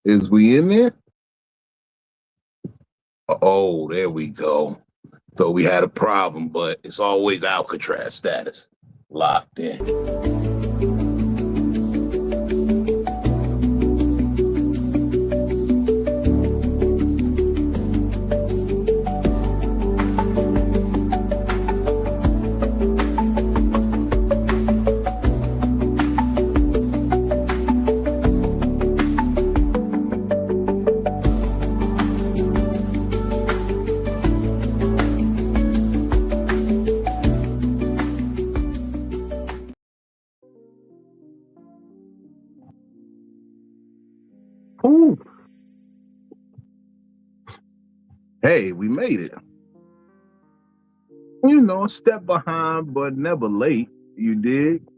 Is we in there? Oh, there we go. Thought we had a problem, but it's always Alcatraz status. Locked in. Ooh. Hey, we made it. You know, a step behind, but never late. You did.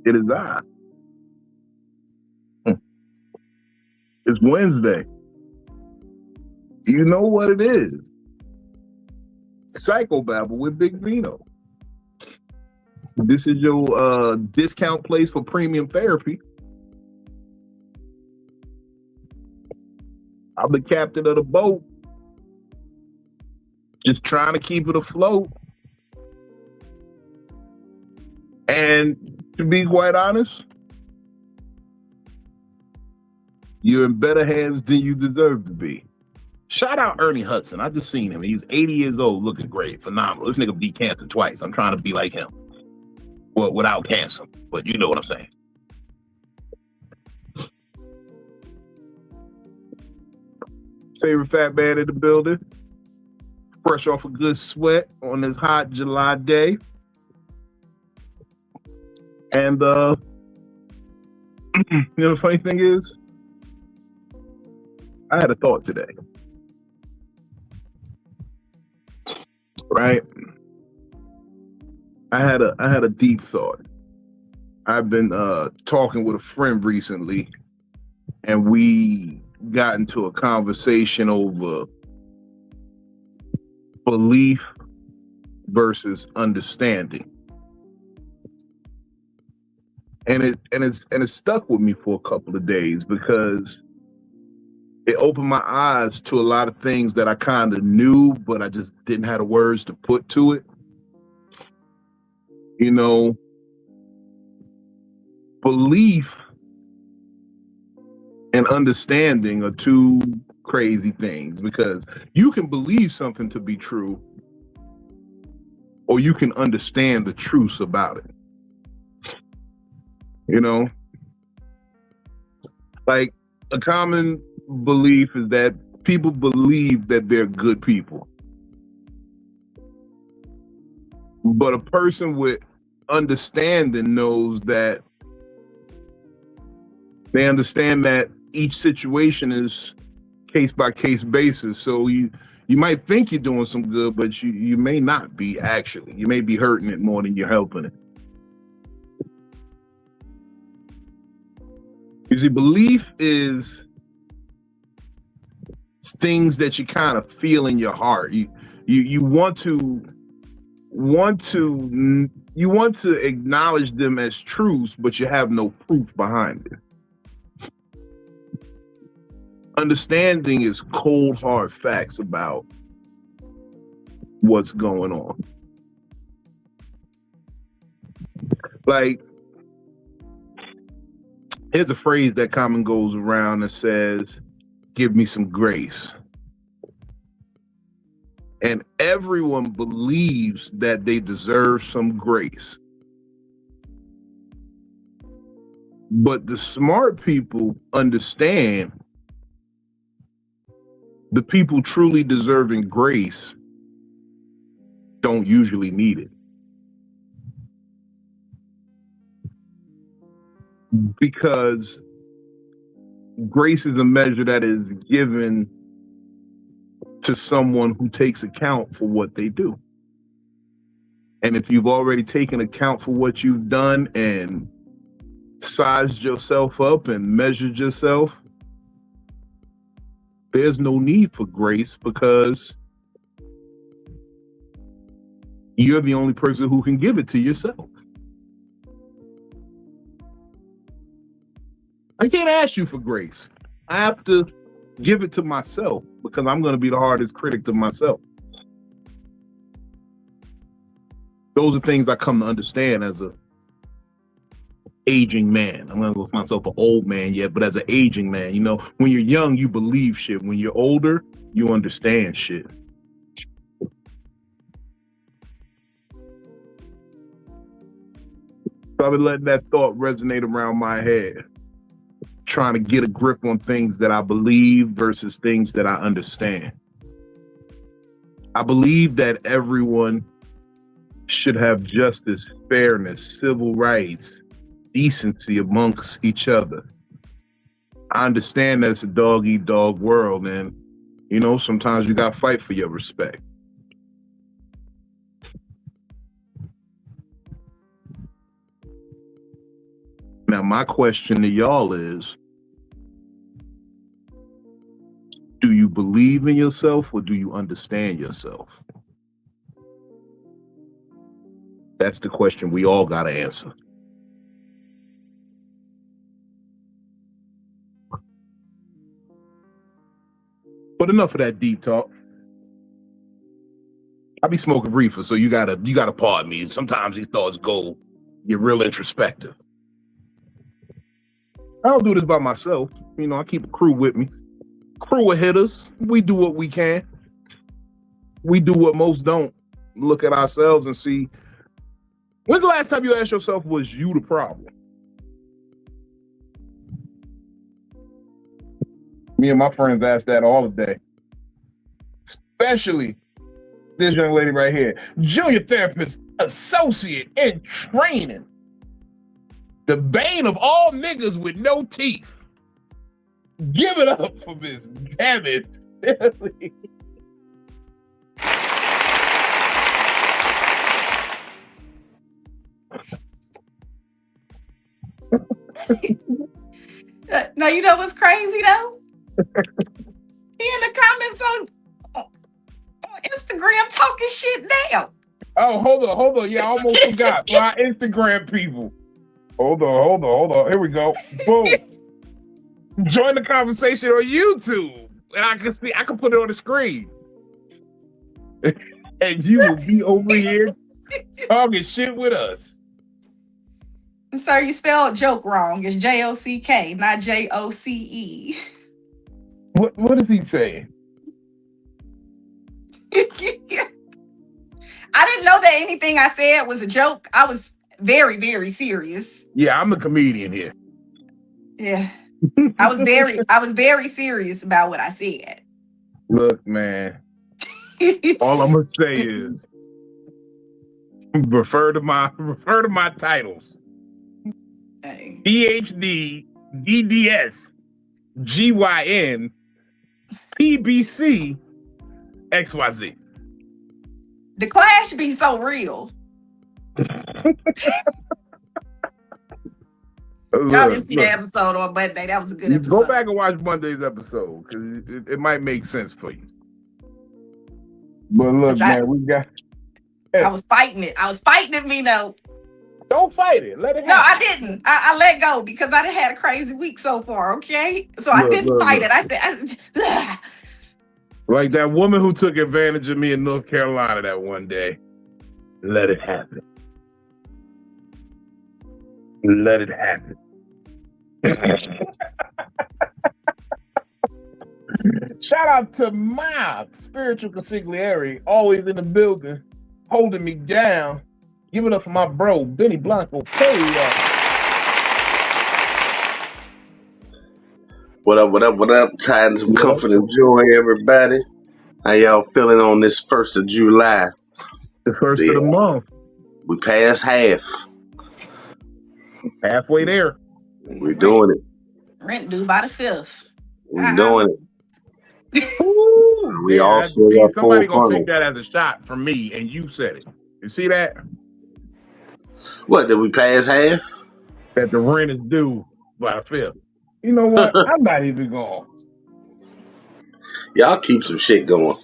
It is I. It's Wednesday. You know what it is. Psycho-Babble with Big Vino. This is your discount place for premium therapy. I'm the captain of the boat. Just trying to keep it afloat. And to be quite honest, you're in better hands than you deserve to be. Shout out Ernie Hudson. I just seen him. He's 80 years old, looking great, phenomenal. This nigga beat cancer twice. I'm trying to be like him. Well, without cancer, but you know what I'm saying. Favorite fat man in the building. Fresh off a good sweat on this hot July day. And you know the funny thing is, I had a thought today. Right? I had a deep thought. I've been talking with a friend recently, and we got into a conversation over belief versus understanding. And it stuck with me for a couple of days because it opened my eyes to a lot of things that I kind of knew, but I just didn't have the words to put to it. You know, belief and understanding are two crazy things, because you can believe something to be true, or you can understand the truth about it. You know, like a common belief is that people believe that they're good people. But a person with understanding knows that they understand that each situation is case by case basis. So you might think you're doing some good, but you may not be actually. You may be hurting it more than you're helping it. You see, belief is things that you kind of feel in your heart. You want to acknowledge them as truths, but you have no proof behind it. Understanding is cold, hard facts about what's going on. Like, here's a phrase that common goes around that says, "Give me some grace." And everyone believes that they deserve some grace. But the smart people understand the people truly deserving grace don't usually need it. Because grace is a measure that is given to someone who takes account for what they do. And if you've already taken account for what you've done and sized yourself up and measured yourself, there's no need for grace, because you're the only person who can give it to yourself. I can't ask you for grace. I have to give it to myself because I'm going to be the hardest critic to myself. Those are things I come to understand as a aging man. I'm going to call myself an old man yet, but as an aging man, you know, when you're young, you believe shit. When you're older, you understand shit. So I've been letting that thought resonate around my head, trying to get a grip on things that I believe versus things that I understand. I believe that everyone should have justice, fairness, civil rights, decency amongst each other. I understand that it's a dog-eat-dog world, and, you know, sometimes you got to fight for your respect. Now, my question to y'all is, do you believe in yourself or do you understand yourself? That's the question we all got to answer. But enough of that deep talk. I be smoking reefer, so you gotta pardon me. Sometimes these thoughts get real introspective. I don't do this by myself. You know, I keep a crew with me. Crew of hitters. We do what we can. We do what most don't. Look at ourselves and see, when's the last time you asked yourself, was you the problem? Me and my friends ask that all the day. Especially this young lady right here. Junior therapist, associate in training. The bane of all niggas with no teeth. Give it up for Miss DamnItPhilly. Now, you know what's crazy though? He in the comments on Instagram talking shit now. Oh, hold on. Yeah, I almost forgot. For our Instagram people. Hold on. Here we go. Boom. Join the conversation on YouTube. And I can put it on the screen. And you will be over here talking shit with us. Sir, you spelled joke wrong. It's J-O-C-K, not J-O-C-E. What is he saying? I didn't know that anything I said was a joke. I was very, very serious. Yeah, I'm the comedian here. Yeah. I was very serious about what I said. Look, man. All I'm gonna say is refer to my titles. Hey. PhD, DDS, GYN, PBC, XYZ. The clash be so real. Y'all didn't see that episode on Monday. That was a good episode. Go back and watch Monday's episode because it might make sense for you. But look, man, we got. I was fighting it. Mino. Don't fight it. Let it happen. No, I didn't. I let go because I done had a crazy week so far. Okay, so I didn't fight it. I said, like that woman who took advantage of me in North Carolina that one day. Let it happen. Let it happen. Shout out to my spiritual consigliere, always in the building, holding me down. Give it up for my bro, Benny Blanco. Hey, What up? Tidings of comfort and joy, everybody. How y'all feeling on this 1st of July? The first of the month. We passed half. Halfway there. We're doing it. Rent due by the 5th. We're doing it. Ooh, we all still got somebody gonna take that as a shot from me, and you said it. You see that? What, did we pass half? That the rent is due by the 5th. You know what? I'm not even going. Y'all keep some shit going.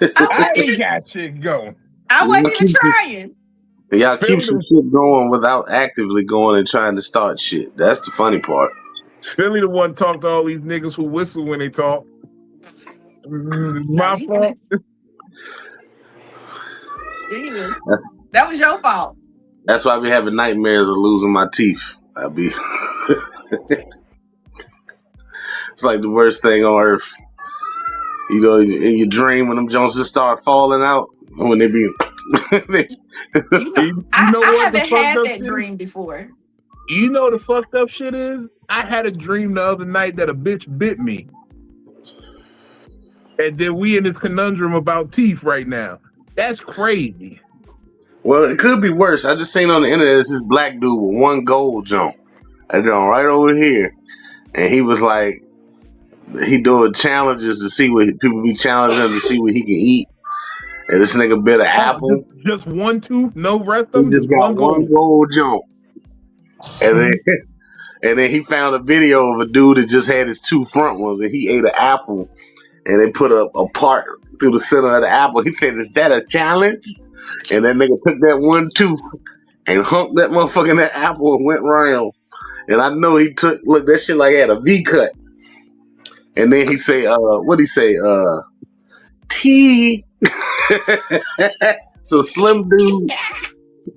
I ain't got shit going. I wasn't even trying. Y'all keep some shit going without actively going and trying to start shit. That's the funny part. Philly the one talk to all these niggas who whistle when they talk. My fault. That was your fault. That's why I be having nightmares of losing my teeth. I be. It's like the worst thing on earth. You know, in your dream when them Joneses start falling out, when they be. I haven't had that dream before. You know the fucked up shit is? I had a dream the other night that a bitch bit me. And then we in this conundrum about teeth right now. That's crazy. Well, it could be worse. I just seen on the internet this black dude with one gold jump. I done right over here. And he was like, he doing challenges to see what people be challenging him to see what he can eat. And this nigga bit an apple. Just one tooth, no rest of them. He just got one gold jump. And then he found a video of a dude that just had his two front ones, and he ate an apple, and they put a part through the center of the apple. He said, "Is that a challenge?" And that nigga took that one tooth and humped that motherfucker in that apple and went round. And I know he took that shit like had a V cut. And then he say, what'd he say? T. It's a slim dude.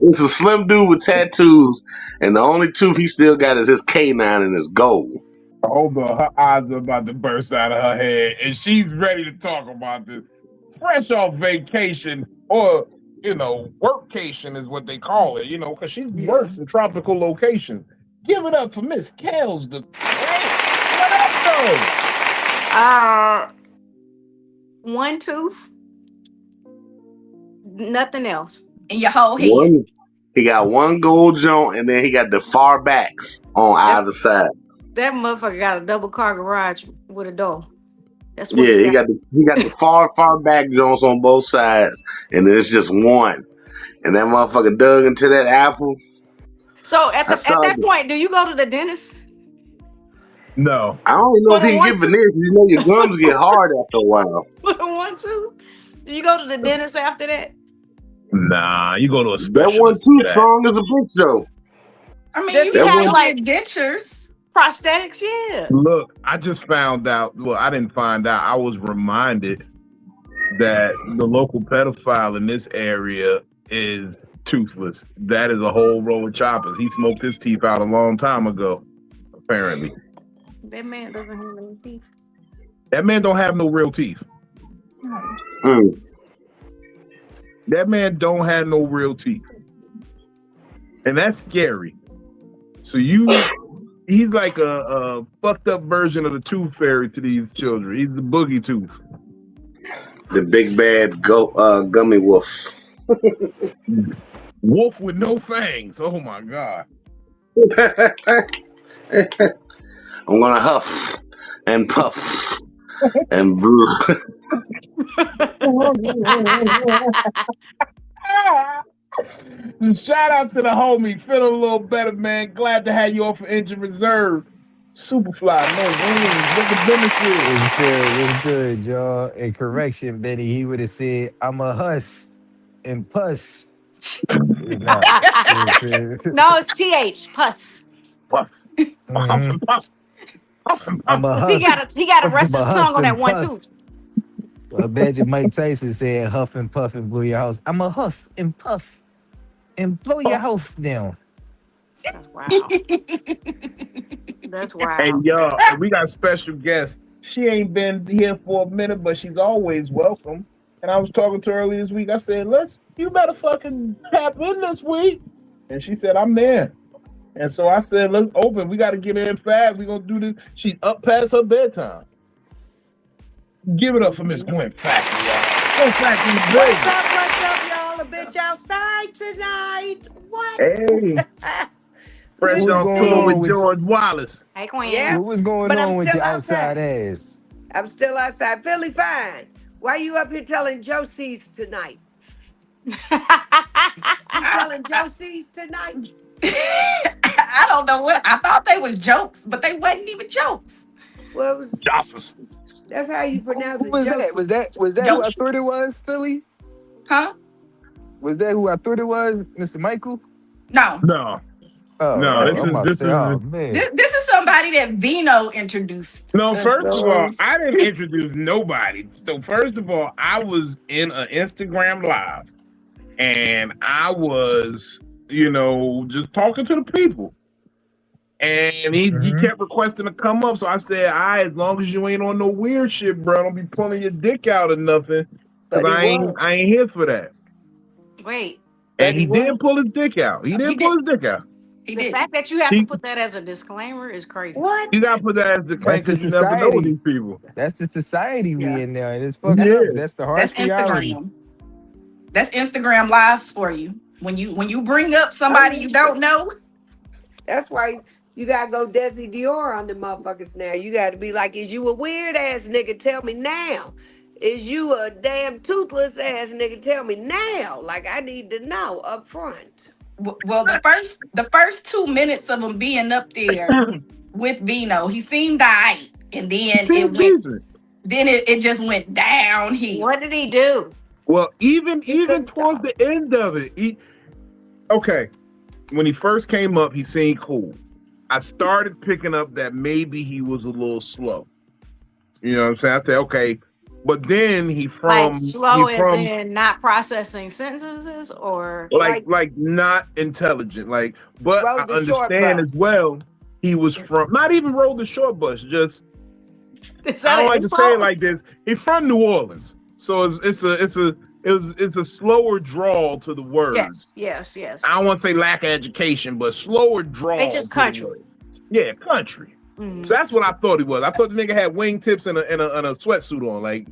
It's a slim dude with tattoos, and the only tooth he still got is his canine and his gold. Hold on, her eyes are about to burst out of her head, and she's ready to talk about this. Fresh off vacation, or workcation is what they call it, because she works in tropical locations. Give it up for Miss Kels. What up, though? One tooth, nothing else. In your whole head. He got one gold joint, and then he got the far backs on either side. That motherfucker got a double car garage with a door. That's what he got the far back joints on both sides, and then it's just one. And that motherfucker dug into that apple. So at that point, do you go to the dentist? No. I don't know if he can get veneers. You know your gums get hard after a while. With a 1 tooth? Do you go to the dentist after that? Nah, you go to a specialist. That one tooth strong as a bitch, though. I mean, you got like dentures, prosthetics, yeah. Look, I just found out. Well, I didn't find out. I was reminded that the local pedophile in this area is toothless. That is a whole row of choppers. He smoked his teeth out a long time ago, apparently. That man doesn't have any teeth. That man don't have no real teeth. Mm. That man don't have no real teeth. And that's scary. So he's like a fucked up version of the tooth fairy to these children. He's the boogie tooth. The big bad gummy wolf. Wolf with no fangs. Oh my God. I'm gonna huff and puff and brew. Shout out to the homie. Feeling a little better, man. Glad to have you off for injured reserve. Superfly, no wings. What the business is? It's good, y'all. And correction, Benny, he would have said, "I'm a huss and puss." No, it's TH, puss. Puff. Mm-hmm. Puff. I'm a huff. He got to rest his tongue on that one tooth. I bet you Mike Tyson said huff and puff and blew your house. I'm a huff and puff and blow your house down. That's wild. That's wild. Hey, y'all, we got a special guest. She ain't been here for a minute, but she's always welcome. And I was talking to her earlier this week. I said, you better fucking tap in this week. And she said, I'm there. And so I said, let's open. We got to get in fast. We're going to do this. She's up past her bedtime. Give it up for Miss Gwen Factory, y'all. Gwen Factory in the building. What's up, y'all? A bitch outside tonight. What? Hey. Fresh off tour with George Wallace. Hey, Queen. Yeah. What was going on with your outside ass? I'm still outside. Philly fine. Why you up here telling Josie's tonight? You telling Josie's tonight? I don't know what. I thought they was jokes, but they wasn't even jokes. Well, it was, Josses. that's how you pronounce it. Who was Josie. that? Was that who I thought it was, Philly? Huh? Was that who I thought it was, Mr. Michael? No. No, I'm about to say, oh man. This is somebody that Vino introduced. no. us First of all, to. I didn't introduce nobody. So first of all, I was in an Instagram live, and I was, just talking to the people. And he kept requesting to come up. So I said, all right, as long as you ain't on no weird shit, bro, don't be pulling your dick out or nothing. Cause But he I was. ain't here for that. Wait, And he he was. did pull his dick out. He did pull his dick out. he The did. fact that you have He- to put that as a disclaimer is crazy. What? You gotta put that as the claim That's the because you never know with society. these people. That's the society we Yeah. in now, and it's fucked Yeah. up. That's the harsh That's reality. Instagram. That's Instagram lives for you. When you bring up somebody you don't know, That's why you gotta go Desi Dior on the motherfuckers now. You gotta be like, is you a weird ass nigga? Tell me now. Is you a damn toothless ass nigga? Tell me now. Like I need to know up front. well, the first 2 minutes of him being up there with Vino, he seemed alright, and then it went. Decent. Then it just went downhill. What did he do? Well, even couldn't towards talk. the end of it, when he first came up, he seemed cool. I started picking up that maybe he was a little slow. You know what I'm saying? I said, okay. But then Like slow as in not processing sentences, or like not intelligent. But I Rode the short understand bus. as well, he was from not even rode the short bus, just is I that don't an like to say insult? it like this. He's from New Orleans. So it's a slower drawl to the words. Yes. I don't want to say lack of education, but slower drawl. They just to the country. words. Yeah, country. Mhm. So that's what I thought he was. I thought the nigga had wingtips and a sweatsuit on, like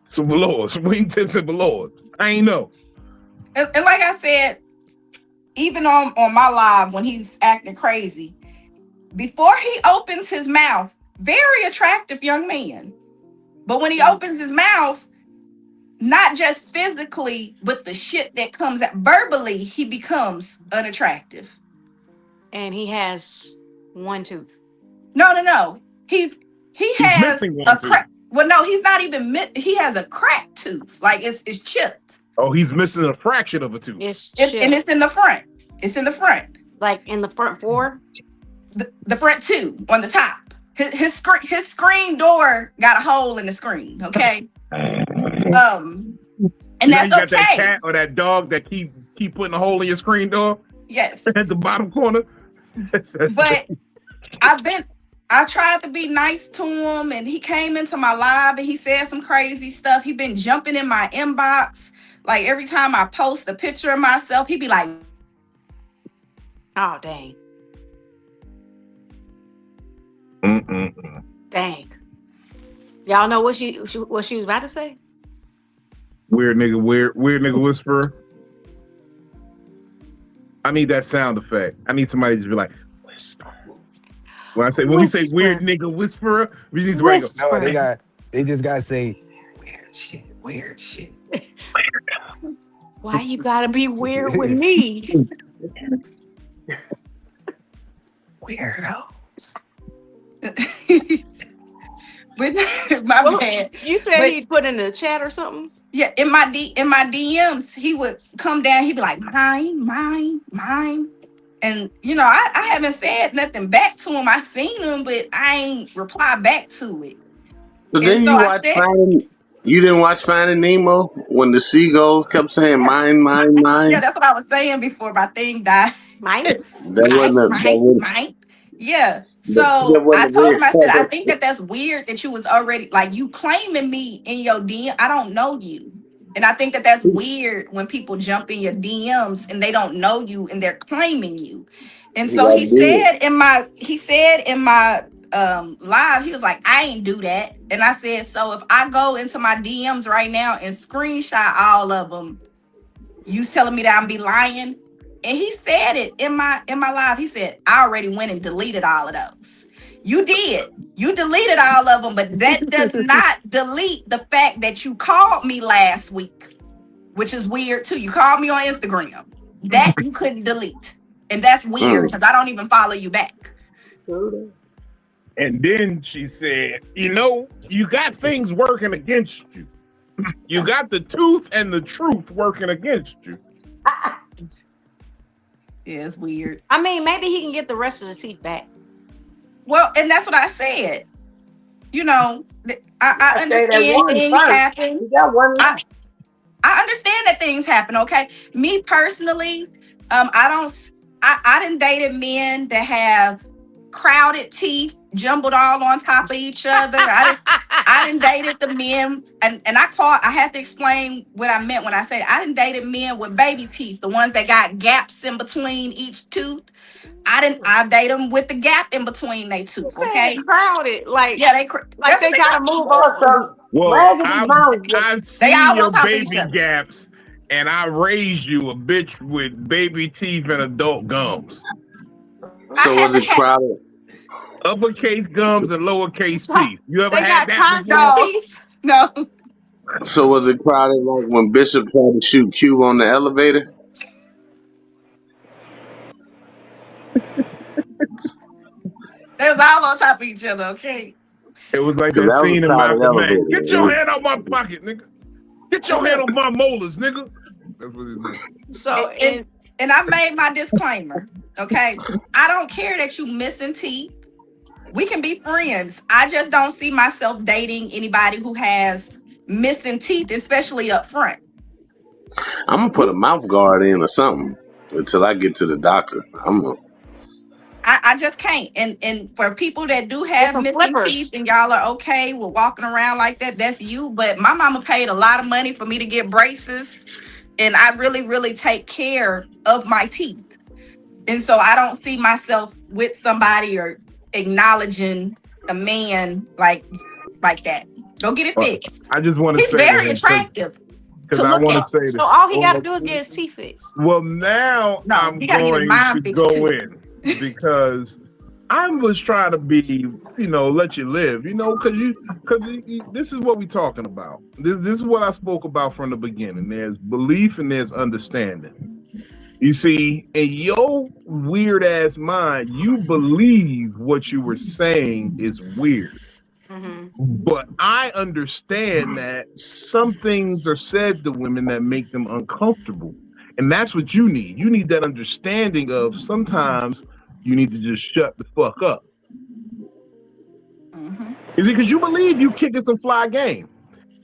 some velours, wingtips and velours. I ain't know. And like I said, even on my live when he's acting crazy, before he opens his mouth, very attractive young man. But when he opens his mouth, not just physically, but the shit that comes out verbally, he becomes unattractive. And he has one tooth. No. He has missing one a tooth. crack. Well, no, he's not even. He has a cracked tooth, like it's chipped. Oh, he's missing a fraction of a tooth. It's And chipped. it's in the front. It's in the front. Like in the front four. The front two on the top. His screen door got a hole in the screen. Okay. And that's you got that okay. cat or that dog that keep putting a hole in your screen door Yes. at the bottom corner. But I tried to be nice to him, and he came into my live and he said some crazy stuff. He been jumping in my inbox. Like every time I post a picture of myself, he'd be like, Oh dang. Dang. Y'all know what she was about to say? Weird nigga whisperer. I need that sound effect. I need somebody to be like, whisper. When we say weird nigga whisperer, we need somebody to go, No, they just gotta say weird shit. Why you gotta be weird with me? Weirdo. but my Well, bad. You said But- he'd put in the chat or something? Yeah, in my DMs, he would come down. He'd be like, mine. And I haven't said nothing back to him. I seen him, but I ain't reply back to it. So And then so you I watch said- you didn't watch Finding Nemo when the seagulls kept saying mine. Yeah, that's what I was saying before my thing died. Mine? That wasn't Mine. Yeah. That So wasn't I a told weird him, I said, I comment. think that's weird that you was already like you claiming me in your DM. I don't know you. And I think that's weird when people jump in your DMs and they don't know you and they're claiming you. And so Yeah, he said in my live, he was like, I ain't do that. And I said, so if I go into my DMs right now and screenshot all of them, you telling me that I'm be lying? And he said it in my live. He said, I already went and deleted all of those. You did. You deleted all of them, but that does not delete the fact that you called me last week, which is weird too. You called me on Instagram. That you couldn't delete. And that's weird because I don't even follow you back. And then she said, you got things working against you. You got the tooth and the truth working against you. Yeah, it's weird. I mean, maybe he can get the rest of the teeth back. Well, and that's what I said. You know, I I say that understand one things first. happen. You got one I, left. I understand that things happen. Okay, me personally, I don't. I done dated men that have crowded teeth, jumbled all on top of each other. I done dated the men, and I have to explain what I meant when I said I done dated men with baby teeth, the ones that got gaps in between each tooth. I date them with the gap in between their tooth. Okay, Crowded, like yeah, like they gotta move Or over. some Well, raggedy mouth. I've they seen all your on top of each baby other. gaps, and I raised you a bitch with baby teeth and adult gums. So was haven't it crowded? Uppercase gums and lowercase teeth. You ever They had got that before? contact teeth. No. So was it crowded like when Bishop tried to shoot Q on the elevator? They was all on top of each other, okay? It was like Because that that was scene a in crowded Malcolm X. elevator. Get your hand out my pocket, nigga. Get your hand off my molars, nigga. That's what it meant. So And I made my disclaimer, okay? I don't care that you missing teeth. We can be friends. I just don't see myself dating anybody who has missing teeth, especially up front. I'm gonna put a mouth guard in or something until I get to the doctor. I just can't. And for people that do Get have some missing flippers. teeth and y'all are okay with walking around like that, that's you. But my mama paid a lot of money for me to get braces. And I really, really take care of my teeth. And so I don't see myself with somebody or acknowledging a man like that. Go get it fixed. I just want to He's say very this, attractive because to I look want at. to say this. So all he got to do is get his teeth fixed. Well, now No, I'm he gotta get his going mind to fixed go too. in because I was trying to be, let you live, because this is what we're talking about. This is what I spoke about from the beginning. There's belief and there's understanding. You see, in your weird ass mind, you believe what you were saying is weird. But I understand that some things are said to women that make them uncomfortable. And that's what you need. You need that understanding of sometimes you need to just shut the fuck up. Is it because you believe you kicking some fly game?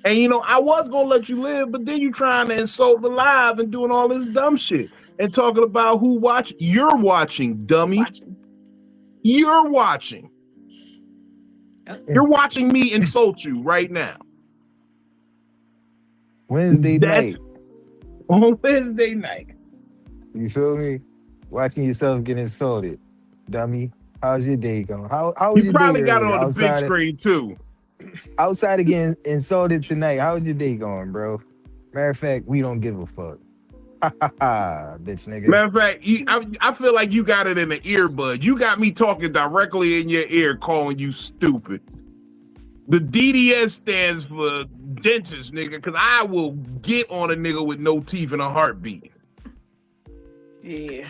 And I was gonna let you live, but then you trying to insult the live and doing all this dumb shit and talking about who watch. You're watching, dummy. You're watching. You're watching me insult you right now. Wednesday night. On Wednesday night. You feel me? Watching yourself get insulted, dummy. How's your day going? How was You your day? probably got it on the big outside screen too. Outside of getting insulted tonight, how's your day going, bro? Matter of fact, we don't give a fuck. Ha ha ha, bitch nigga. Matter of fact, I feel like you got it in the earbud. You got me talking directly in your ear, calling you stupid. The DDS stands for dentist, nigga, because I will get on a nigga with no teeth and a heartbeat. Yeah.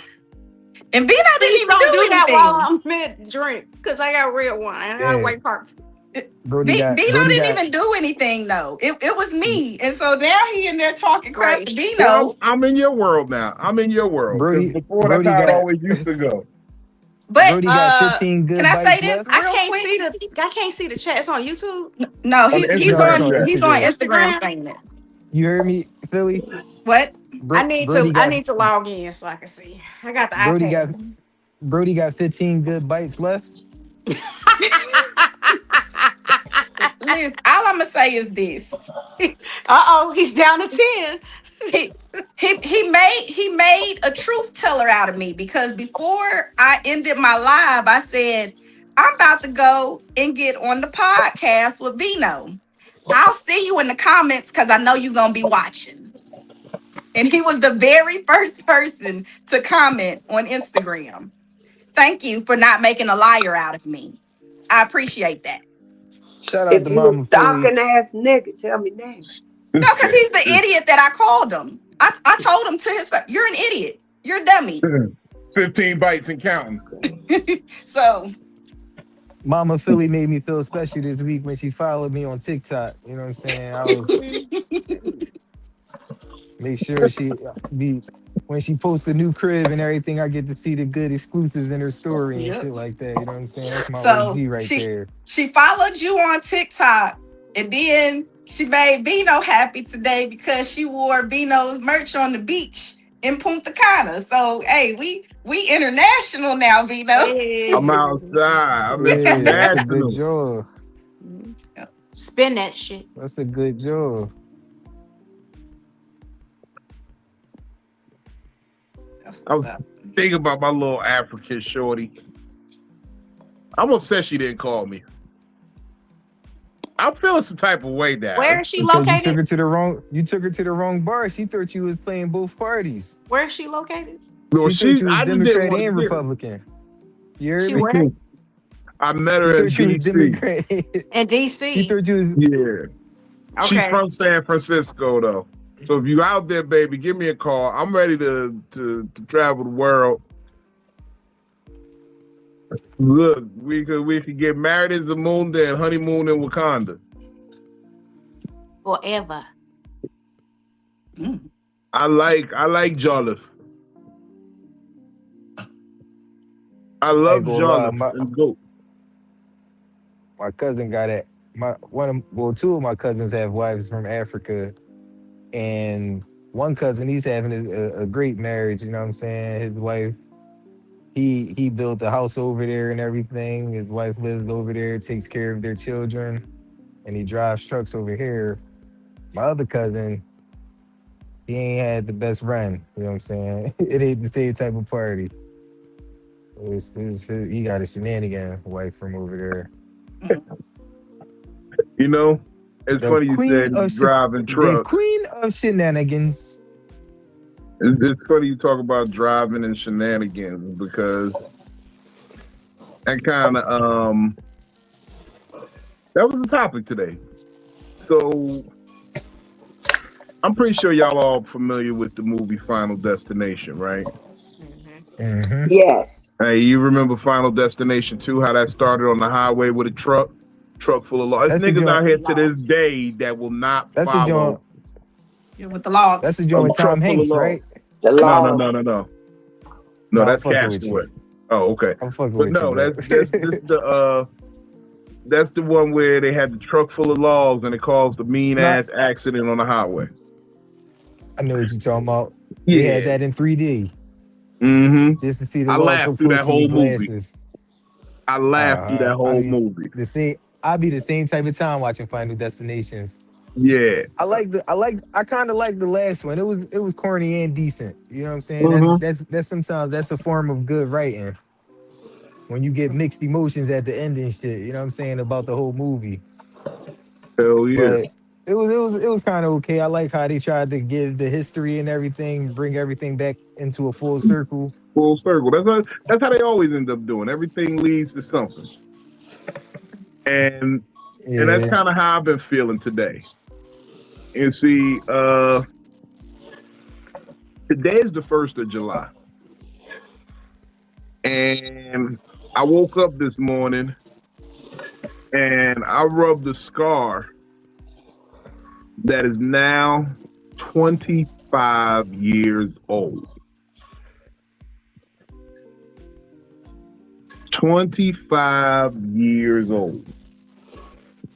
And Vino didn't even Don't do anything. that while I'm mid-drink, because I got red wine. I got white part. Vino didn't even do anything, though. It was me. And so now he in there talking crap to Vino. Well, I'm in your world now. I'm in your world. Brody, before that's how it always used to go. But Brody got 15 good can I say this left? I can't see the chats on YouTube. No, he's on Instagram saying it. You heard me, Philly? What? I need to log in so I can see. I got the iPad. Brody got 15 good bites left. Liz, all I'm gonna say is this. He's down to 10. He made a truth teller out of me, because before I ended my live, I said, I'm about to go and get on the podcast with Vino. I'll see you in the comments because I know you're gonna be watching. And he was the very first person to comment on Instagram. Thank you for not making a liar out of me. I appreciate that. Shout out to Mama stalking ass nigga, tell me now. No, because he's the idiot that I called him. I told him to his face, you're an idiot. You're a dummy. 15 bites and counting. So Mama Philly made me feel special this week when she followed me on TikTok. You know what I'm saying? I was make sure she be when she posts a new crib and everything, I get to see the good exclusives in her story and Yep. shit like that. You know what I'm saying? That's my So OG right there. she followed you on TikTok, and then she made Bino happy today because she wore Bino's merch on the beach in Punta Cana. So hey, we international now, Bino. I'm outside. I'm Yeah, that's a good international. job. Spin that shit. That's a good job. I was thinking about my little African shorty. I'm upset she didn't call me. I'm feeling some type of way now. Where is she Because you took located? her to the wrong bar. She thought you was playing both parties. Where is she located? No, She thought you was I just didn't Democrat want to and get her. Republican. You heard She me? where? I met her She in thought you was DC. Democrat. In She DC. thought you was Yeah. She's Okay. from San Francisco though. So if you out there, baby, give me a call. I'm ready to travel the world. Look, we could get married in Zamunda and honeymoon in Wakanda. Forever. I like Jolliffe. I love gonna lie, Jolliffe and goat. my cousin got it. Two of my cousins have wives from Africa, and one cousin, he's having a great marriage. You know what I'm saying? His wife, he built a house over there and everything. His wife lives over there, takes care of their children, and he drives trucks over here. My other cousin, he ain't had the best run. You know what I'm saying? It ain't the same type of party. He got a shenanigan wife from over there. You know, it's The funny you queen said of driving The trucks. queen of shenanigans. It's funny you talk about driving and shenanigans because that kind of that was the topic today. So I'm pretty sure y'all all familiar with the movie Final Destination, right? Mm-hmm. Yes. Hey, you remember Final Destination 2, how that started on the highway with a truck full of logs. There's That's the niggas out joint. here to this day that will not That's the follow joint. Yeah, with the logs. That's the a joint with truck Tom full of Hanks, logs. right? The No, law. no, No, I'm that's fucking with Castaway. you. Oh, okay. I'm fucking But with no, you, bro. that's the one where they had the truck full of logs and it caused a mean Not, ass accident on the highway. I know what you're talking about. They had Yeah. that in 3D Mm-hmm. just to see the I log laughed come through close that to your whole movie. glasses. I laughed through that I whole be movie. I be the same type of time watching Final Destinations. Yeah. I kind of like the last one. It was corny and decent. You know what I'm saying? Mm-hmm. That's sometimes that's a form of good writing when you get mixed emotions at the end and shit. You know what I'm saying about the whole movie. Hell yeah. But it was kind of okay. I like how they tried to give the history and everything, bring everything back into a full circle. Full circle. That's how they always end up doing. Everything leads to something. And that's Yeah, kind of how I've been feeling today. And see, today is the 1st of July. And I woke up this morning and I rubbed a scar that is now 25 years old. 25 years old.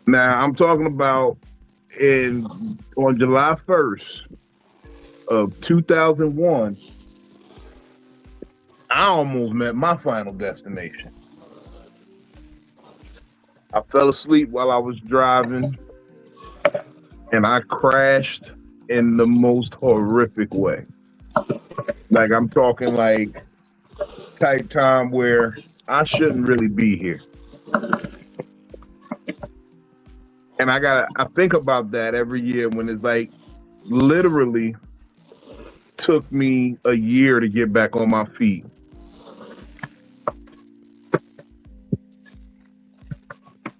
Now, I'm talking about on July 1st of 2001, I almost met my final destination. I fell asleep while I was driving and I crashed in the most horrific way. Like, I'm talking like type time where I shouldn't really be here. And I think about that every year when it's like literally took me a year to get back on my feet.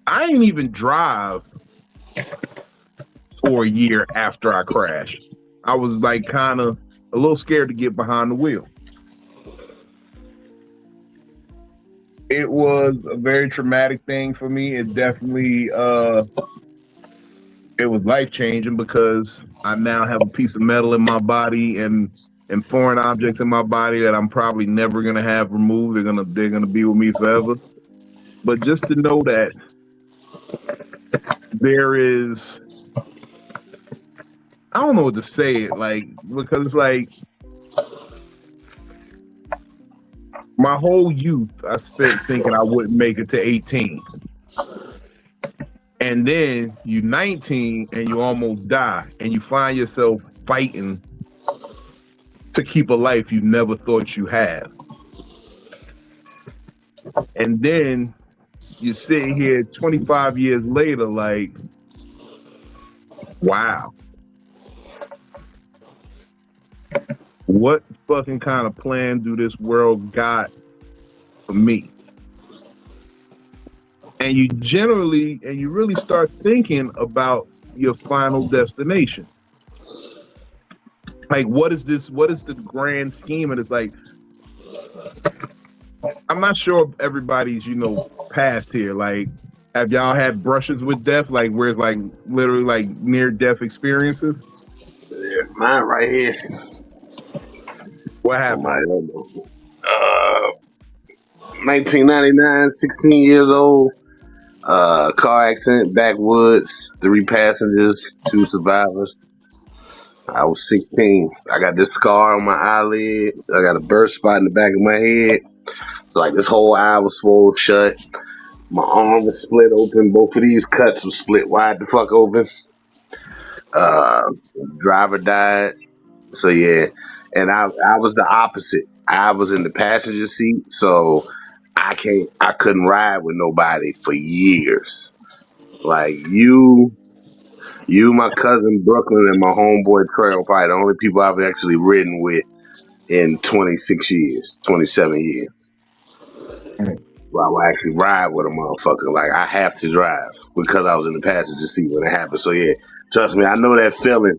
I didn't even drive for a year after I crashed. I was like kind of a little scared to get behind the wheel. It was a very traumatic thing for me. It definitely it was life-changing because I now have a piece of metal in my body and and foreign objects in my body that I'm probably never gonna have removed. They're gonna be with me forever. But just to know that there is, I don't know what to say it like, because it's like my whole youth I spent thinking I wouldn't make it to 18. And then you're 19 and you almost die, and you find yourself fighting to keep a life you never thought you had. And then you sit here 25 years later like, wow. What fucking kind of plan do this world got for me? And you really start thinking about your final destination. Like, what is the grand scheme? And it's like, I'm not sure if everybody's, past here. Like, have y'all had brushes with death? Like, where it's like literally like near death experiences? Yeah, mine right here. What happened? 1999, 16 years old. Car accident, backwoods, 3 passengers, 2 survivors. I was 16. I got this scar on my eyelid. I got a burst spot in the back of my head. So like this whole eye was swollen shut. My arm was split open. Both of these cuts were split wide the fuck open. Driver died. So yeah. And I was the opposite. I was in the passenger seat, so I couldn't ride with nobody for years. Like you, my cousin Brooklyn, and my homeboy Trey are probably the only people I've actually ridden with in 27 years. Well, I would actually ride with a motherfucker. Like, I have to drive because I was in the passenger seat when it happened. So yeah, trust me, I know that feeling.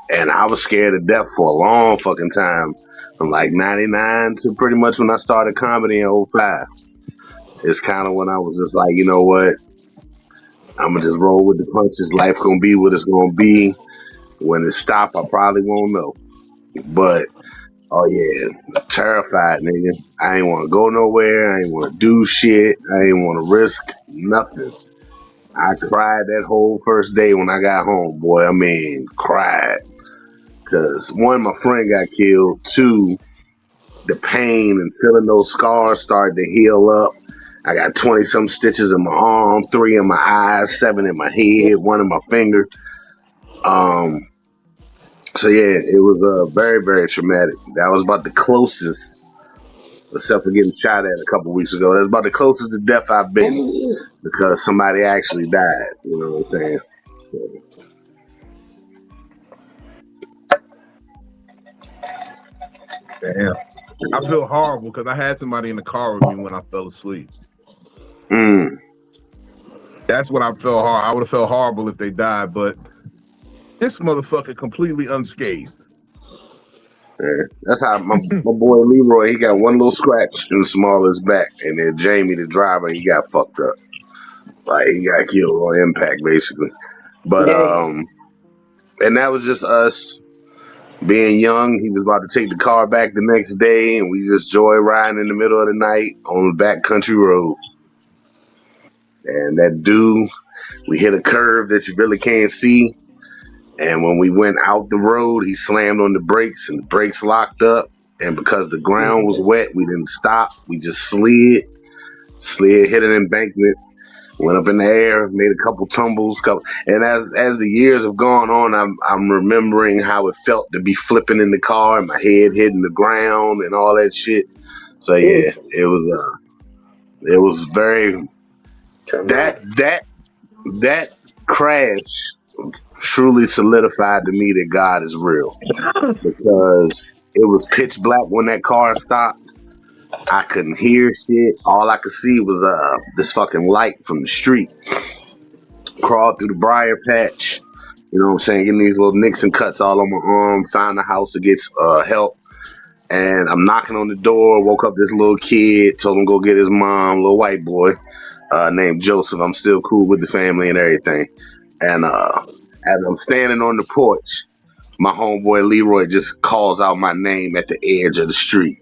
And I was scared to death for a long fucking time. From like 99 to pretty much when I started comedy in 05. It's kind of when I was just like, you know what? I'm going to just roll with the punches. Life going to be what it's going to be. When it stop, I probably won't know. But, oh yeah, terrified, nigga. I ain't want to go nowhere. I ain't want to do shit. I ain't want to risk nothing. I cried that whole first day when I got home, boy. I mean, cried. Because 1, my friend got killed. 2, the pain and feeling those scars started to heal up. I got 20-some stitches in my arm, 3 in my eyes, 7 in my head, 1 in my finger. So yeah, it was very, very traumatic. That was about the closest, except for getting shot at a couple weeks ago. That's about the closest to death I've been because somebody actually died. You know what I'm saying? So. Damn. I feel horrible because I had somebody in the car with me when I fell asleep. That's what I felt hard. I would have felt horrible if they died, but this motherfucker completely unscathed. Yeah, that's how my boy Leroy, he got 1 little scratch in the small of his back, and then Jamie, the driver, he got fucked up. Like, he got killed on impact, basically. But and that was just us being young. He was about to take the car back the next day, and we just joyriding in the middle of the night on the back country road. And that dude, we hit a curve that you really can't see. And when we went out the road, he slammed on the brakes, and the brakes locked up. And because the ground was wet, we didn't stop. We just slid, hit an embankment, went up in the air, made a couple tumbles. And as the years have gone on, I'm remembering how it felt to be flipping in the car and my head hitting the ground and all that shit. So yeah, it was very that crash truly solidified to me that God is real, because it was pitch black when that car stopped. I couldn't hear shit. All I could see was this fucking light from the street. Crawled through the briar patch. You know what I'm saying? Getting these little nicks and cuts all on my arm. Found a house to get help. And I'm knocking on the door. Woke up this little kid. Told him go get his mom. Little white boy named Joseph. I'm still cool with the family and everything. And as I'm standing on the porch, my homeboy Leroy just calls out my name at the edge of the street.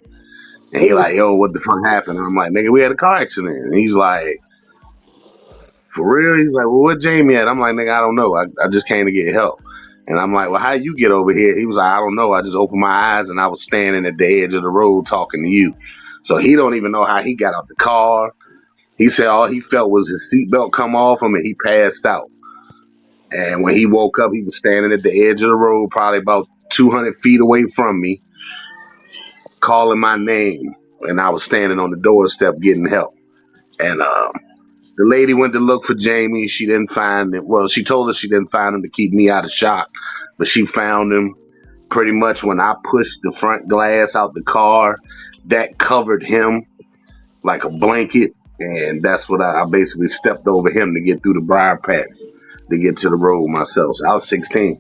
And he like, yo, what the fuck happened? And I'm like, nigga, we had a car accident. And he's like, for real? He's like, well, where Jamie at? I'm like, nigga, I don't know. I just came to get help. And I'm like, well, how you get over here? He was like, I don't know. I just opened my eyes and I was standing at the edge of the road talking to you. So he don't even know how he got out the car. He said all he felt was his seatbelt come off him and he passed out. And when he woke up, he was standing at the edge of the road, probably about 200 feet away from me, calling my name. And I was standing on the doorstep getting help. And the lady went to look for Jamie. She didn't find him. Well, she told us she didn't find him to keep me out of shock. But she found him pretty much when I pushed the front glass out the car. That covered him like a blanket. And that's what I basically stepped over him to get through the briar patch to get to the road myself. So I was 16.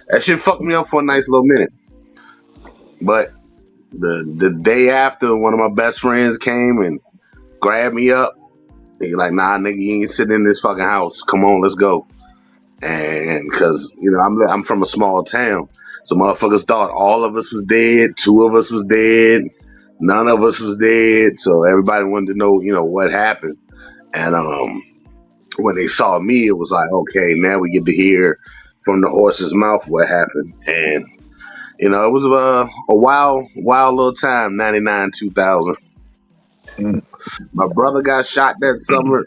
That shit fucked me up for a nice little minute. But the day after, one of my best friends came and grabbed me up. He like, nah, nigga, you ain't sitting in this fucking house. Come on, let's go. And because, you know, I'm from a small town. So motherfuckers thought all of us was dead. 2 of us was dead. None of us was dead. So everybody wanted to know, you know, what happened. And when they saw me, it was like, okay, now we get to hear from the horse's mouth what happened. And, you know, it was a wild little time, 99, 2000. My brother got shot that summer,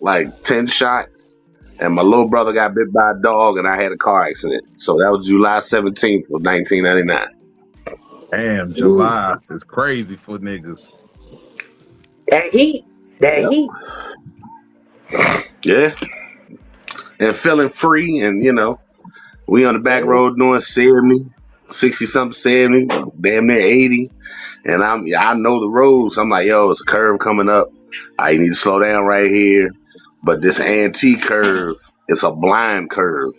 like 10 shots. And my little brother got bit by a dog and I had a car accident. So that was July 17th of 1999. Damn, July is crazy for niggas. That heat. Yeah. And feeling free and, you know, we on the back road doing 60-something 70, damn near 80. And I know the roads. I'm like, yo, it's a curve coming up. I need to slow down right here. But this anti-curve, it's a blind curve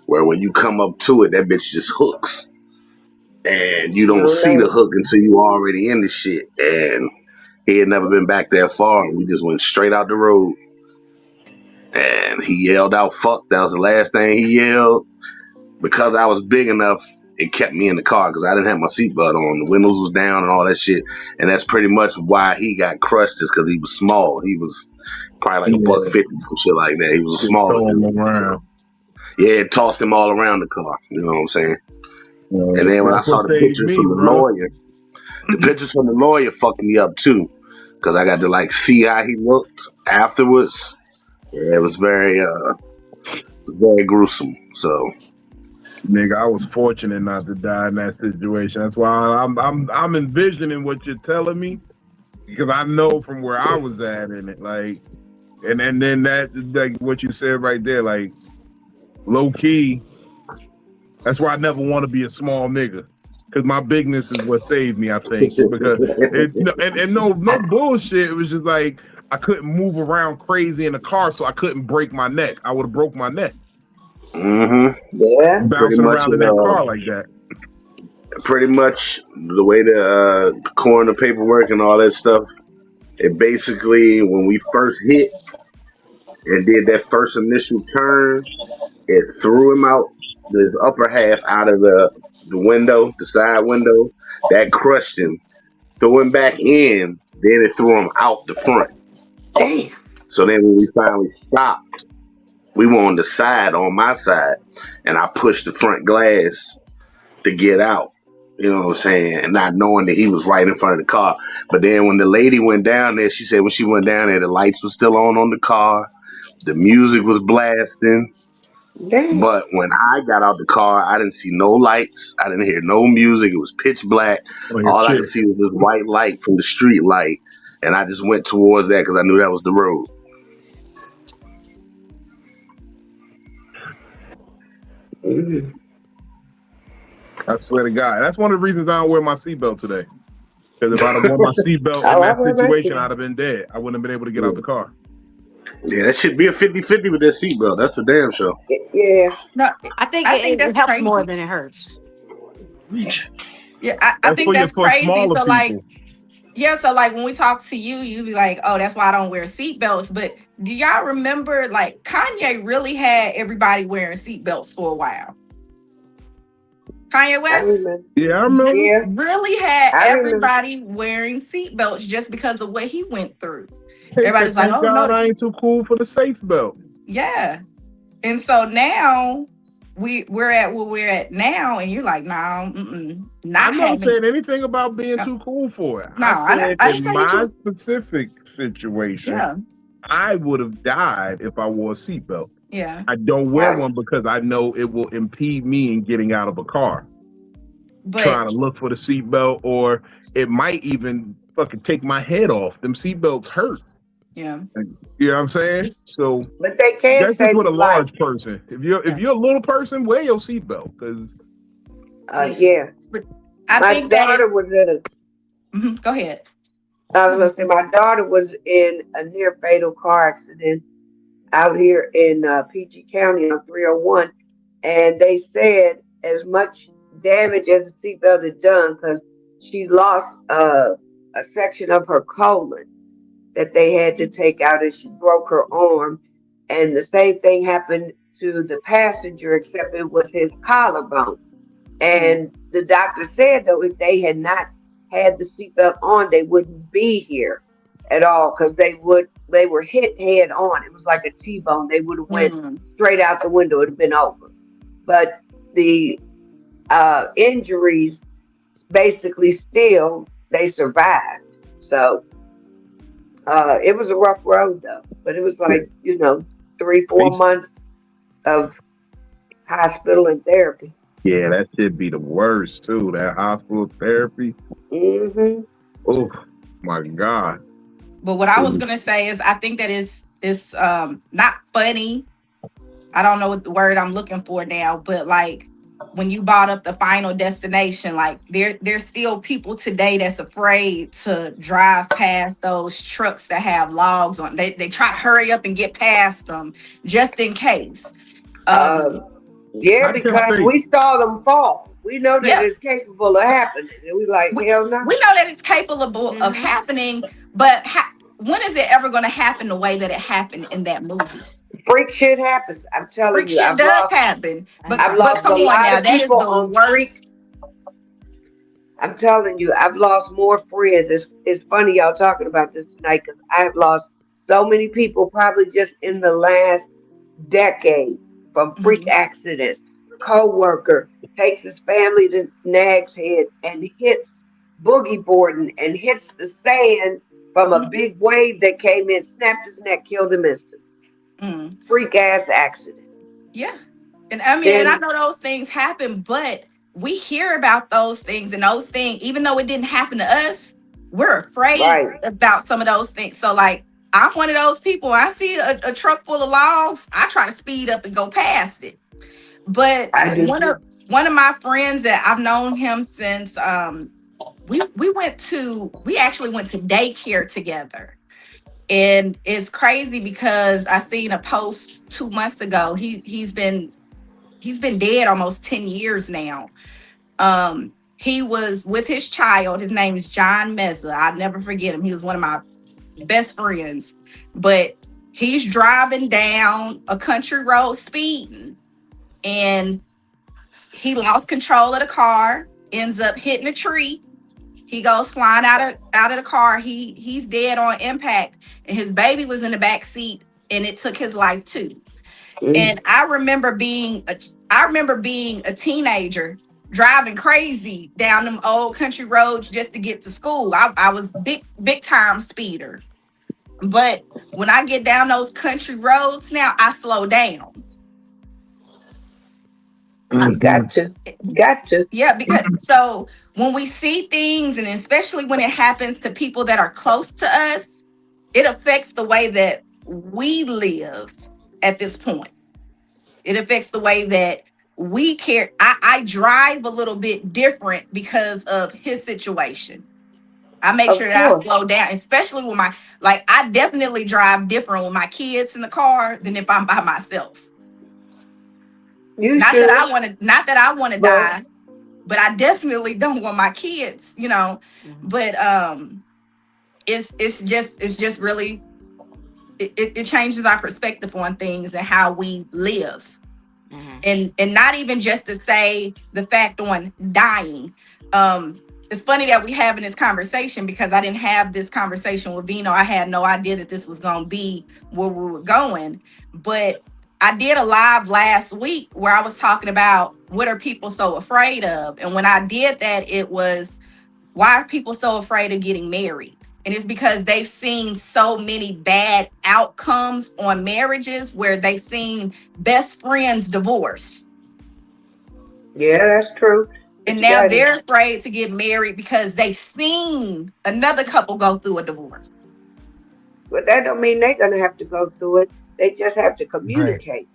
where when you come up to it, that bitch just hooks. And you don't see the hook until you already in the shit. And he had never been back that far. And we just went straight out the road. And he yelled out, fuck. That was the last thing he yelled. Because I was big enough, it kept me in the car because I didn't have my seatbelt on. The windows was down and all that shit. And that's pretty much why he got crushed, is because he was small. He was probably like $150, some shit like that. He was a smaller dude. Yeah, it tossed him all around the car. You know what I'm saying? And then when I saw the pictures from the lawyer, the pictures from the lawyer fucked me up too. Because I got to like see how he looked afterwards. Yeah, it was very gruesome. So, nigga, I was fortunate not to die in that situation. That's why I'm envisioning what you're telling me, because I know from where I was at in it, like, and then that, like what you said right there, like, low key. That's why I never want to be a small nigga, because my bigness is what saved me, I think. Because no bullshit. It was just like I couldn't move around crazy in the car, so I couldn't break my neck. I would have broke my neck. Mm-hmm. Yeah, bouncing around in that car like that. Pretty much the way the coroner paperwork and all that stuff. It basically, when we first hit and did that first initial turn, it threw him out his upper half out of the window, the side window. That crushed him. Threw him back in, then it threw him out the front. Damn. So then when we finally stopped, we were on the side, on my side, and I pushed the front glass to get out. You know what I'm saying? And not knowing that he was right in front of the car. But then when the lady went down there, she said when she went down there, the lights were still on the car. The music was blasting. Damn. But when I got out the car, I didn't see no lights. I didn't hear no music. It was pitch black. All I could see was this white light from the street light. And I just went towards that because I knew that was the road. I swear to God. That's one of the reasons I don't wear my seatbelt today. Because if I'd have worn my seatbelt in that situation, I'd have been dead. I wouldn't have been able to get out the car. Yeah, that should be a 50-50 with that seatbelt. That's for damn sure. Yeah. No, I think it helps crazy. More than it hurts. Yeah, I think that's crazy. So like, yeah, so like when we talk to you, you be like, oh, that's why I don't wear seatbelts. But do y'all remember, like, Kanye really had everybody wearing seatbelts for a while? Kanye I West remember. Yeah, I remember. Yeah, really had I remember. everybody wearing seatbelts just because of what he went through. He said, Everybody's like, thank "Oh God no, I ain't too cool for the safe belt. yeah." And so now we're at where we're at now, and you're like, "No, I not never having." said anything about being No, too cool for it. no, I said I didn't in say that you my was. specific situation, Yeah, I would have died if I wore a seatbelt. yeah. I don't wear Right. one because I know it will impede me in getting out of a car, trying But to look for the seatbelt, or it might even fucking take my head off. Them seatbelts hurt. yeah, You know what I'm saying? So But they can that's just save with a your life. large person. If you're yeah, a little person, wear your seatbelt because yeah. Yeah. But I My think that daughter is. was in Go ahead. I was gonna say my daughter was in a near fatal car accident out here in PG County on 301, and they said as much damage as the seatbelt had done because she lost a section of her colon that they had to take out as she broke her arm, and the same thing happened to the passenger except it was his collarbone. Mm, And the doctor said though if they had not had the seatbelt on, they wouldn't be here at all because they were hit head on. It was like a T-bone. They would have went mm, straight out the window. It'd have been over. But the injuries basically still they survived. So it was a rough road though. But it was like 3-4 months of hospital and therapy. yeah, that should be the worst too. That hospital therapy. Hmm. Oh my God. but what I was gonna say is, I think that is not funny. I don't know what the word I'm looking for now, but like when you brought up the Final Destination, like there's still people today that's afraid to drive past those trucks that have logs on. They try to hurry up and get past them just in case. Um, yeah, How y'all because think? we saw them fall. We know that Yeah, it's capable of happening. And we like, we, hell no. we know that it's capable of Mhm. happening, but when is it ever going to happen the way that it happened in that movie? Freak shit happens. I'm telling Freak you, shit does happen, I've but lost come a on lot now, of that is people the on worst. freak. I'm telling you, I've lost more friends. It's funny y'all talking about this tonight because I've lost so many people probably just in the last decade from freak Mhm. accidents. Co-worker takes his family to Nag's Head and hits boogie boarding and hits the sand from a Mhm. big wave that came in, snapped his neck, killed him instantly. Mm. Freak ass accident. Yeah. And I mean, and I Then know those things happen, but we hear about those things, and those things, even though it didn't happen to us, we're afraid right, about some of those things. So, like, I'm one of those people. I see a truck full of logs, I try to speed up and go past it. But I do too. one of my friends that I've known him since we actually went to daycare together. And it's crazy because I seen a post 2 months ago. He's been dead almost 10 years now. He was with his child. His name is John Meza. I'll never forget him. He was one of my best friends. But he's driving down a country road speeding, and he lost control of the car, ends up hitting a tree. He goes flying out of the car. He's dead on impact, and his baby was in the back seat, and it took his life too. Mm. And I remember being a teenager driving crazy down them old country roads just to get to school. I was big time speeder. But when I get down those country roads now, I slow down. You got to. You got to. Yeah, because so when we see things, and especially when it happens to people that are close to us, it affects the way that we live at this point. It affects the way that we care. I drive a little bit different because of his situation. I make Of sure that I course. slow down, especially with I definitely drive different with my kids in the car than if I'm by myself. You Not that should. I want to But die, but I definitely don't want my kids. Mhm. But it's just really it changes our perspective on things and how we live. And not even just to say the fact on dying. It's funny that we having this conversation because I didn't have this conversation with Vino. I had no idea that this was going to be where we were going. But I did a live last week where I was talking about what are people so afraid of. And when I did that, it was, why are people so afraid of getting married? And it's because they've seen so many bad outcomes on marriages where they've seen best friends divorce. Yeah, that's true. And now they're afraid to get married because they seen another couple go through a divorce. But that don't mean they're gonna have to go through it. They just have to Right. communicate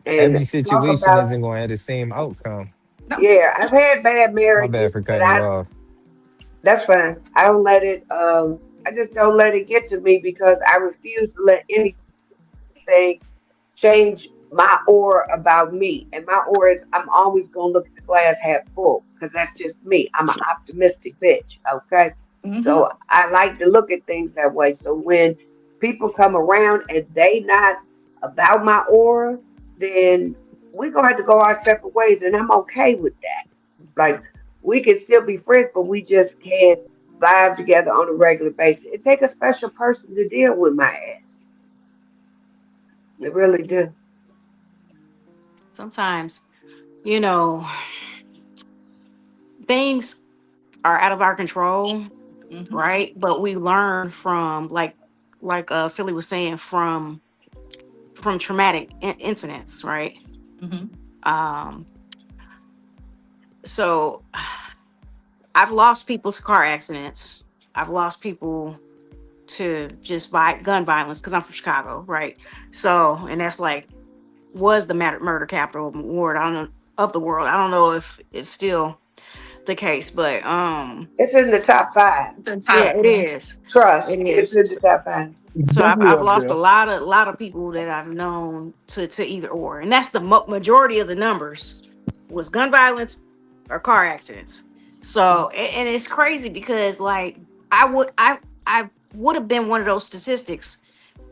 Every and talk situation about. isn't going to have the same outcome. No. Yeah, I've had bad My bad marriages, for but cutting you off. that's fine. I don't let it. I just don't let it get to me because I refuse to let anything change my aura about me. And my aura is I'm always gonna look at the glass half full because that's just me. I'm an optimistic bitch. Okay. Mm-hmm. So I like to look at things that way. So when people come around and they not about my aura, then we're gonna have to go our separate ways and I'm okay with that. Like we can still be friends, but we just can't vibe together on a regular basis. It take a special person to deal with my ass. It really do. Sometimes, you know, things are out of our control, Mm-hmm. right? But we learn from like Philly was saying from traumatic incidents, right? Mm-hmm. Um, so I've lost people to car accidents. I've lost people to just gun violence because I'm from Chicago, right? So, and that's like was the murder capital of the world. I don't know of the world. I don't know if it's still the case, but It's in the top five. The yeah, top. it is. Trust. It It's in the is. top five. So Definitely I've up lost a there. lot of people that I've known to either or, and that's the majority of the numbers was gun violence or car accidents. So and it's crazy because like I would have been one of those statistics.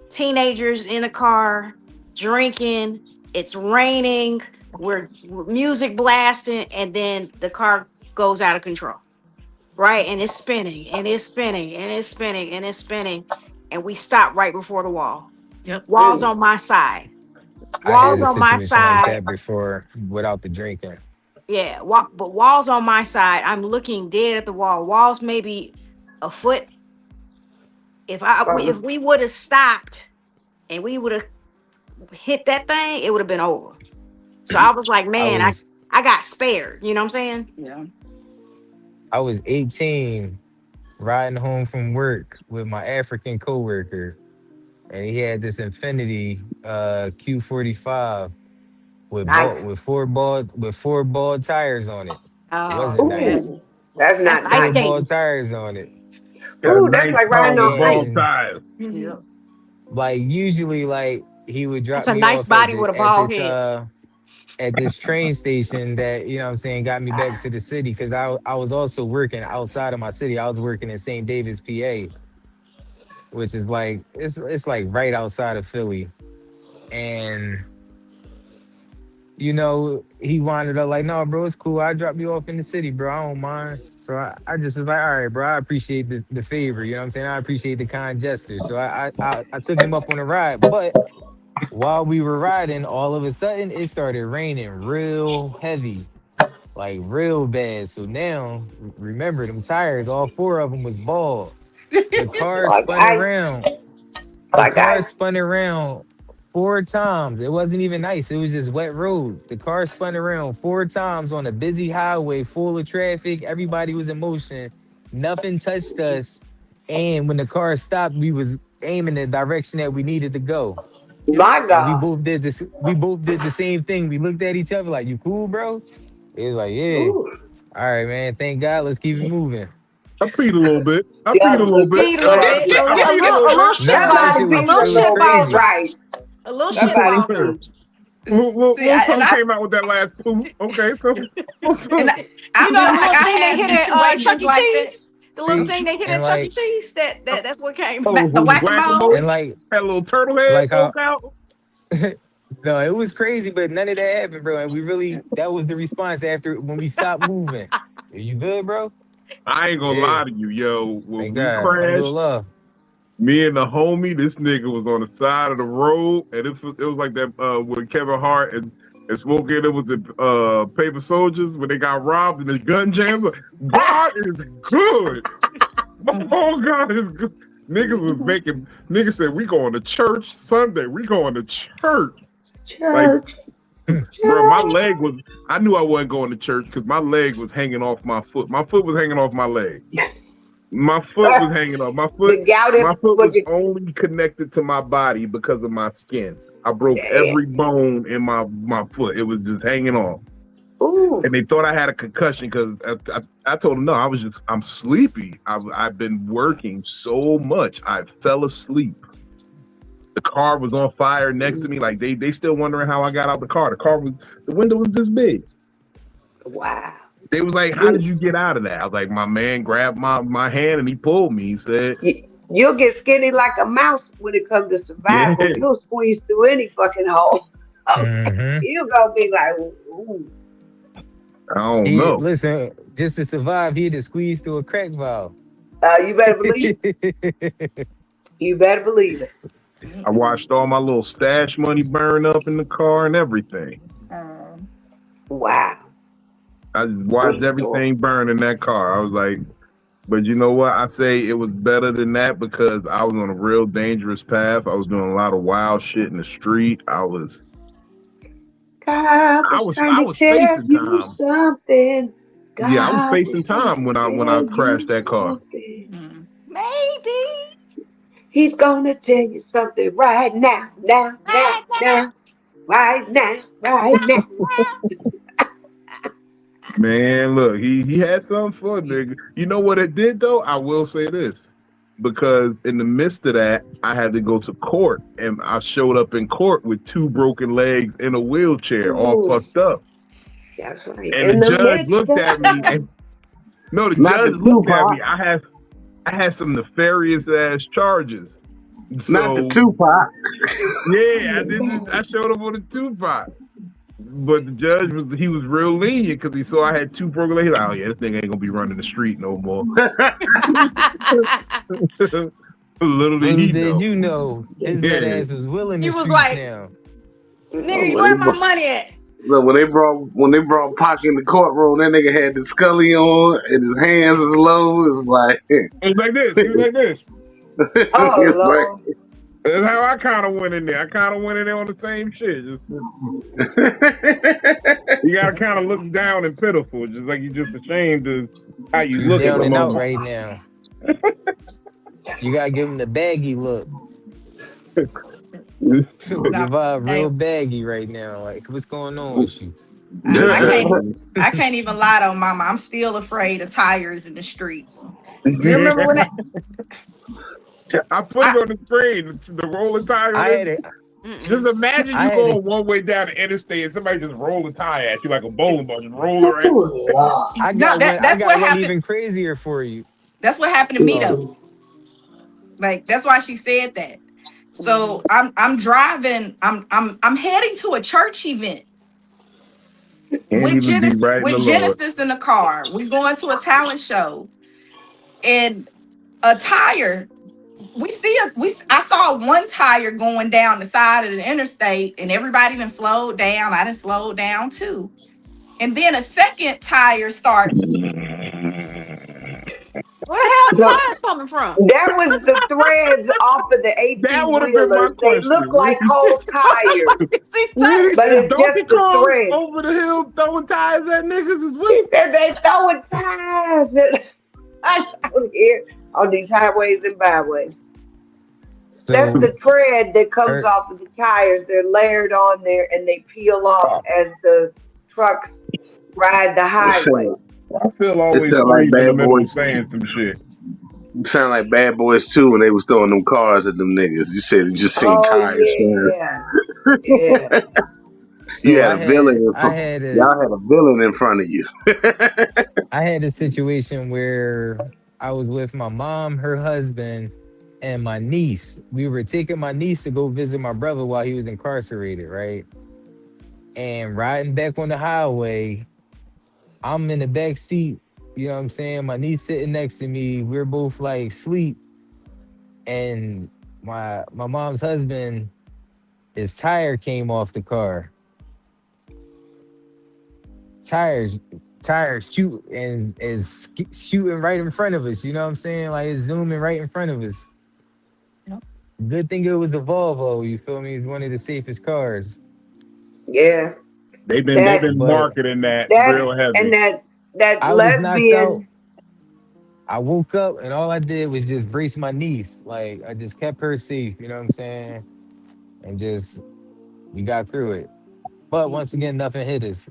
Teenagers in a car drinking, it's raining, we're music blasting, and then the car goes out of control, right? And it's spinning and it's spinning and it's spinning and it's spinning. And we stop right before the wall. Yep. Walls on my side. I had Walls a on my situation like side. that before without the drinking. Yeah. But walls on my side. I'm looking dead at the wall. Walls maybe a foot. If Um, we would have stopped and we would have hit that thing, it would have been over. So I was like, I man, was I got spared. You know what I'm saying? Yeah. I was 18 riding home from work with my African coworker, and he had this Infinity Q45 nice. with four ball tires on it. It Oh wasn't man, nice. Ooh, that's that's not ice Four nice. ball skating. tires on it. Got a Ooh, that's nice like riding car with on ball ice. And tires. Yep. like usually like he would That's drop a me nice off body with a bald head. at this train station that, you know what I'm saying, got me back to the city because I was also working outside of my city. I was working in St. David's, PA, which is like it's like right outside of Philly. And he wanted to like, no, bro, it's cool. I drop you off in the city, bro. I don't mind. So I just was like, all right, bro. I appreciate the favor. You know what I'm saying? I appreciate the kind gesture. So I took him up on a ride. But while we were riding, all of a sudden it started raining real heavy, like real bad. So now, remember, them tires, all four of them was bald. The car Like spun ice. around. The Like car ice. spun around four times. It wasn't even nice. It was just wet roads. The car spun around four times on a busy highway full of traffic. Everybody was in motion. Nothing touched us. And when the car stopped, we was aiming the direction that we needed to go. Yep. My And God. we both did the same thing. We looked at each other like, you cool, bro? It was like, yeah. Ooh. All right, man. Thank God. Let's keep it moving. I peed a little bit. I peed Yeah, a little bit. Need a little but bit, I a peed a little little bit. shit Nah, that ball, somebody shit a was be little it was shit promoting ball crazy. right. juice, a little shit Somebody ball be. juice. Little See, and something I came out with that last poop. Okay, and so I You know feel the like little I thing they had hit at Chuck situations E. like that. Cheese? The little See, thing they hit and at Chuck E. like, Cheese? That's what came oh, back. The whack a mole whack-a-mole. and like, had a little turtle head like how poke out. No, it was crazy, but none of that happened, bro. And that was the response after when we stopped moving. Are you good, bro? I ain't gonna Yeah. lie to you, yo. When Thank we God. crashed, Alhamdulillah. me and the homie, this nigga was on the side of the road, and it was like that with Kevin Hart and Smokey. It was the Paper Soldiers when they got robbed and the gun jams. Like, God is good. Oh God is good. Niggas was making. Niggas said we going to church Sunday. We going to church. Like, bro, my leg was. I knew I wasn't going to church because my leg was hanging off my foot. My foot was hanging off my leg. My foot was hanging off. My foot was only connected to my body because of my skin. I broke every bone in my foot. It was just hanging off. Ooh. And they thought I had a concussion because I told them, no, I'm sleepy. I've been working so much. I fell asleep. The car was on fire next to me. Like they still wondering how I got out the car. The window was this big. Wow. They was like, how did you get out of that? I was like, my man grabbed my hand and he pulled me. He said, you'll get skinny like a mouse when it comes to survival. Yeah. You'll squeeze through any fucking hole. Mhm. You're going to be like, ooh. I don't know. Listen, just to survive, he had to squeeze through a crack valve. You better believe it. You better believe it. I watched all my little stash money burn up in the car and everything. Wow. I just watched everything burn in that car. I was like, but you know what? I say it was better than that because I was on a real dangerous path. I was doing a lot of wild shit in the street. I was facing time. Something. Yeah, I was facing time when I crashed that car. Maybe. He's gonna tell you something right now. Right now. Man, look, he had something for a nigga. You know what it did though? I will say this. Because in the midst of that, I had to go to court, and I showed up in court with 2 broken legs in a wheelchair, all fucked up. That's right. And the judge looked at me, and the judge looked at me. I had some nefarious ass charges. So, not the Tupac. Yeah, I showed up on the Tupac. But the judge was real lenient because he saw I had 2 broken legs. Like, oh yeah, this thing ain't gonna be running the street no more. Little did he know. You know his dead ass was willing to He was street like, now. nigga, where my money at? Look, when they brought Pac in the courtroom, that nigga had the Scully on and his hands was low. It was like it was like this. He was like this. Oh, Lord. That's how I kind of went in there. I kind of went in there on the same shit. Just, you gotta kind of look down and pitiful, just like you just ashamed of how you look down at the and out moment. right now. You gotta give him the baggy look. Your vibe real baggy right now. Like, what's going on with you? I can't even lie to mama. I'm still afraid of tires in the street. You remember when I put it on the screen, the rolling tire. Just imagine you going one way down the interstate and somebody just roll a tire at you like a bowling ball, just roll it right. I got one even crazier for you. That's what happened to me though. Like that's why she said that. So I'm driving. I'm heading to a church event with Genesis in the car. We going to a talent show, and a tire. I saw one tire going down the side of the interstate, and everybody done slowed down. I done slowed down too, and then a second tire started. Where the hell the tires coming from? That was the threads off of the 18-wheelers. They look like whole tires. But it's just the threads. Over the hill throwing tires at niggas as well. He said they throwing tires out here on these highways and byways. So, that's the thread that comes off of the tires. They're layered on there and they peel off as the trucks ride the highways. I feel always like Bad Boys saying some shit. It sound like Bad Boys 2 when they was throwing them cars at them niggas. You said you just seen tires. Yeah. You had a villain in front. Y'all had a villain in front of you. I had a situation where I was with my mom, her husband, and my niece. We were taking my niece to go visit my brother while he was incarcerated, right? And riding back on the highway, I'm in the back seat. You know what I'm saying? My niece sitting next to me. We're both like asleep, and my mom's husband, his tire came off the car. Tires tires shoot and is shooting right in front of us. You know what I'm saying? Like it's zooming right in front of us. Yep. Good thing it was a Volvo. You feel me? It's one of the safest cars. Yeah. They've That been But marketing that that real and heavy. that I was knocked out. lesbian. I woke up and all I did was just brace my niece. Like I just kept her safe. You know what I'm saying? And just we got through it. But once again, nothing hit us.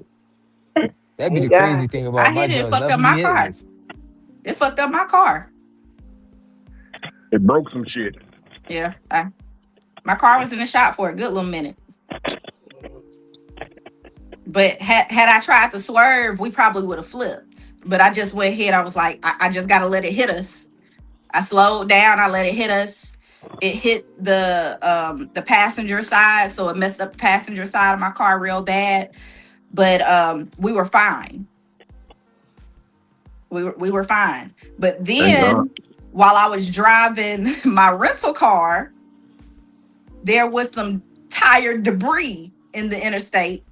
That'd be the Thank crazy God. thing I about my hit it. It joints. fucked up Nothing be my hitting car. us. It fucked up my car. It broke some shit. Yeah. My car was in the shop for a good little minute. But had I tried to swerve, we probably would have flipped. But I just went ahead. I was like, I just gotta let it hit us. I slowed down. I let it hit us. It hit the passenger side, so it messed up the passenger side of my car real bad. But we were fine. We were fine. But Thank God. then while I was driving my rental car, there was some tire debris in the interstate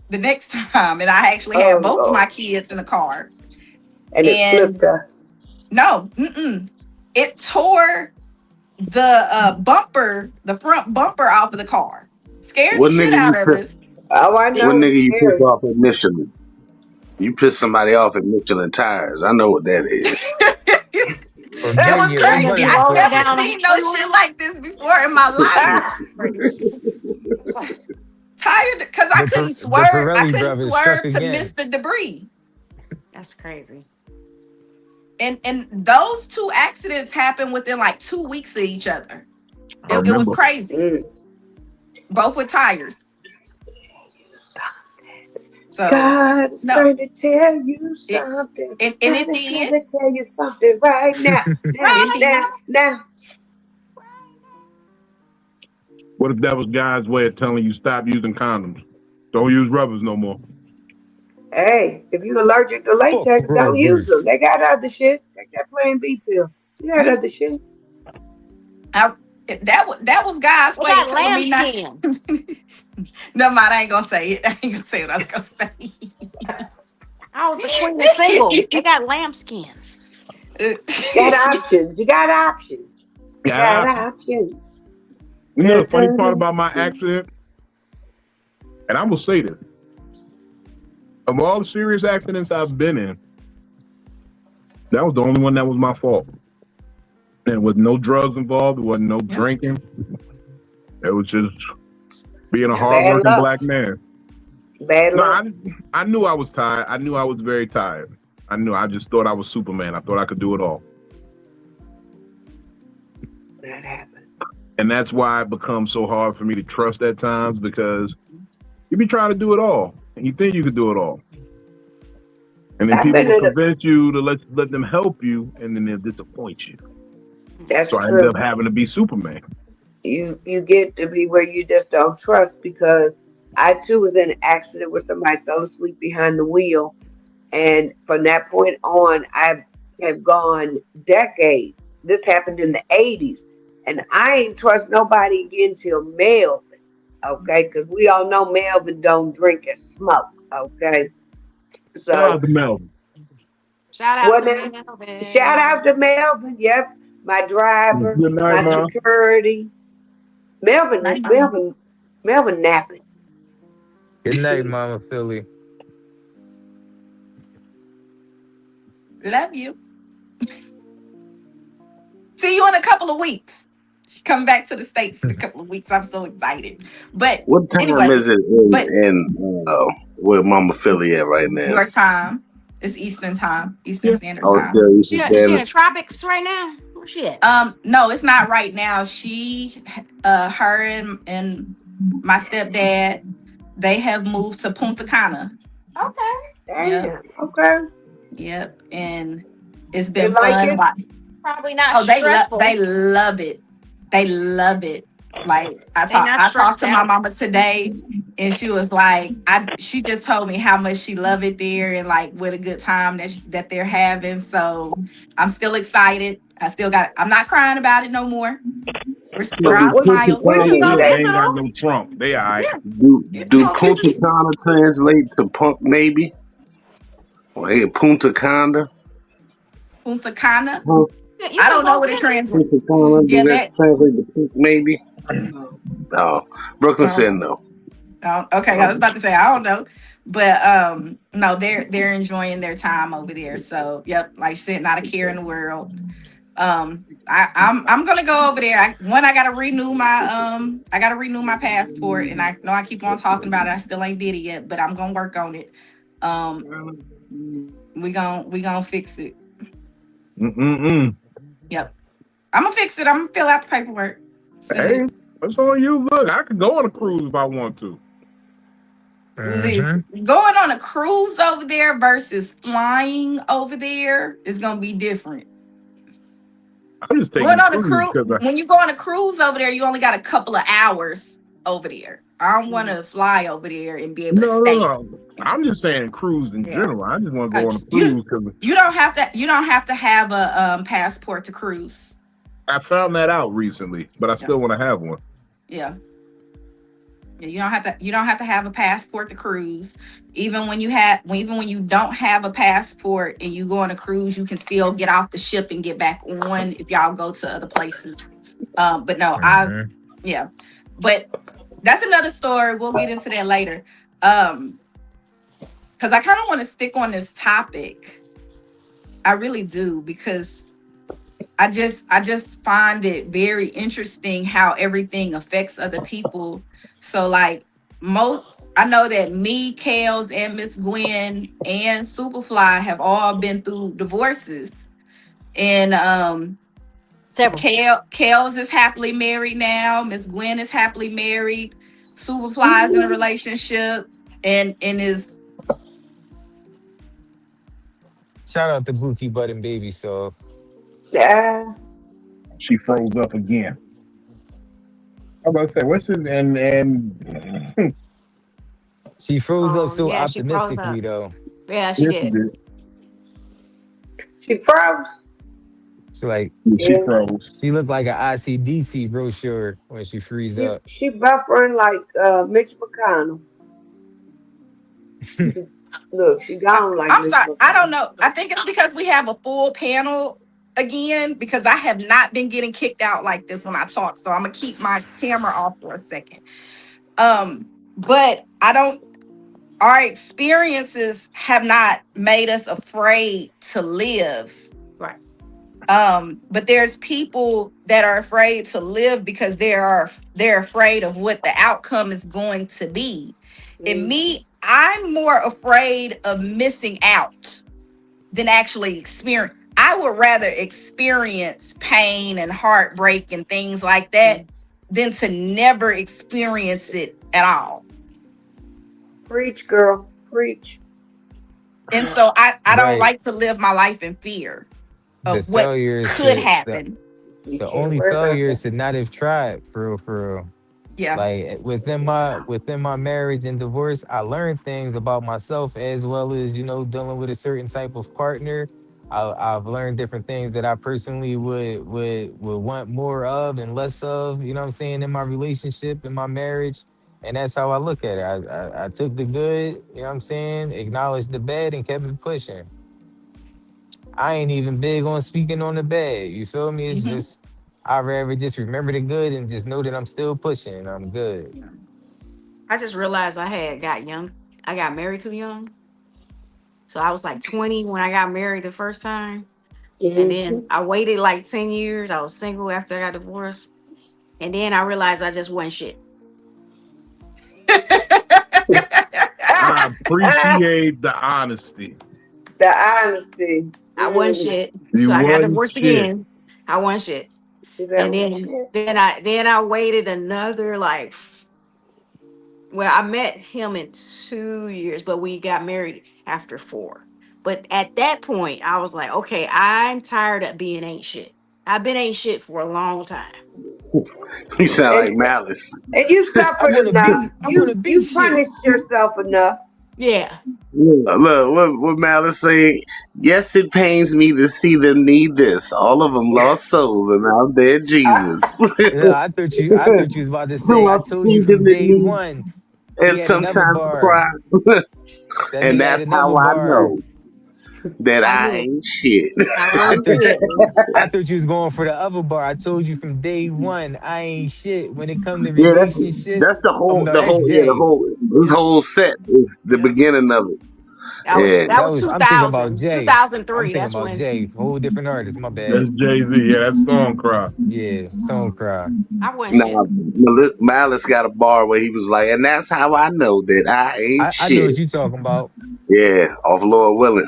the next time, and I actually Oh had both of my Lord. kids in the car. And it And flipped her. no, it tore the bumper, the front bumper off of the car. Scared the What shit nigga out you of piss? us. Oh, I It, What know it's nigga you piss scary. off at Michelin? You piss somebody off at Michelin tires. I know what that is. it Or was Goodyear, One any of crazy. one you of them I rolling never places. down the seen no shit freeway. like this before in my life. Ah, It's like, Tired because The I Pirelli couldn't brothers struck swerve to miss again. the debris. that's crazy. And those two accidents happened within like 2 weeks of each other. I It was remember. crazy. mm. Both with tires. So God's no, trying to tell you it something. and God it is trying did. to tell you something right now. Now, It Right did. now, now. now. What if that was God's way of telling you stop using condoms? Don't use rubbers no more. Hey, if you're allergic to Fuck latex, don't use them. rubbers. They got other shit. Take that Plan B pill. You got other shit. I, that was God's They way of got telling me not. lambskin. Never mind, I ain't gonna say it. I ain't gonna say what I was gonna say. I was the queen of single. They got lambskin. Got options. You got options. You got Yeah. options. You know Dun, the funny dun, part dun, about my dun. accident, and I will say this: of all the serious accidents I've been in, that was the only one that was my fault. And with no drugs involved, there wasn't no Yep. drinking. It was just being a Yep. Bad hardworking luck. black man. Bad No, luck. I knew I was tired. I knew I was very tired. I knew. I just thought I was Superman. I thought I could do it all. That happened. And that's why it becomes so hard for me to trust at times, because you be trying to do it all and you think you could do it all. And then I've people been will in a. convince you to let them help you, and then they'll disappoint you. That's So I ended true. up having to be Superman. You get to be where you just don't trust because I too was in an accident where somebody fell asleep behind the wheel, and from that point on, I have gone decades. This happened in the '80s, and I ain't trust nobody again till Melvin. Okay, because we all know Melvin don't drink and smoke. Okay, Shout so out to Melvin. Shout out what to now? Shout Melvin. out to Melvin. Yep, my driver, Good night, my Ma. security. Melvin, Night, mama. Melvin, Melvin napping. Good night, Mama Philly. Love you. See you in a couple of weeks. Come back to the States in a couple of weeks. I'm so excited. But What time anyway, is it but in where Mama Philly at right now? your time is Eastern time, Eastern Yeah. Standard Oh, it's Time. still Eastern She in the Standard. tropics right now. Where's she at? No, it's not right now. She, her and my stepdad, they have moved to Punta Cana. Okay. Yep, Damn. Okay. yep, and it's They been like fun. it. Probably not Oh, stressful. they love it. They love it. Like They not I talked stressed to my out. mama today, and she was like, she just told me how much she love it there and like what a good time that they're having. So I'm still excited. I'm not crying about it no more. So We're do all What Punta smiles. where Cana you They, do they that? ain't got So no Trump. They all right. Yeah. do So Punta Cana translate to punk maybe? Or hey, Punta Cana? Punta Cana. Huh? yeah, you I can don't know go what it visit. translates. Punta Cana, do Yeah, that that. translate to punk maybe? Oh, Brooklyn said no. Oh, okay, I was Um, about to say I don't know, but no, they're enjoying their time over there. So yep, like she said, not a care in the world. I'm gonna go over there. I gotta renew my passport, and I know I keep on talking about it. I still ain't did it yet, but I'm gonna work on it. Um, we gonna fix it. Mm-mm-mm. Yep, I'm gonna fix it. I'm gonna fill out the paperwork. Send Hey, it. what's on you? Look, I could go on a cruise if I want to. Listen, going on a cruise over there versus flying over there is gonna be different. I'm just taking Going the on a cruise cruise, because when you go on a cruise over there, you only got a couple of hours over there. I don't want to fly over there and be able to stay. no. I'm just saying cruise in Yeah, general. I just want to go on a you cruise because you don't have to have a passport to cruise. I found that out recently, but I Yeah, still want to have one. yeah. Yeah, you don't have to have a passport to cruise. Even when you don't have a passport and you go on a cruise, you can still get off the ship and get back on if y'all go to other places. But no, yeah. But that's another story. We'll get into that later. Because I kind of want to stick on this topic. I really do because I just find it very interesting how everything affects other people. So like most I know that me, Kales, and Miss Gwen and Superfly have all been through divorces. And Several. Kales is happily married now. Miss Gwen is happily married. Superfly is in a relationship and is Shout out to Bookie Butt and Baby So. Yeah. She froze up again. I was about to say, what's his and She froze up Oh so yeah, she froze optimistically up. though. Yeah, she yes, she did. did. She froze. She like She Yeah. froze. she looked like an ICDC brochure when she freeze up. She buffering like Mitch McConnell. She, look, she gone like I'm Mitch sorry. I don't McConnell. know. I think it's because we have a full panel again because I have not been getting kicked out like this when I talk. So I'm gonna keep my camera off for a second. But I don't our experiences have not made us afraid to live. Right. But there's people that are afraid to live because they're afraid of what the outcome is going to be. And Mm. me, I'm more afraid of missing out than actually experience. I would rather experience pain and heartbreak and things like that than to never experience it at all. Preach, girl. Preach. And so I don't Right. like to live my life in fear The of what failure is could to happen. You the can't only worry about failure that. is to not have tried for real, for real. Yeah. Like within my marriage and divorce, I learned things about myself as well as dealing with a certain type of partner. I've learned different things that I personally would want more of and less of. You know what I'm saying, in my relationship, in my marriage, and that's how I look at it. I took the good. You know what I'm saying, acknowledged the bad, and kept it pushing. I ain't even big on speaking on the bad. You feel me? It's Hmm. just I rather just remember the good and just know that I'm still pushing and I'm good. I just realized I had got young. I got married too young. So I was like 20 when I got married the first time. And then Mm-hmm. I waited like 10 years. I was single after I got divorced. And then I realized I just wasn't shit. I appreciate the honesty. The honesty. I wasn't Mm. shit. You So I got wasn't divorced shit. again. I wasn't shit. See, that And was then shit. then I waited another like well, I met him in 2 years, but we got married after 4. But at that point, I was like, okay, I'm tired of being ain't shit. I've been ain't shit for a long time. You sound And, like Malice. and you suffered enough. I wanna be You shit. punished yourself enough. Yeah. Look, what Malice saying? Yes, it pains me to see them need this. All of them lost souls, and now they're Jesus. Yeah, I thought you was about to say, so I I told you feed from them in day need, one. He and had another sometimes bar. cry. Then And he had that's another how I bar. know that I I knew. ain't shit. I I really thought you, did. I thought you was going for the other bar. I told you from day one, I ain't shit. When it come to Yeah, relationships, that's the oh whole no, the that's whole yeah the Jay. whole this whole set is the Yeah. beginning of it. That was Yeah, that That was was I'm thinking about 2000, Jay. I'm 2003. thinking That's about when Jay, whole different artist. My bad. That's Jay Z. Yeah, that's song cry. Yeah, song cry. I wasn't shit. now Malice got a bar where he was like, and that's how I know that I ain't I know shit. what you talking about. Yeah, off Lord Willing.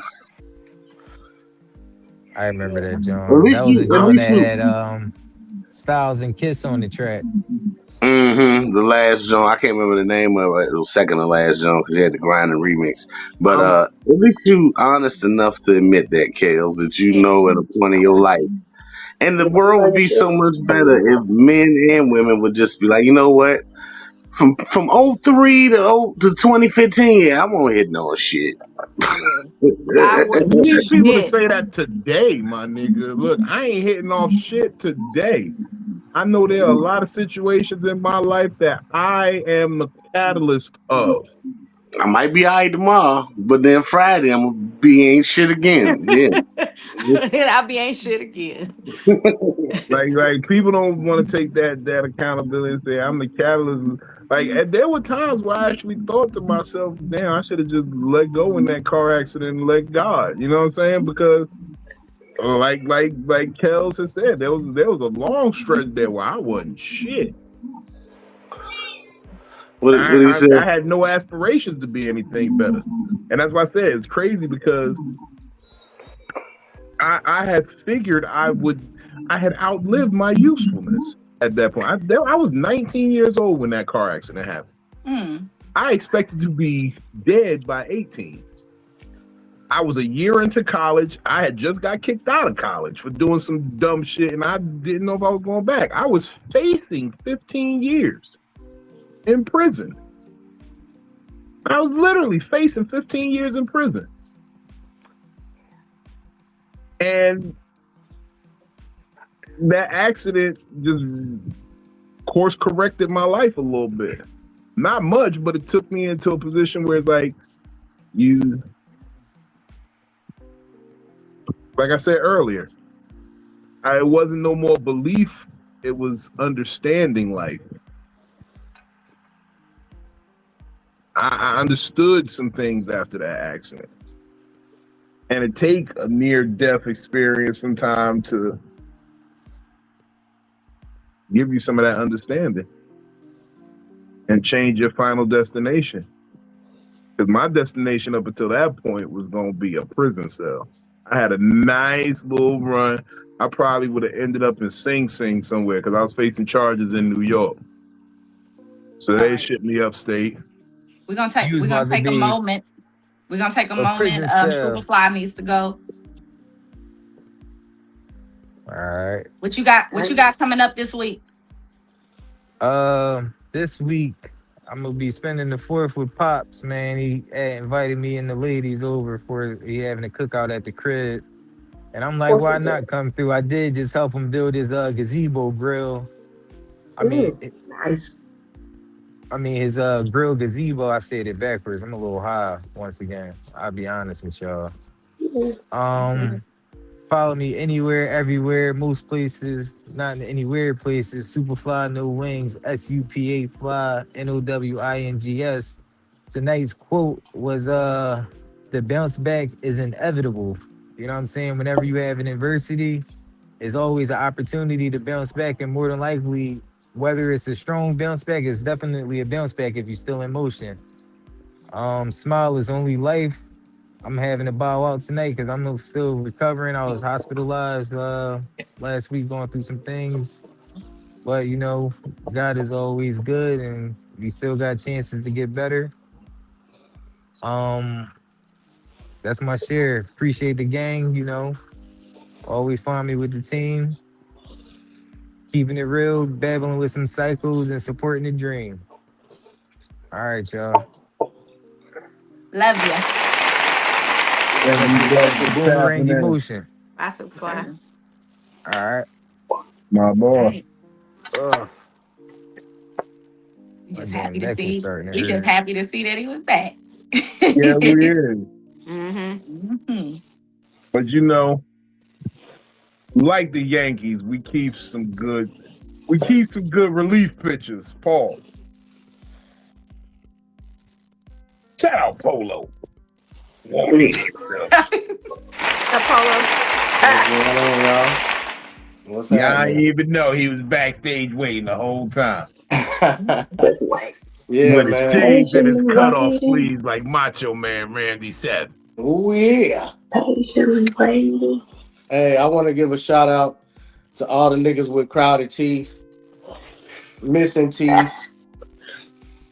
I remember that At John. That least was a you, at John least that you. had Styles and Kiss on the track. The last joint, I can't remember the name of it. It was second to last joint because you had the grind and remix. But I'm at least you honest enough to admit that, Kales, that you Yeah. know at a point in your life. And the world would be so much better if men and women would just be like, you know what? From '03 to 2015, yeah, I won't hit no shit. Yeah. I You wasn't need people to shit. say that today, my nigga. Look, I ain't hitting off shit today. I know there are a lot of situations in my life that I am the catalyst of. I might be alright tomorrow, but then Friday I'm gonna be ain't shit again. Yeah. And I be ain't shit again. Like people don't want to take that accountability and say I'm the catalyst. Like and there were times where I actually thought to myself, damn, I should have just let go in that car accident and let God. You know what I'm saying? Because like Kels has said, there was a long stretch there where I wasn't shit. What he said? I had no aspirations to be anything better. And that's why I said it's crazy because I had figured I had outlived my usefulness at that point. I was 19 years old when that car accident happened. Mm. I expected to be dead by 18. I was a year into college. I had just got kicked out of college for doing some dumb shit, and I didn't know if I was going back. I was facing 15 years in prison. I was literally facing 15 years in prison. And that accident just course corrected my life a little bit. Not much, but it took me into a position where it's like like I said earlier, it wasn't no more belief, it was understanding life. I understood some things after that accident. And it take a near-death experience sometime to give you some of that understanding and change your final destination. Because my destination up until that point was going to be a prison cell. I had a nice little run. I probably would have ended up in Sing Sing somewhere because I was facing charges in New York. So All they right. shipped me upstate. We're gonna You take was we're gonna about to take a be moment. We're gonna take a a moment. prison cell. Superfly needs to go. All right. What you got coming up this week? This week I'm gonna be spending the fourth with Pops, man. He invited me and the ladies over for he having a cookout at the crib. And I'm like, why not come through? I did just help him build his gazebo grill. I mean, Nice. his grill gazebo. I said it backwards. I'm a little high once again. I'll be honest with y'all. Um, Follow me anywhere, everywhere, most places, not in any weird places. Superfly No Wings, SUPA Fly, NOWINGS. Tonight's quote was the bounce back is inevitable. You know what I'm saying? Whenever you have an adversity, it's always an opportunity to bounce back, and more than likely, whether it's a strong bounce back, it's definitely a bounce back if you're still in motion. Smile is only life. I'm having to bow out tonight because I'm still recovering. I was hospitalized last week, going through some things. But God is always good, and we still got chances to get better. Um, That's my share. Appreciate the gang. Always find me with the team, keeping it real, babbling with some cycles, and supporting the dream. All right, y'all. Love you. And That's we a love that's a you boomerang tapping in. emotion. That's a fly. All right. My boy. Right. Ugh, You my just damn happy to neck is see. starting to You just hurt. happy to see that he was back. Yeah, we is. Mm-hmm. Mhm. But like the Yankees, we keep some good relief pitchers. Paul. Shout out Polo. Apollo. What's going on, y'all? What's Yeah, I didn't happening? even know he was backstage waiting the whole time. Yeah, With his man. shades and his cutoff sleeves like Macho Man Randy Savage. Oh yeah. Hey, I want to give a shout out to all the niggas with crowded teeth, missing teeth,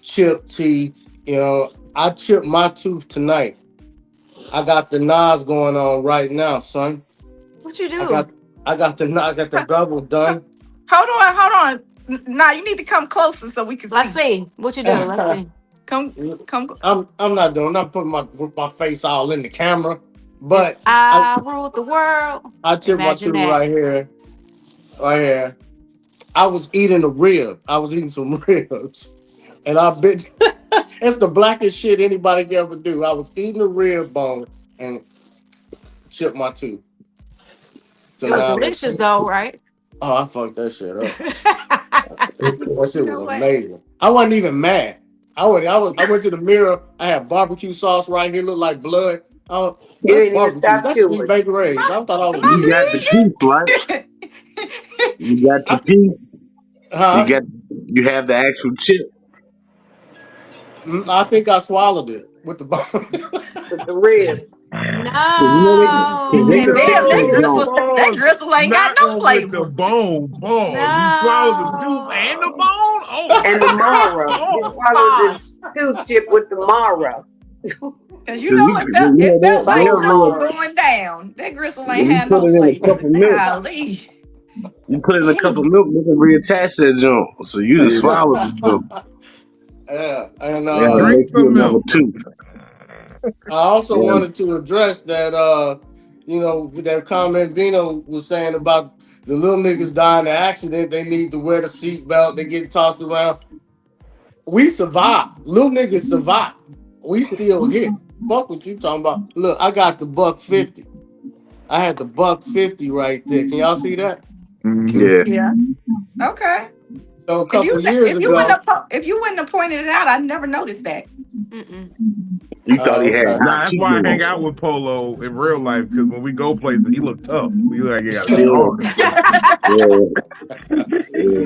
chipped teeth. I chipped my tooth tonight. I got the Nas going on right now, son. What you I do? got the double done. Hold on. Nah, you need to come closer so we can Let's see. see. What you do? Let's see. Come. I'm not putting my face all in the camera, but I ruled the world. I chipped my Imagine tooth that. right here. Right here. I was eating a rib. I was eating some ribs. And I bit it's the blackest shit anybody can ever do. I was eating a rib bone and chipped my tooth. So It was now delicious though, right? oh, I fucked that shit up. That shit You know was what? amazing. I wasn't even mad. I went to the mirror. I had barbecue sauce right here, looked like blood. You That's ain't even barbecue. stop That's sweet chewing. baked ribs. I thought I was You got the piece, right? You got the piece. huh? You have the actual chip. I think I swallowed it with the bone. With the rib. He They said, can fix "Damn, that No. joint. that gristle ain't got Not no one with the flavor." bone. Pause. You swallow the tooth and the No. bone? Oh, And the marrow. You pause. swallow the Pause. tooth chip with the marrow. Cause Cause it felt that like Bone gristle marrow. going down. That gristle ain't when you had put no it in a flavor. cup of milk, Golly. you put it in a cup of milk, you can reattach that joint. So you just Yeah. swallow the joint. Yeah, and Yeah, it Drink makes you some another milk. tooth. I also Yeah. wanted to address that, that comment Vino was saying about the little niggas dying in an accident. They need to wear the seatbelt. They get tossed around. We survived. Little niggas survived. We still here. Fuck what you talking about. Look, I got the $150. I had the $150 right there. Can y'all see that? Mm-hmm. Yeah. Yeah. Okay. So a couple years If you wouldn't ago. have pointed it out, I'd never noticed that. Mm-mm. You thought he had Okay. hot Nah, that's cheek why I hang on. out with Polo in real life, because when we go places, he look tough. We like he got a Yeah, scar. yeah.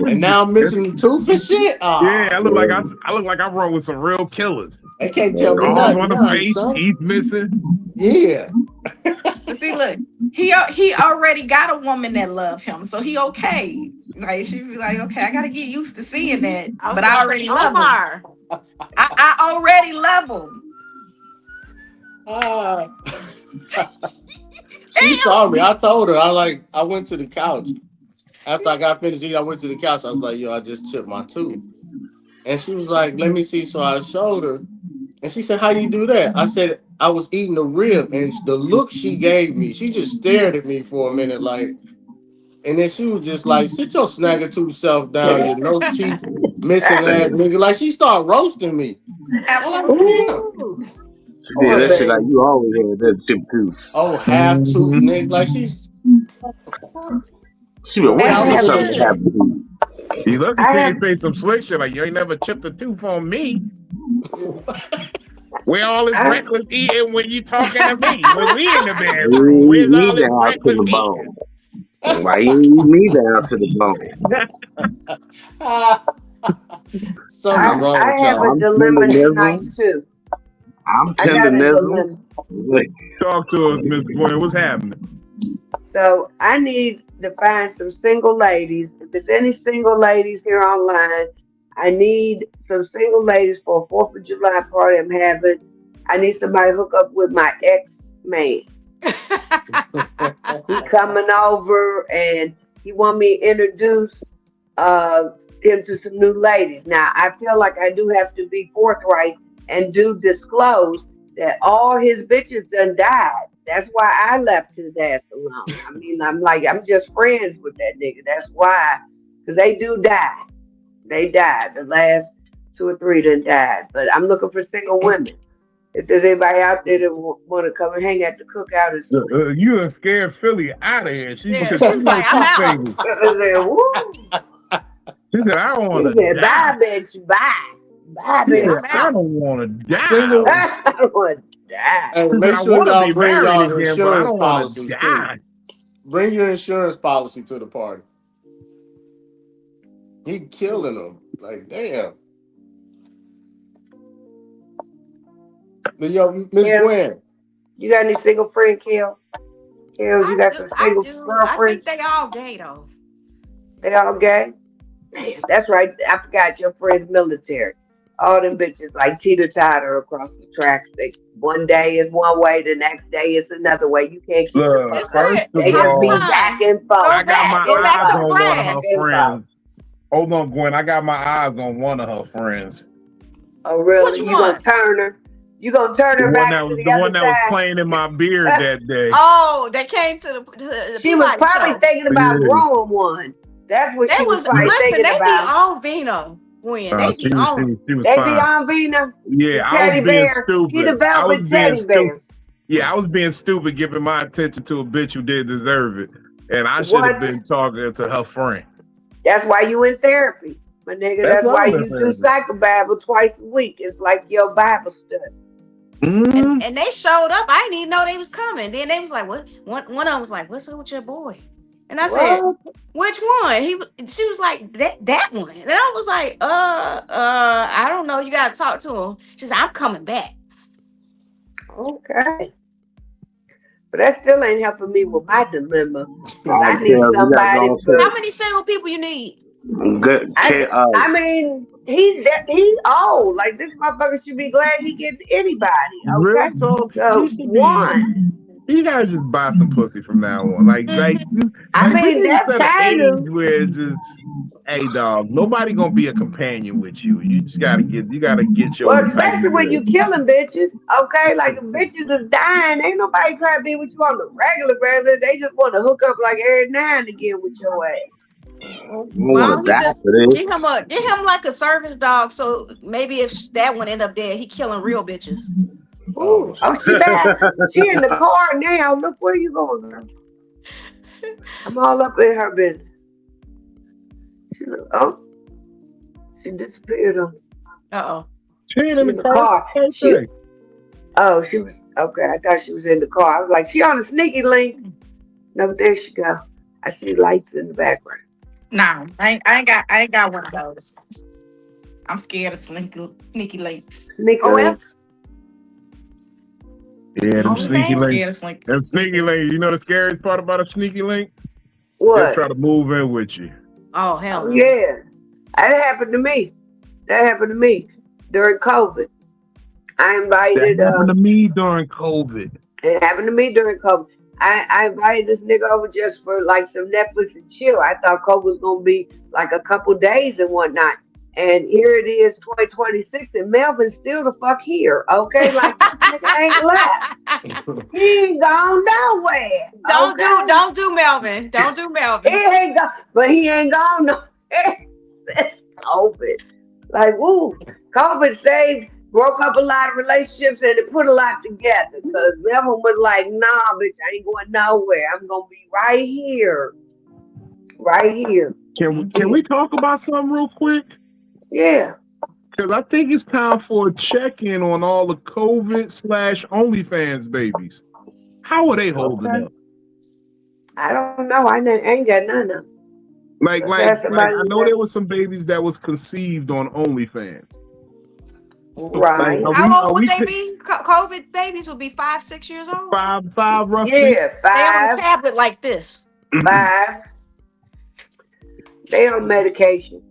And now I'm missing the tooth and shit. Yeah, I look like Yeah. I look like I run with some real killers. They can't tell me Scars nothing on the now, face, son. teeth missing. Yeah. But see, look, he already got a woman that love him, so he okay. Like she be like, okay, I gotta get used to seeing that, I was but I gonna already say love him. Omar. I already love him. Ah. She saw me. I told her. I went to the couch. After I got finished eating, I went to the couch. I was like, yo, I just chipped my tooth. And she was like, let me see. So I showed her. And she said, how you do that? I said, I was eating a rib. And the look she gave me, she just stared at me for a minute like, and then she was just like, sit your snagger-tooth self down, you no teeth missing ass nigga. Like, she started roasting me. I'm like, Absolutely. damn. She did that shit like you always had that chip tooth. Oh, half tooth, Mm-hmm. nigga. Like, she's. She been As waiting you for something to should. happen to you. You lucky I she have ain't say some slick shit like you ain't never chipped a tooth on me. Where all this I, reckless eating when you talking to me? When we in the bedroom, where's Me all this down to reckless the eating? bone. Why you ain't eat me down to the bone? Something's wrong I with have a y'all. I'm dilemma tonight tendernism. too. I'm I got a tendernism. dilemma. Talk to us, Miss Gwen. What's happening? So I need to find some single ladies. If there's any single ladies here online, I need some single ladies for a 4th of July party I'm having. I need somebody to hook up with my man. He coming over and he want me to introduce him to some new ladies. Now I feel like I do have to be forthright and do disclose that all his bitches done died. That's why I left his ass alone. I mean, I'm just friends with that nigga. That's why, because they do die. They died. The last two or three done died. But I'm looking for single women. If there's anybody out there that want to come and hang at the cookout and sweet. You done scared Philly out of here. Yeah, Because she she was knows like, I'm she's out. single. I said, woo. She said, I don't want He to said, die. bye, bitch. Bye. Bye, She said, bitch. I'm I out. don't want to die. Single. I don't want to die. And She said, make I sure want to y'all be bring married y'all again, but I insurance don't want to policies too. die. Bring your insurance policy to the party. He killing them. Like, damn. But yo, Miss Yeah. Gwen, You got any single friend, Kel? Kel, you got some I single do. I think girlfriends? they all gay though. They all gay? Damn, that's right. I forgot your friend's military. All them bitches like teeter-totter across the tracks. They one day is one way, the next day is another way. You can't keep the Look, fuck That's up. first it. of They just Hot be all, back time. and forth. Go I got back. my Go back eyes to on one of her Back grass. and forth. friends. Hold on, Gwen. I got my eyes on one of her friends. Oh, Which really? You gonna one? turn her? You gonna turn her back to the other The one that was side? playing in my beard that day. Oh, they came to the She was Peabody probably show. thinking about Yeah. growing one. That's what They she was was probably listen. thinking They be about. on Vino. When they be on. She was They be fine. on Vina, Yeah, the I was teddy being bear. She the stupid. velvet teddy bear. Yeah, I was being stupid, giving my attention to a bitch who didn't deserve it, and I should have What? been talking to her friend. That's why you in therapy, my nigga. That's That's why why I'm in you do therapy. Psycho-Babble twice a week. It's like your Bible study. Mm-hmm. And they showed up. I didn't even know they was coming. Then they was like, "What?" One of them was like, "What's up with your boy?" And I said, What? "Which one?" She was like, "That one." And I was like, I don't know. You gotta talk to him." She said, "I'm coming back." Okay. But that still ain't helping me with my dilemma. All Cause I right, need Kels, we gotta go somebody and good. How say many single people you need? good. I mean, he's old. Like this motherfucker should be glad he gets anybody. Real Okay. talk, he So should be. one. You gotta just buy some pussy from now on. Like I we mean, need to that's set an kind age of. where it's just, hey, dog, nobody gonna be a companion with you. You just gotta get Well, your type especially when nigga. you killing bitches, okay? Like if bitches is dying, ain't nobody trying to be with you on the regular. They just want to hook up like every now and again with your ass. I don't Why want don't to he die just for this. get him like a service dog? So maybe if that one end up dead, he killing real bitches. Ooh, oh oh, she back. She in the car now. Look where you going, girl. I'm all up in her business. Oh, she disappeared on me. Uh She ain't in She the in the car. car. She. Okay. Oh, she was okay. I thought she was in the car. I was like, she on a sneaky link. No, there she go. I see lights in the background. No, I ain't got one of those. I'm scared of sneaky links. Sneaky oh. link. OF Yeah, them sneaky OnlyFans. links. Scared of sneaky. Them sneaky links. You know the scariest part about a sneaky link? They'll What? try to move in with you. Oh hell Oh no. yeah, that happened to me. That happened to me during COVID. I That invited. happened to me during COVID. It happened to me during COVID. I invited this nigga over just for like some Netflix and chill. I thought COVID was gonna be like a couple days and whatnot. And here it is, 2026, and Melvin's still the fuck here. Okay, like this nigga ain't left. He ain't gone nowhere. Okay, Don't do Melvin. Don't do he Melvin. ain't gone, but he ain't gone nowhere. It's COVID. Like, woo, COVID saved, broke up a lot of relationships and it put a lot together. Because Melvin was like, nah, bitch, I ain't going nowhere. I'm going to be right here. Right here. Can we talk about something real quick? Yeah. Because I think it's time for a check-in on all the COVID/OnlyFans babies. How are they holding Okay. up? I don't know. I ain't got none of them. Like Let's ask I somebody who know got. there was some babies that was conceived on OnlyFans. Like, Right. How are old would we they be? COVID babies would be 5, 6 years old. five roughly? Yeah, They on a five, tablet like this. five. They on medication.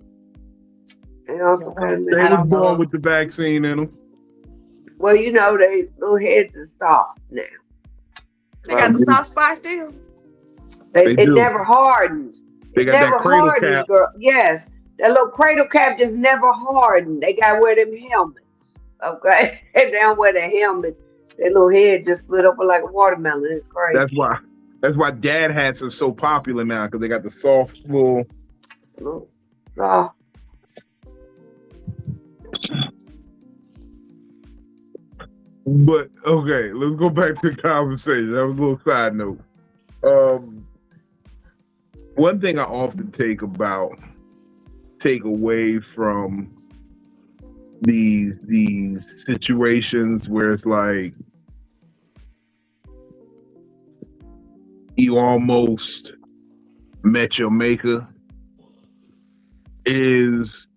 They on some kind of They I was don't medication. born know. with the vaccine in them. Well, you know, they little heads are soft now. They got the soft spot still. They It do. never hardens. They It got that never cradle hardens, cap. girl. Yes, that little cradle cap just never hardened. They got to wear them helmets. Okay, they don't wear the helmet. Their little head just split open like a watermelon. It's crazy. That's why. That's why dad hats are so popular now because they got the soft little. Oh, But okay, let's go back to the conversation. That was a little side note. One thing I often take away from these situations where it's like you almost met your maker is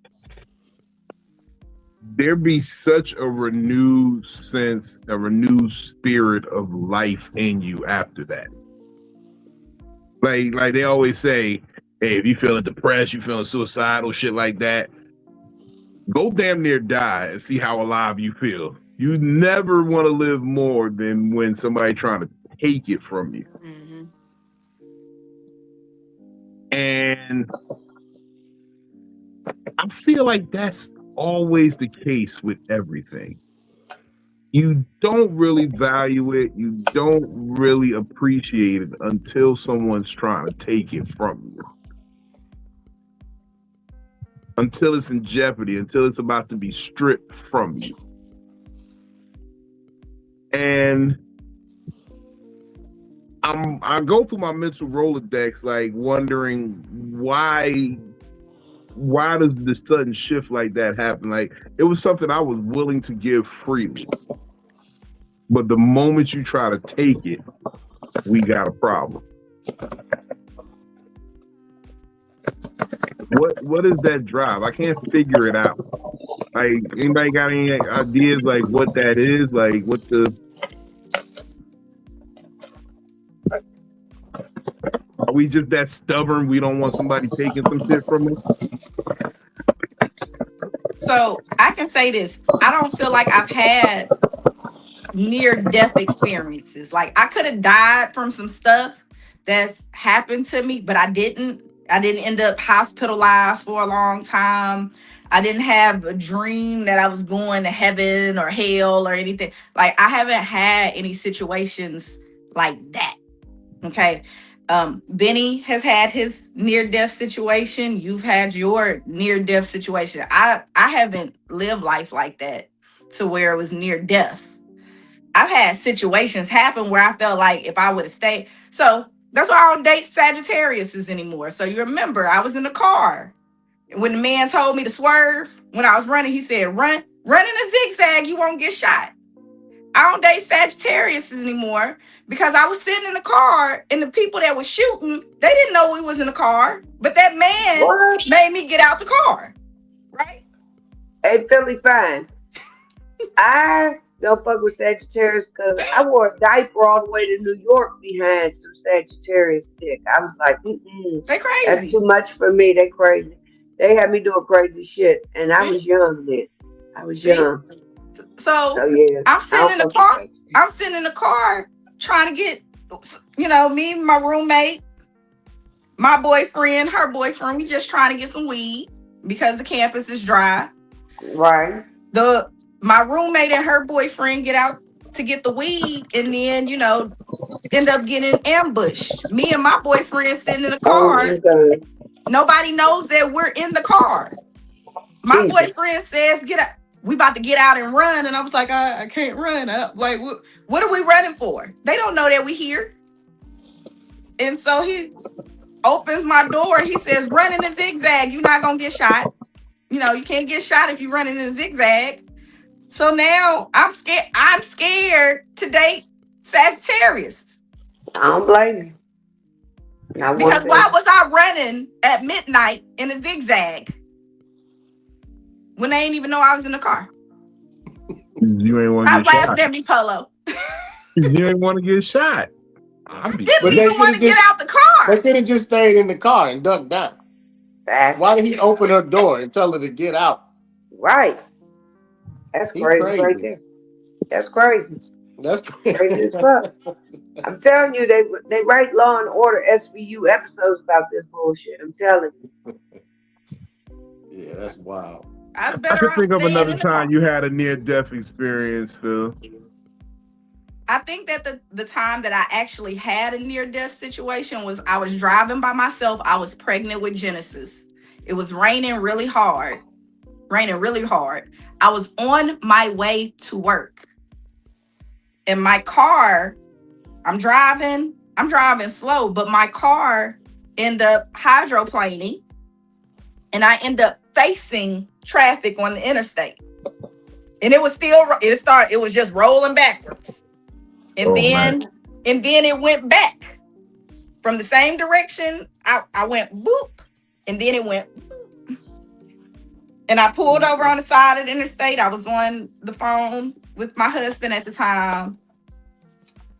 there be such a renewed sense, a renewed spirit of life in you after that. Like they always say, hey, if you feeling depressed, you feeling suicidal, shit like that, go damn near die and see how alive you feel. You never want to live more than when somebody trying to take it from you. Mm-hmm. And I feel like that's always the case with everything. You don't really value it. You don't really appreciate it until someone's trying to take it from you. Until it's in jeopardy, until it's about to be stripped from you. And I go through my mental Rolodex, like wondering why does this sudden shift like that happen? Like it was something I was willing to give freely. But the moment you try to take it, we got a problem. What is that drive? I can't figure it out. Like, anybody got any ideas like what that is? Like what the are we just that stubborn? We don't want somebody taking some shit from us? So I can say this. I don't feel like I've had near-death experiences. Like I could have died from some stuff that's happened to me, but I didn't. I didn't end up hospitalized for a long time. I didn't have a dream that I was going to heaven or hell or anything. Like I haven't had any situations like that. Okay. Benny has had his near-death situation. You've had your near-death situation. I haven't lived life like that to where it was near death. I've had situations happen where I felt like if I would have stayed. So that's why I don't date Sagittariuses anymore. So you remember, I was in the car. When the man told me to swerve, when I was running, he said, run in a zigzag, you won't get shot. I don't date Sagittarius anymore because I was sitting in the car and the people that was shooting, they didn't know we was in the car. But that man made me get out the car. Right? Hey, Philly, fine. I don't fuck with Sagittarius because I wore a diaper all the way to New York behind some Sagittarius dick. I was like, they crazy. That's too much for me. They crazy. They had me doing crazy shit. And I was young then. I was young. So yeah, I'm sitting in the car. I'm sitting in the car trying to get, me, my roommate, my boyfriend, her boyfriend. We just trying to get some weed because the campus is dry. Right. My roommate and her boyfriend get out to get the weed and then, end up getting ambushed. Me and my boyfriend sitting in the car. Nobody knows that we're in the car. My boyfriend says, get out. We about to get out and run. And I was like, I can't run. Like, what are we running for? They don't know that we here. And so he opens my door. He says, run in a zigzag. You're not going to get shot. You can't get shot if you run in a zigzag. So now I'm scared. I'm scared to date Sagittarius. I don't blame you. Because why was I running at midnight in a zigzag when they ain't even know I was in the car? You ain't want to get shot. Stop laughing at me, Polo. You ain't want to get shot. I didn't even want to get out the car. They could have just stayed in the car and ducked down. Why did he open her door and tell her to get out? Right. That's crazy right there. That's crazy. That's Crazy as fuck. I'm telling you, they write Law and Order SVU episodes about this bullshit. I'm telling you. Yeah, that's wild. I was I better could off think of staying another in the car. time you had a near-death experience, Phil. I think that the time that I actually had a near-death situation was I was driving by myself. I was pregnant with Genesis. It was raining really hard. I was on my way to work. In my car, I'm driving slow, but my car ended up hydroplaning and I end up facing traffic on the interstate. And it was it was just rolling backwards. And then it went back from the same direction. I went boop, and then it went boop. And I pulled over on the side of the interstate. I was on the phone with my husband at the time,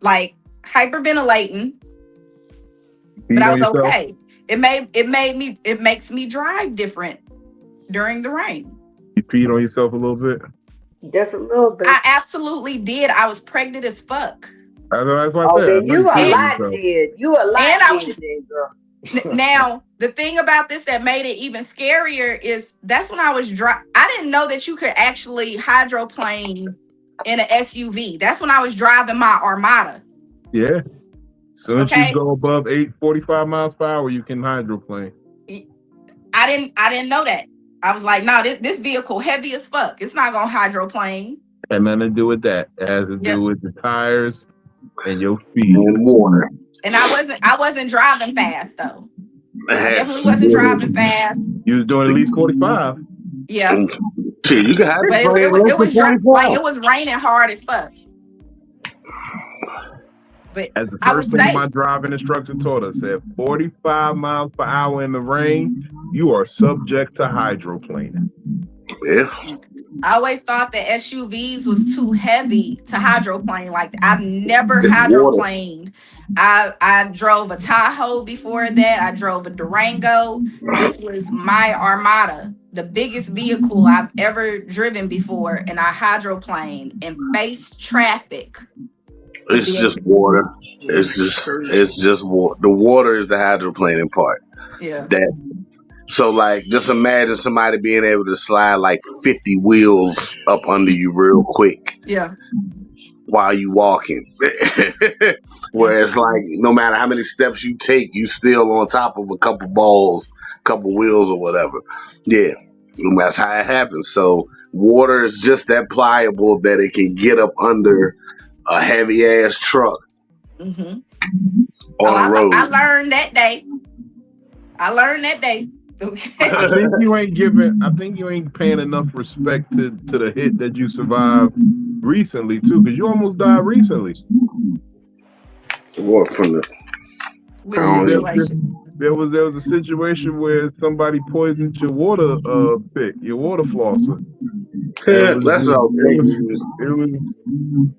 like hyperventilating. But I was okay. It makes me drive different during the rain. You peed on yourself a little bit? Just a little bit. I absolutely did. I was pregnant as fuck. That's what I Oh, said. then you a lot did. You a lot did, then, girl. Now, the thing about this that made it even scarier is that's when I was I didn't know that you could actually hydroplane in an SUV. That's when I was driving my Armada. Yeah. Soon as you go above 45 miles per hour, you can hydroplane. I didn't know that. I was like, no, this vehicle heavy as fuck. It's not gonna hydroplane. And nothing to do with that. It has to do with the tires and your feet and water. And I wasn't driving fast though. I definitely wasn't driving fast. You was doing at least 45. Yeah. Shit, you can have it was raining hard as fuck. But as the first thing my driving instructor taught us, at 45 miles per hour in the rain, you are subject to hydroplaning. Yeah. I always thought that SUVs was too heavy to hydroplane. Like I've never hydroplaned. I drove a Tahoe before that. I drove a Durango. This was my Armada, the biggest vehicle I've ever driven before, and I hydroplaned and faced traffic. It's just water. It's just water. The water is the hydroplaning part. Yeah. So like, just imagine somebody being able to slide like 50 wheels up under you real quick. Yeah. While you walking. Where it's like, no matter how many steps you take, you still on top of a couple balls, couple wheels or whatever. Yeah. And that's how it happens. So water is just that pliable that it can get up under a heavy ass truck on the road. I learned that day. Okay. I think you ain't paying enough respect to the hit that you survived recently too, because you almost died recently. What from the? There was a situation where somebody poisoned your water pick, your water flosser. Yeah, that's all.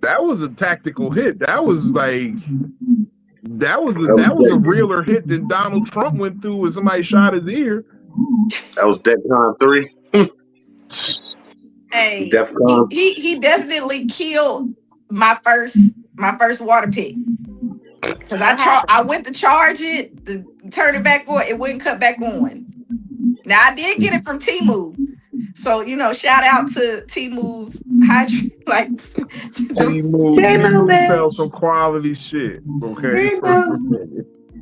That was a tactical hit. That was a realer hit than Donald Trump went through when somebody shot his ear. That was DEFCON 3. Hey, he definitely killed my first water pick. Because I went to charge it, to turn it back on, it wouldn't cut back on. Now I did get it from Temu. So, shout out to Temu's Temu sells some quality shit. Okay.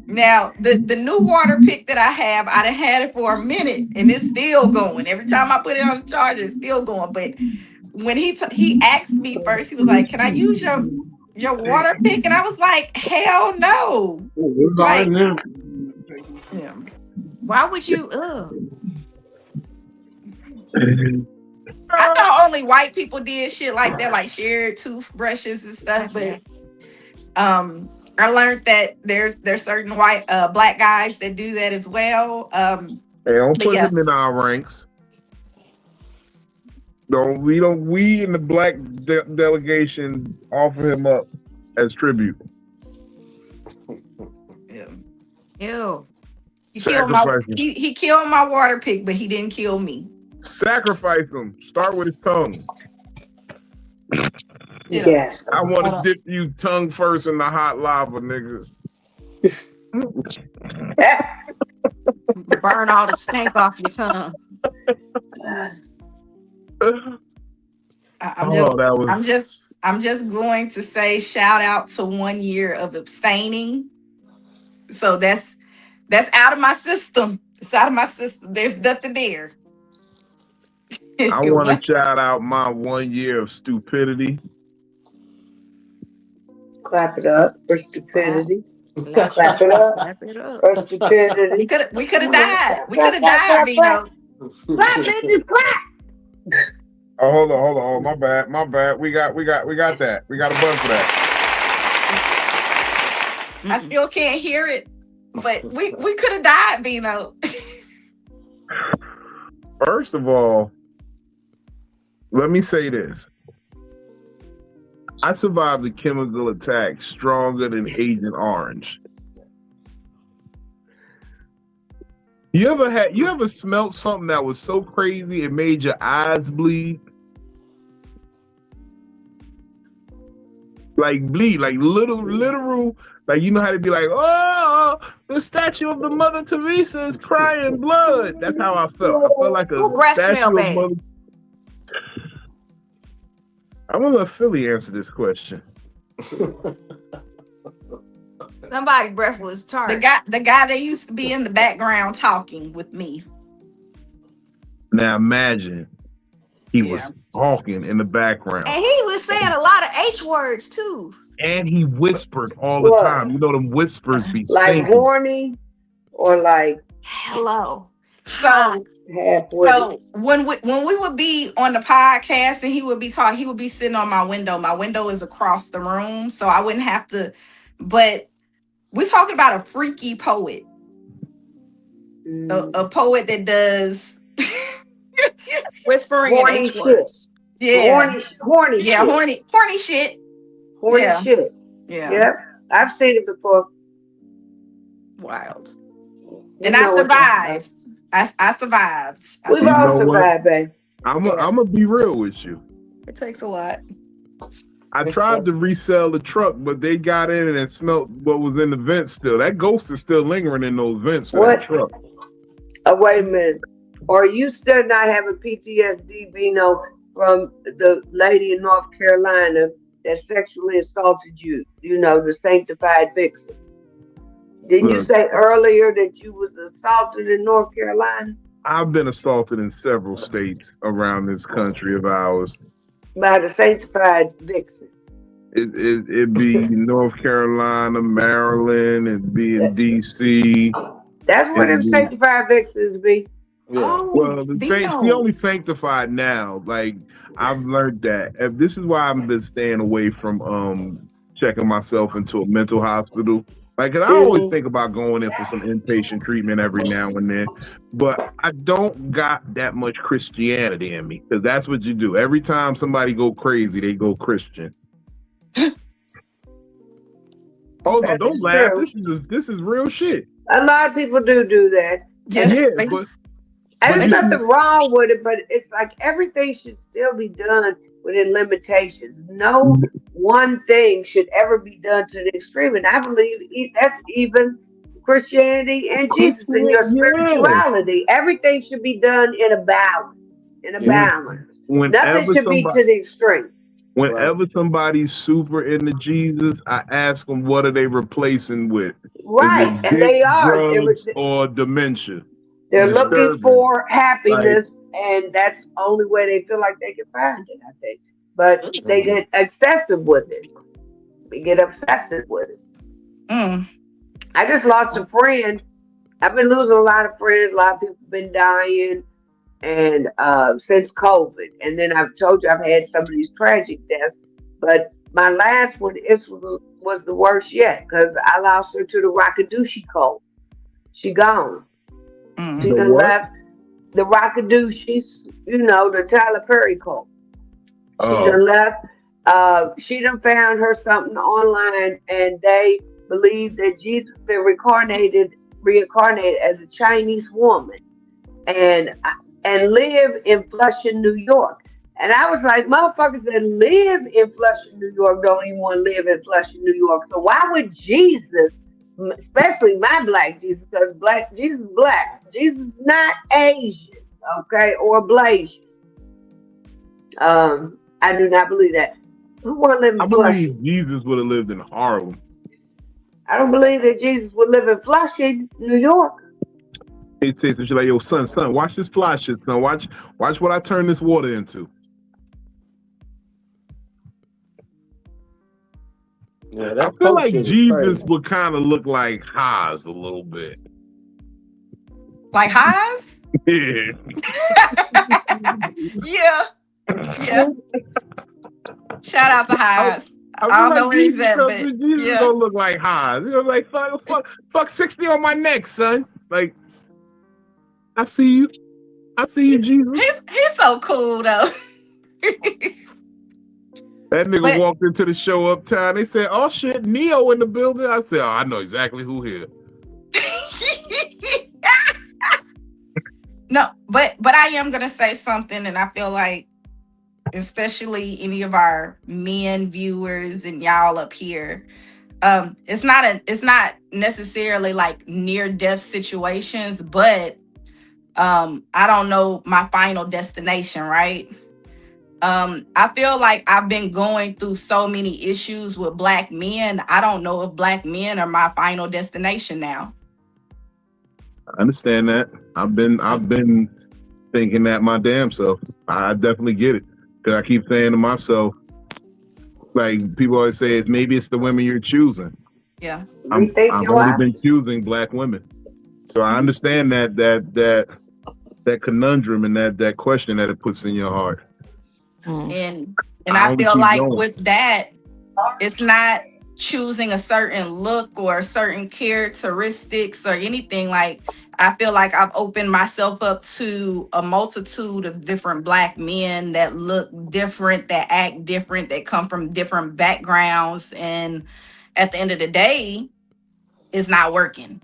Now the new water pick that I have, I done had it for a minute and it's still going. Every time I put it on the charger, it's still going. But when he asked me first, he was like, "Can I use your water pick?" And I was like, "Hell no!" Yeah. Why would you? I thought only white people did shit like that, like shared toothbrushes and stuff. But I learned that there's certain black guys that do that as well. Hey, don't put him in our ranks. We in the black delegation offer him up as tribute. Ew. He killed my water pick, but he didn't kill me. Sacrifice him. Start with his tongue. Shit up. Yes. I want Hold to up. dip you tongue first in the hot lava, nigga. Burn all the stank off your tongue. I'm just Oh, that I'm was. just I'm just going to say shout out to 1 year of abstaining. So that's out of my system. It's out of my system. There's nothing there. I want to shout out my 1 year of stupidity. Clap it up for stupidity. Clap, Clap it up clap it up. for stupidity. We could have Come on, died. clap, We could have clap, died, clap, Vito. Clap, bitches, clap. Oh, hold on. My bad. We got that. We got a button for that. I still can't hear it, but we could have died, Vito. First of all, let me say this. I survived the chemical attack stronger than Agent Orange. You ever smelt something that was so crazy it made your eyes bleed? Like bleed, like literal, like you know how to be like, oh, the statue of the Mother Teresa is crying blood. That's how I felt. I felt like a Who breath smell statue of bad? Mother. I'm gonna let Philly answer this question. Somebody's breath was tart. The guy that used to be in the background talking with me. Now imagine he was talking in the background. And he was saying a lot of H words too. And he whispered all the time. You know them whispers be like stinking. horny or like hello. So when we would be on the podcast and he would be talking, he would be sitting on my window. My window is across the room, so I wouldn't have to. But we're talking about a freaky poet, a poet that does whispering horny and H shit. words. Yeah, horny yeah, shit. horny shit. Horny Yeah. shit. Yeah. Yep. I've seen it before. Wild. You And I know what survived. I survived. We've You all know what? survived, babe. I'm gonna be real with you. It takes a lot. I tried to resell the truck, but they got in and smelt what was in the vents still. That ghost is still lingering in those vents of that truck. Oh, wait a minute. Are you still not having PTSD, Vino, from the lady in North Carolina that sexually assaulted you? You know, the sanctified vixen. Didn't you say earlier that you was assaulted in North Carolina? I've been assaulted in several states around this country of ours. By the sanctified vixen. It'd be North Carolina, Maryland, it'd be in DC. That's where them sanctified vixens be. Yeah. Oh, Well, the Vino. she only sanctified now. Like I've learned that. This is why I've been staying away from checking myself into a mental hospital. Like, 'cause I always think about going in for some inpatient treatment every now and then, but I don't got that much Christianity in me, because that's what you do. Every time somebody go crazy, they go Christian. Oh no! Don't laugh. This is real shit. A lot of people do that. Just And there's nothing wrong with it, but it's like everything should still be done within limitations. No one thing should ever be done to the extreme. And I believe that's even Christianity and Jesus and your spirituality. Everything should be done in a balance. Nothing should be to the extreme. Whenever somebody's super into Jesus, I ask them, what are they replacing with? Right, and they are. Drugs or dementia. They're looking for happiness, and that's the only way they feel like they can find it, I think. But they get excessive with it. They get obsessive with it. I just lost a friend. I've been losing a lot of friends. A lot of people have been dying, and since COVID. And then I've told you I've had some of these tragic deaths. But my last one was the worst yet, because I lost her to the Rockadoochie cult. She gone. She done left the Rockadoochies, the Tyler Perry cult. She done left. She done found her something online, and they believe that Jesus been reincarnated as a Chinese woman, and live in Flushing, New York. And I was like, motherfuckers that live in Flushing, New York, don't even want to live in Flushing, New York. So why would Jesus, especially my black Jesus, because black Jesus is black, Jesus is not Asian, okay, or Blasian. I do not believe that. Who want to live I in Flushing? believe Jesus would have lived in Harlem. I don't believe that Jesus would live in Flushing, New York. He says to you like, yo, son, watch this fly shit, son. Watch what I turn this water into. Yeah, I that feel post like shit is Jesus crazy. would kind of look like Haas a little bit. Like Haas? Yeah. Yeah. Yeah. Shout out to Haas. I don't know where he's at, but Jesus yeah. gonna look like Haas. You know, like fuck 60 on my neck, son. Like, I see you, Jesus. He's so cool though. That nigga But- walked into the show uptown. They said, "Oh shit, Neo in the building." I said, "Oh, I know exactly who here." No, but I am gonna say something, and I feel like, especially any of our men viewers and y'all up here, it's not necessarily like near death situations, but I don't know my final destination, right? I feel like I've been going through so many issues with black men. I don't know if black men are my final destination now. I understand that. I've been thinking that my damn self. I definitely get it, because I keep saying to myself, like people always say, maybe it's the women you're choosing. Yeah, I've only been choosing black women, so I understand that conundrum and that question that it puts in your heart. and I feel like with that, it's not choosing a certain look or certain characteristics or anything. Like, I feel like I've opened myself up to a multitude of different black men that look different, that act different, that come from different backgrounds, and at the end of the day, it's not working.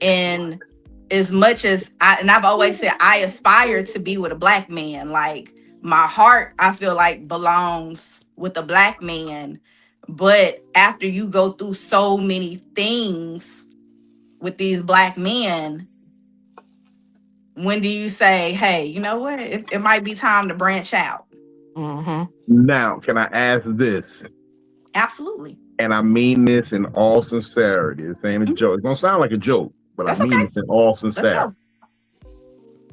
And as much as I've always said I aspire to be with a black man, like my heart, I feel like belongs with a black man. But after you go through so many things with these black men, when do you say, hey, you know what? It might be time to branch out. Now, can I ask this? Absolutely. And I mean this in all sincerity. This ain't a joke. It's gonna sound like a joke, but That's I mean okay. this in all sincerity.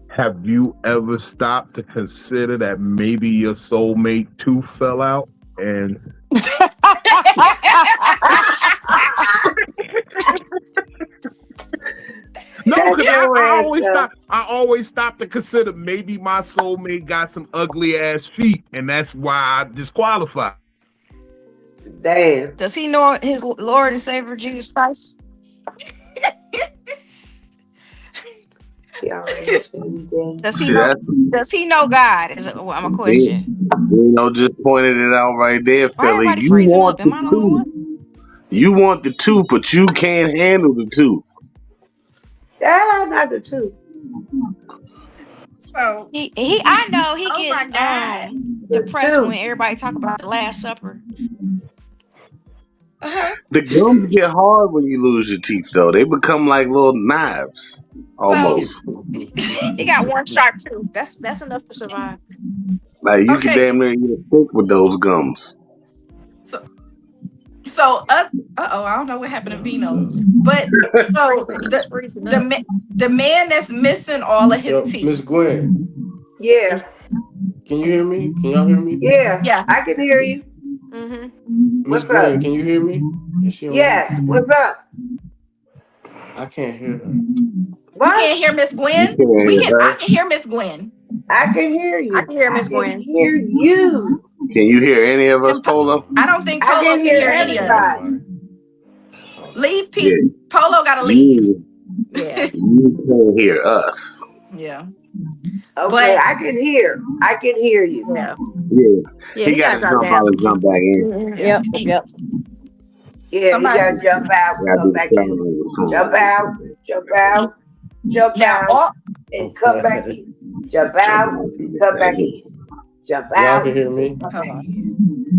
Have you ever stopped to consider that maybe your soulmate tooth fell out? And no, because I always stop to consider maybe my soulmate got some ugly ass feet, and that's why I disqualify. Damn. Does he know his Lord and Savior Jesus Christ? Does he know God? I'm a question. Just pointed it out right there, Why Philly. everybody You freezing want up? Am I the the only one? tooth. You want the tooth, but you can't handle the tooth. Yeah, not the tooth. So I know he Oh gets my God. depressed when everybody talk about the Last Supper. The gums get hard when you lose your teeth, though. They become like little knives, almost. He got one sharp tooth. That's enough to survive. Like you can damn near eat a steak with those gums. So I don't know what happened to Vino, but so the man that's missing all of his teeth. Miss Gwen. Yeah. Can you hear me? Can y'all hear me? Yeah. I can hear you. Miss Gwen, can you hear me? Yes. What's up? I can't hear her. What? You can't hear Miss Gwen? I can hear Miss Gwen. I can hear you. I can hear Miss Gwen. Hear you. Can you hear any of us, Polo? I don't think Polo can hear any of us. Leave Pete. Yeah. Polo gotta leave. Yeah. You can't hear us. Yeah. Okay, I can hear. I can hear you. Yeah. Yeah. He got to jump out and jump back in. Yep. Yeah, somebody got to jump out, come back in. Jump out, and come back in. Jump out, and come back in. Jump Y'all out. can hear me? Hold on.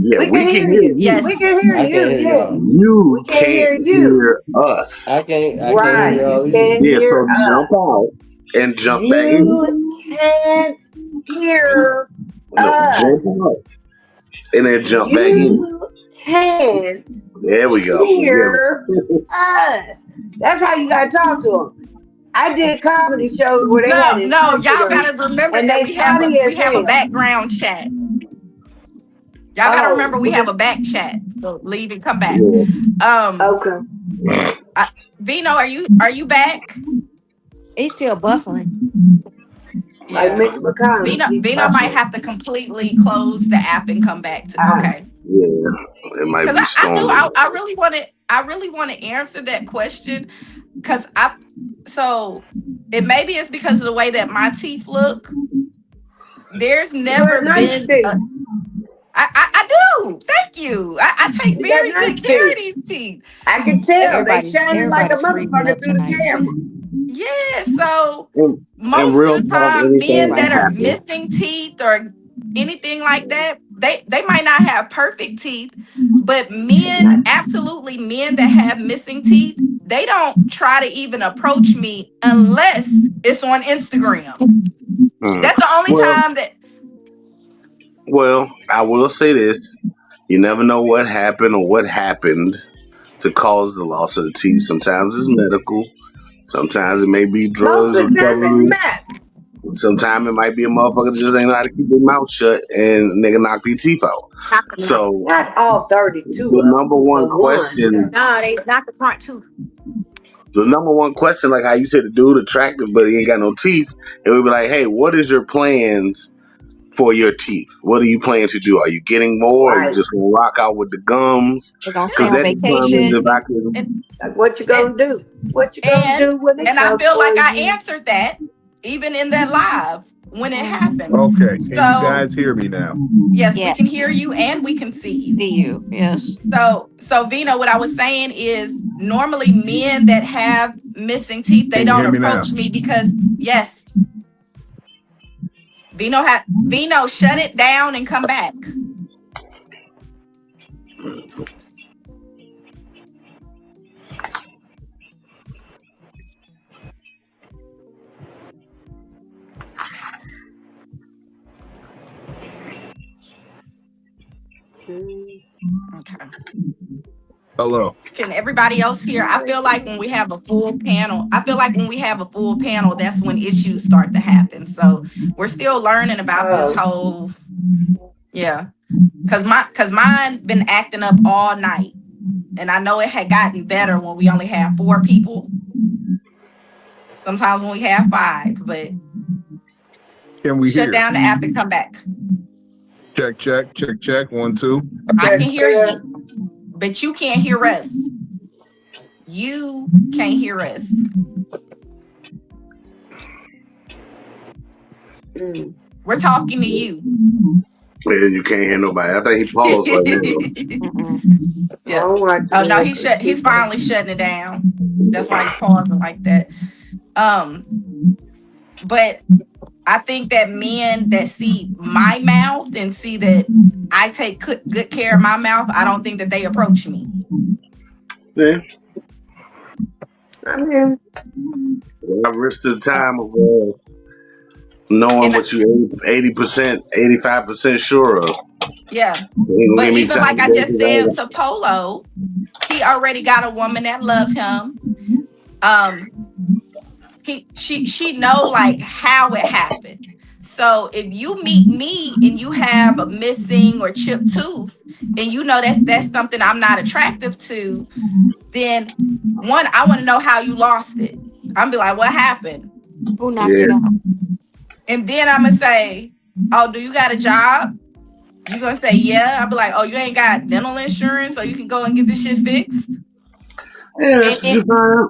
Yeah, We can hear you. Yes. We can hear I you. can't hear Yeah. y'all. You We can't hear can't you. hear us. I can't Right. hear y'all You either. can't Yeah, so hear us. jump out and jump back in. You can't hear No, us. jump out and then jump back in. You can't There we go. hear us. That's how you gotta talk to them. I did comedy shows where they had No, y'all interpreters, gotta remember and that they funny as we have a hell. background chat. Y'all gotta remember we have a back chat. So leave and come back. Okay. Vino, are you back? He's still buffering. Like Yeah. Mitch McConnell. Vino might have to completely close the app and come back to okay. Yeah, it might be Because storming. I really want to answer that question because maybe it's because of the way that my teeth look. There's never nice been teeth. I do. Thank you. I take You very got nice good care of teeth. these teeth. I can tell they shining like a everybody's freezing motherfucker up through the tonight. camera. Yeah, so And most real of the talk, time, anything men can that are happen. missing teeth or anything like that, they might not have perfect teeth, but men that have missing teeth, they don't try to even approach me unless it's on Instagram. That's the only time that. Well, I will say this: you never know what happened or what happened to cause the loss of the teeth. Sometimes it's medical. Sometimes it may be drugs Most of the time recovery. it's meth. Sometimes it might be a motherfucker that just ain't know how to keep their mouth shut and nigga knock their teeth out. So Not all 32 the of number them, one but question, one. No, they knocked the front tooth. like how you said the dude attractive but he ain't got no teeth, it would be like, hey, what is your plans for your teeth? What are you planning to do? Are you getting more? Or are you just gonna rock out with the gums? They're gonna stay Because on that determines vacation. if I can. Like, what you gonna do? What you gonna do when they And I come feel like for I you? answered that even in that live when it happened. Okay, can you So guys hear me now? yes, we Yes. can hear you and we can see you. See you. Yes. So Vino, what I was saying is normally men that have missing teeth, they Can you don't hear me now? approach me because yes. Vino, shut it down and come back. Okay. Hello. Can everybody else hear? I feel like when we have a full panel, that's when issues start to happen. So we're still learning about this whole, yeah. Cause mine been acting up all night. And I know it had gotten better when we only have 4 people. Sometimes when we have 5, but Can we shut hear? down the app and come back. Check. 1, 2. I can hear you, but you can't hear us. You can't hear us. We're talking to you. And you can't hear nobody. I think he paused right now. Yeah. Oh no, he's finally shutting it down. That's why he's pausing like that. But I think that men that see my mouth and see that I take good care of my mouth, I don't think that they approach me. Yeah. I mean, I risked the time of knowing what you 80%, 85% sure of. Yeah. So but even like I just said to Polo, he already got a woman that loves him. She know like how it happened. So if you meet me and you have a missing or chipped tooth, and you know that's something I'm not attractive to, then one, I want to know how you lost it. I'm be like, what happened? Who knocked it out? And then I'm gonna say, oh, do you got a job? You gonna say, yeah. I'll be like, oh, you ain't got dental insurance, so you can go and get this shit fixed. Yeah, that's what you find out.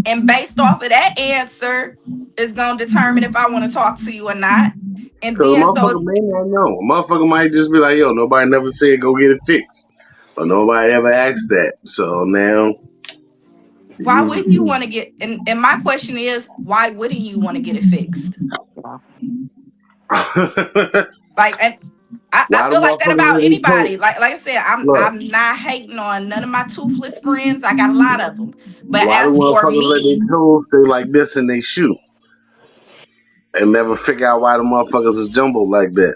And based off of that answer is gonna determine if I want to talk to you or not. And then motherfucker may not know. Motherfucker might just be like, yo, nobody never said go get it fixed. Or nobody ever asked that. So now why wouldn't you want to get and my question is, why wouldn't you want to get it fixed? Like, and I Why the feel like that motherfuckers about in these anybody. coats? Like I said, Look, I'm not hating on none of my toothless friends. I got a lot of them. But why the as for motherfuckers let their me, toes stay like this in they shoe and never figure out why the motherfuckers is jumbled like that?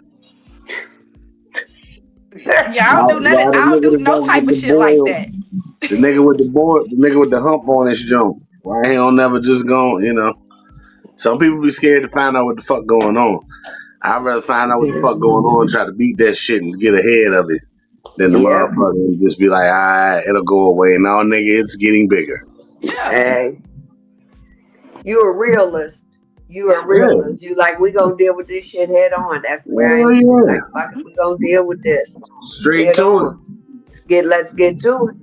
yeah, I don't do none. Why the I don't nigga do that no don't type get of the shit like boil, that. the nigga with the board, the nigga with the hump on his jump? Why he don't never just go, you know? Some people be scared to find out what the fuck going on. I'd rather find out what the fuck going on and try to beat that shit and get ahead of it than the Yeah, Yep. motherfucker and just be like, alright, it'll go away. No, nigga, it's getting bigger. yeah, Hey, you a realist. You a yeah. Yeah. realist. You like, we gonna deal with this shit head on. That's where I Hell am too. yeah. Like, fuck it, we gonna deal with this Straight head to it. on. Let's get to it.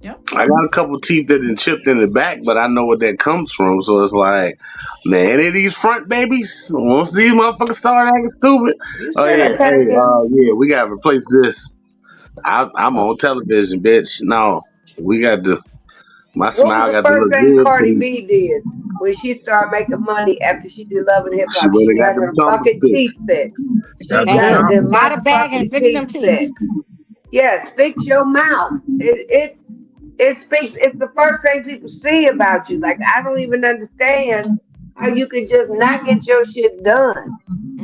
Yep. I got a couple teeth that been chipped in the back, but I know what that comes from. So it's like, man, any of these front babies, once these motherfuckers start acting stupid, You oh said yeah, I hey, tell you. yeah, we gotta replace this. I'm on television, bitch. No, we got to. My What was smile the got to first look thing good, Cardi please. B did when she started making money after she did Love and Hip She Hop? went She and got got them her tumble fucking sticks. teeth fixed. Got She the got Hey, shop. the got a bag and motherfucking fix teeth them teeth. fixed. Yes, fix your mouth. It speaks. It's the first thing people see about you. Like, I don't even understand how you could just not get your shit done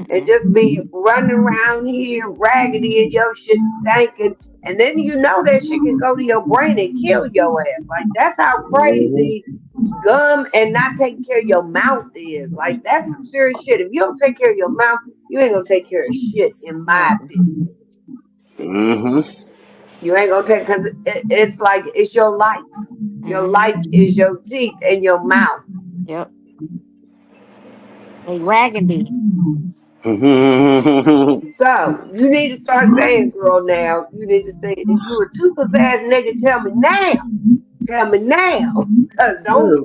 and Mm-mm. just be running around here raggedy and your shit stinking. And then you know that shit can go to your brain and kill your ass. Like, that's how Mm-hmm. crazy gum and not taking care of your mouth is. Like, that's some serious shit. If you don't take care of your mouth, you ain't gonna take care of shit, in my Nothing. opinion. Mm-hmm. You ain't gonna take, because it's like it's your life. Your Mm-hmm. life is your teeth and your mouth. Yep. They raggedy. So you need to start saying, girl, now. You need to say, is you a toothless ass nigga? Tell me now. Tell me now. Cause don't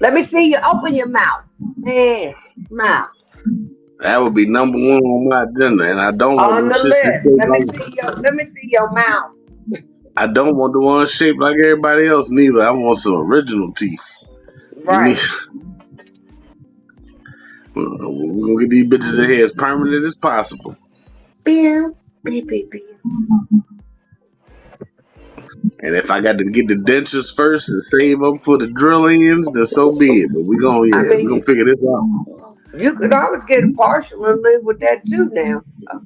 let me see you open your mouth. And smile. That would be number one on my agenda, and I don't want On them the shits to list. shape like. Let me see your mouth. I don't want the ones shaped like everybody else neither. I want some original teeth. Give me. Right. We're gonna get these bitches in here as permanent as possible. Pew, pew, pew, pew. And if I got to get the dentures first and save them for the drill ins, then so be it. But I we gonna mean, figure this out. you could always get a partial and live with that too now.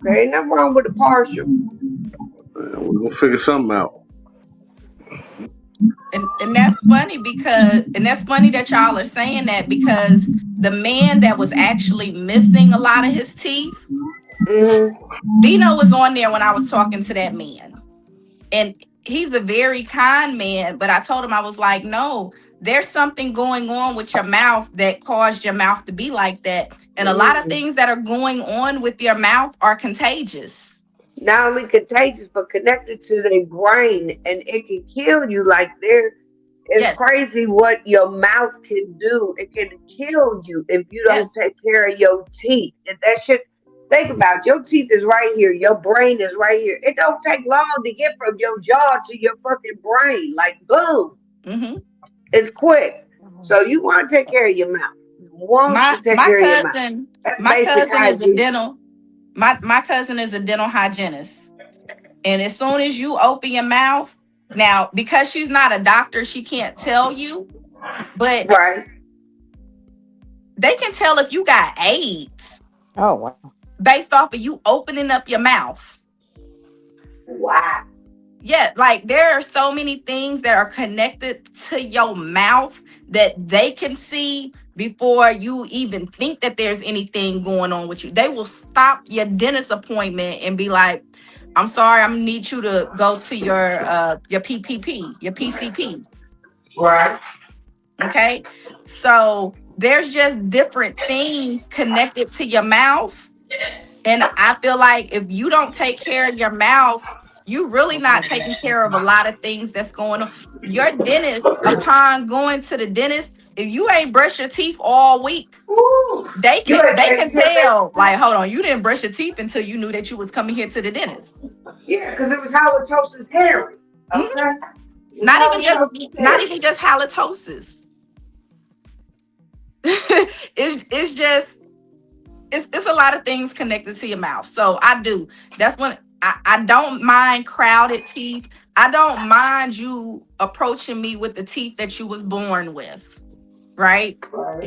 Okay, nothing wrong with a partial. We're gonna figure something out. And that's funny that's funny that y'all are saying that because the man that was actually missing a lot of his teeth, Hmm. Bino was on there when I was talking to that man. And he's a very kind man, but I told him, I was like, no, there's something going on with your mouth that caused your mouth to be like that. And a lot of Hmm. things that are going on with your mouth are contagious. Not only contagious, but connected to their brain, and it can kill you. Like it's Yes. crazy what your mouth can do. It can kill you if you don't Yes. take care of your teeth. And that shit. Think about it, your teeth is right here. Your brain is right here. It don't take long to get from your jaw to your fucking brain. Like boom, Hmm. it's quick. So you want to take care of your mouth. You want My to take my care of your mouth. cousin, That's my basic cousin is a hygiene. dental, my cousin is a dental hygienist. And as soon as you open your mouth, now because she's not a doctor, she can't tell you, but Right. they can tell if you got AIDS Oh wow. based off of you opening up your mouth. Wow. Yeah, like there are so many things that are connected to your mouth that they can see before you even think that there's anything going on with you. They will stop your dentist appointment and be like, I'm sorry, I'm gonna need you to go to your PPP, your PCP. Right. Okay. So there's just different things connected to your mouth. And I feel like if you don't take care of your mouth, you really not taking care of a lot of things that's going on. Your dentist, upon going to the dentist, if you ain't brush your teeth all week, Woo. they You can ain't they taking can care of tell, that. like, hold on, you didn't brush your teeth until you knew that you was coming here to the dentist. Yeah, because it was halitosis Harry. Mhm. Okay? It was Not even just halitosis not Harry. even just halitosis. It's just it's a lot of things connected to your mouth. So I do. That's when I don't mind crowded teeth. I don't mind you approaching me with the teeth that you was born with, right?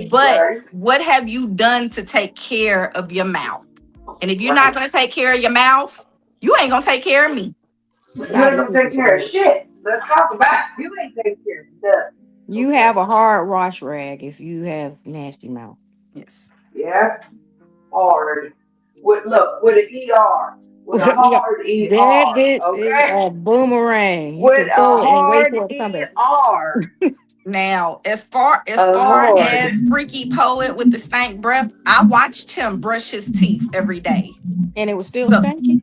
But what have you done to take care of your mouth? And if you're not going to take care of your mouth, you ain't going to take care of me. You ain't gonna take care of shit. Let's talk about it. You ain't taking care of stuff. You have a hard wash rag if you have nasty mouth. Yes. Yeah. Hard. With an ER. With a hard ER. That bitch Okay. is a boomerang. You With can a throw it and wait hard for it to come back. ER. Now, as far hard. as Freaky Poet with the stank breath, I watched him brush his teeth every day. And it was still stinky?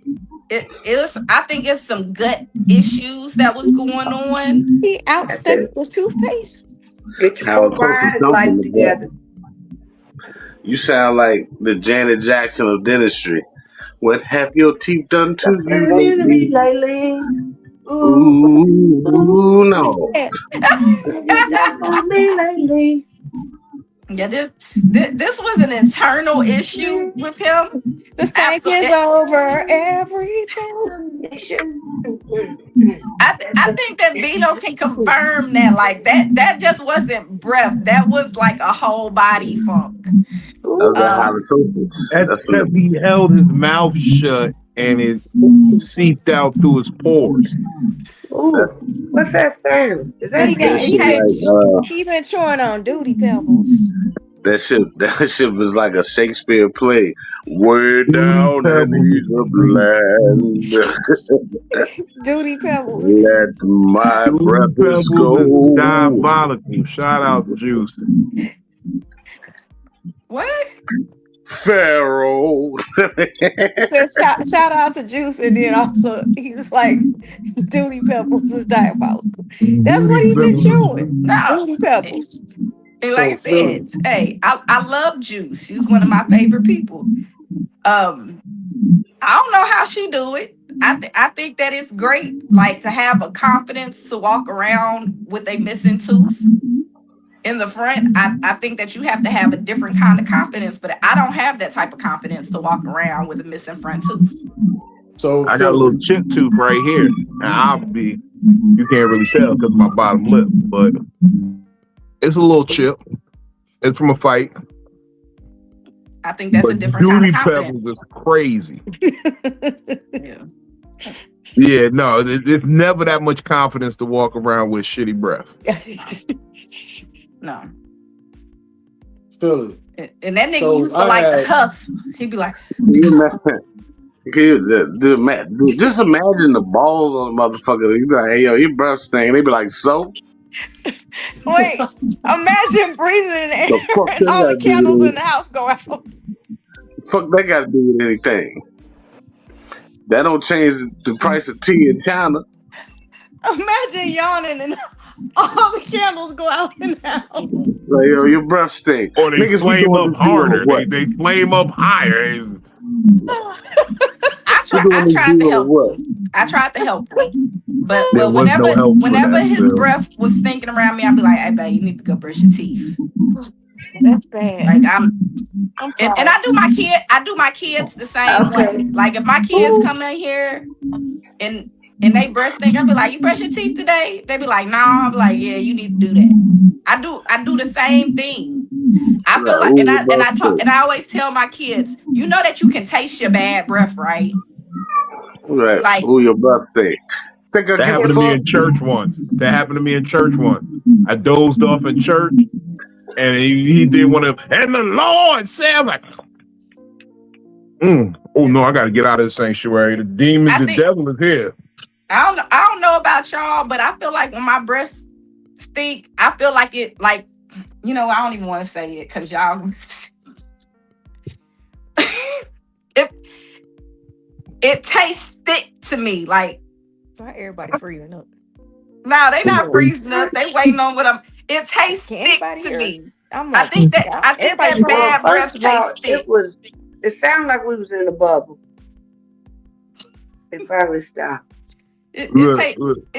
It was, I think it's some gut issues that was going on. He outstepped the toothpaste. Get your life together. You sound like the Janet Jackson of dentistry. What have your teeth done to you lately? Ooh, no. Yeah, this was an internal issue with him. The stank is over everything. I think that Bino can confirm that. Like that just wasn't breath. That was like a whole body funk. That's because he held his mouth shut and it seeped out through his pores. What's that sound? Is that he been chewing on Duty Pebbles. That shit was like a Shakespeare play. Way down in the land. Duty Pebbles. Let my breath go. Diabolical. Shout out to Juice. What? Pharaoh. So shout out to Juice, and then also he's like, Duty Pebbles is diabolical. That's what he been chewing. Duty Pebbles. And like I said, hey, I love Juice. She's one of my favorite people. I don't know how she do it. I think that it's great, like to have a confidence to walk around with a missing tooth in the front. I think that you have to have a different kind of confidence, but I don't have that type of confidence to walk around with a missing front tooth. So I got a little chip tooth right here. And you can't really tell because of my bottom lip, but it's a little chip. It's from a fight. I think that's a different kind of confidence. Duty Pebbles is crazy. Yeah, no, it's never that much confidence to walk around with shitty breath. No. Philly. And that nigga used to like the huff. He'd be like, just imagine the balls on the motherfucker. You be like, hey, yo, your breath stink. They be like, so? Wait, imagine breathing in the air and all the candles in the house go out. Fuck that got to do with anything. That don't change the price of tea in China. Imagine yawning and all the candles go out in the house. Like, yo, your breath stink. Or they flame up harder. They flame up higher. I tried to help him. I tried to help him. But whenever his breath was stinking around me, I'd be like, hey, babe, you need to go brush your teeth. That's bad. Like and I do my kids the same way. Like if my kids come in here and they breath stink, I'll be like, you brush your teeth today? They be like, no. I'll be like, yeah, you need to do that. I do the same thing. I feel like and I always tell my kids, you know that you can taste your bad breath, right? Right. Like, your breath stink. That happened to me in church once. I dozed off in church. And he didn't want to, and the Lord said, I'm like, oh no, I got to get out of this sanctuary. The devil is here. I don't know about y'all, but I feel like when my breath stink, I feel like it, like, I don't even want to say it because y'all, it tastes thick to me. Like, not everybody freezing up. No, they not freezing up. They waiting on what it tastes thick to me. I think that bad breath tastes thick. It sounded like we was in a bubble. It finally stopped. It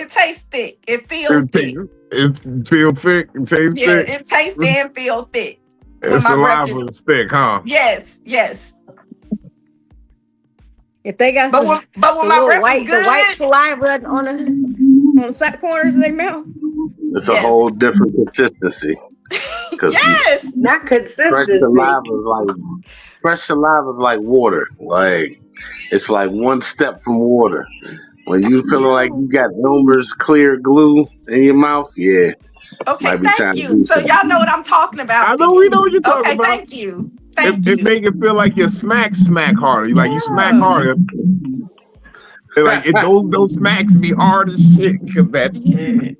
tastes thick. It feels thick. It feels thick. It tastes thick. It tastes and feels thick. It's saliva is thick, huh? Yes. If they got But when my breath is the white good, saliva on the side corners of their mouth. It's a yes, whole different consistency. Because yes. Not fresh consistency. saliva is like water. Like it's like one step from water. When you feeling like you got Elmer's clear glue in your mouth, yeah, Okay, might be time thank to you. do So something. y'all know what I'm talking about. I know we know Then. what you're talking Okay, about. thank you. It, Thank it you. make it feel like you smack harder. Like you smack Yeah. harder. And like those smacks be hard as shit. Cause that Yeah.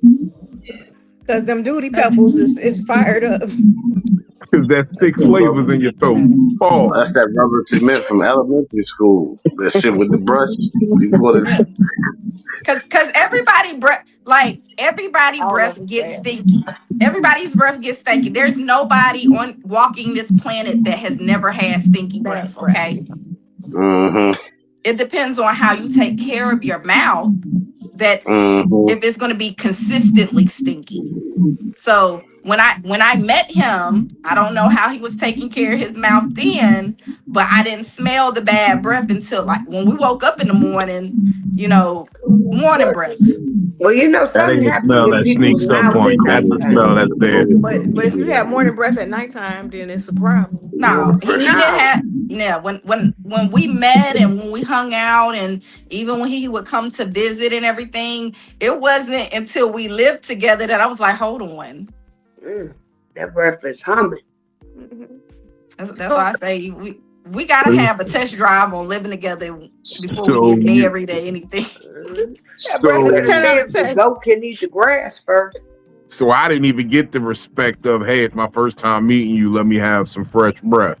Because them duty pebbles is fired up. thick That's that flavors in rubber. your throat. Pause. That's that rubber cement from elementary school. That shit with the brush. Before this. Yeah. Cause everybody All of breath us gets there. stinky. Everybody's breath gets stinky. There's nobody on walking this planet that has never had stinky breath. Bad breath. Okay. Mm-hmm. It depends on how you take care of your mouth. That Mm-hmm. if it's going to be consistently stinky. So when I met him, I don't know how he was taking care of his mouth then, but I didn't smell the bad breath until like when we woke up in the morning, morning breath. Well, That something ain't a happens smell in that people's sneaks up mouth on at you. That's a smell nighttime. that's there. But if you have morning breath at nighttime, then it's a problem. No, he Fresh didn't mouth. have. Yeah, when we met and when we hung out and even when he would come to visit and everything, it wasn't until we lived together that I was like, hold on. That breath is humming. That's why I say we gotta have a test drive on living together before we So get you married or anything. That breath is Let's so 10 see out of if the 10. goat can eat the grass first. so I didn't even get the respect of, hey, it's my first time meeting you. Let me have some fresh breath.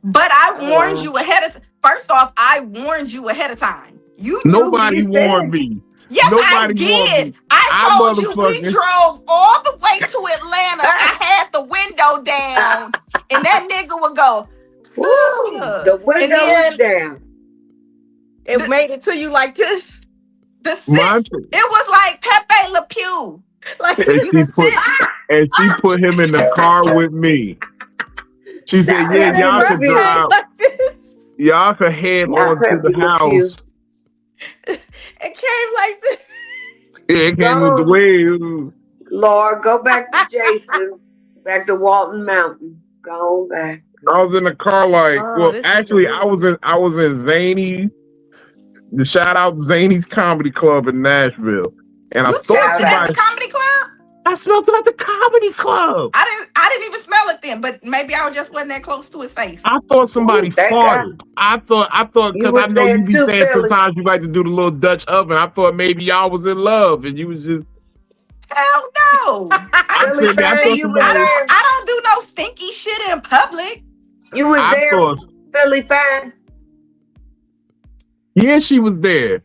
But I warned you ahead of. First off, I warned you ahead of time. You knew. Nobody You warned said. me. Yes, I Nobody warned did. me. I told you we motherfucking drove all the way to Atlanta. I had the window down, and that nigga would go, Woo, the and window was then down. It made it to you like this. the sit. It was like Pepe Le Pew. Like and You can sit. she put him in the car with me. She said, Not yeah, Pepe y'all Le could Pew. drive. like this. Y'all could head Not on to Pepe the Le Pew. house. It came like this. Yeah, it came with the Go, way. Lord, go back to Jason. Back to Walton Mountain. Go on back. I was in the car like, Oh, well, this is a actually, good I was in Zany. The shout out Zany's Comedy Club in Nashville, and I You thought smelled it at somebody. the comedy club? I smelled it at the comedy club. I didn't even smell it then, but maybe I just wasn't that close to his face. I thought somebody Ooh, thank God. farted. I thought You because I was know there you be too, saying Philly. sometimes you like to do the little Dutch oven. I thought maybe y'all was in love and you was just. Hell no. Philly I fan, thought you was somebody. there. I don't do no stinky shit in public. You was I there, thought, Philly fan. yeah, she was there.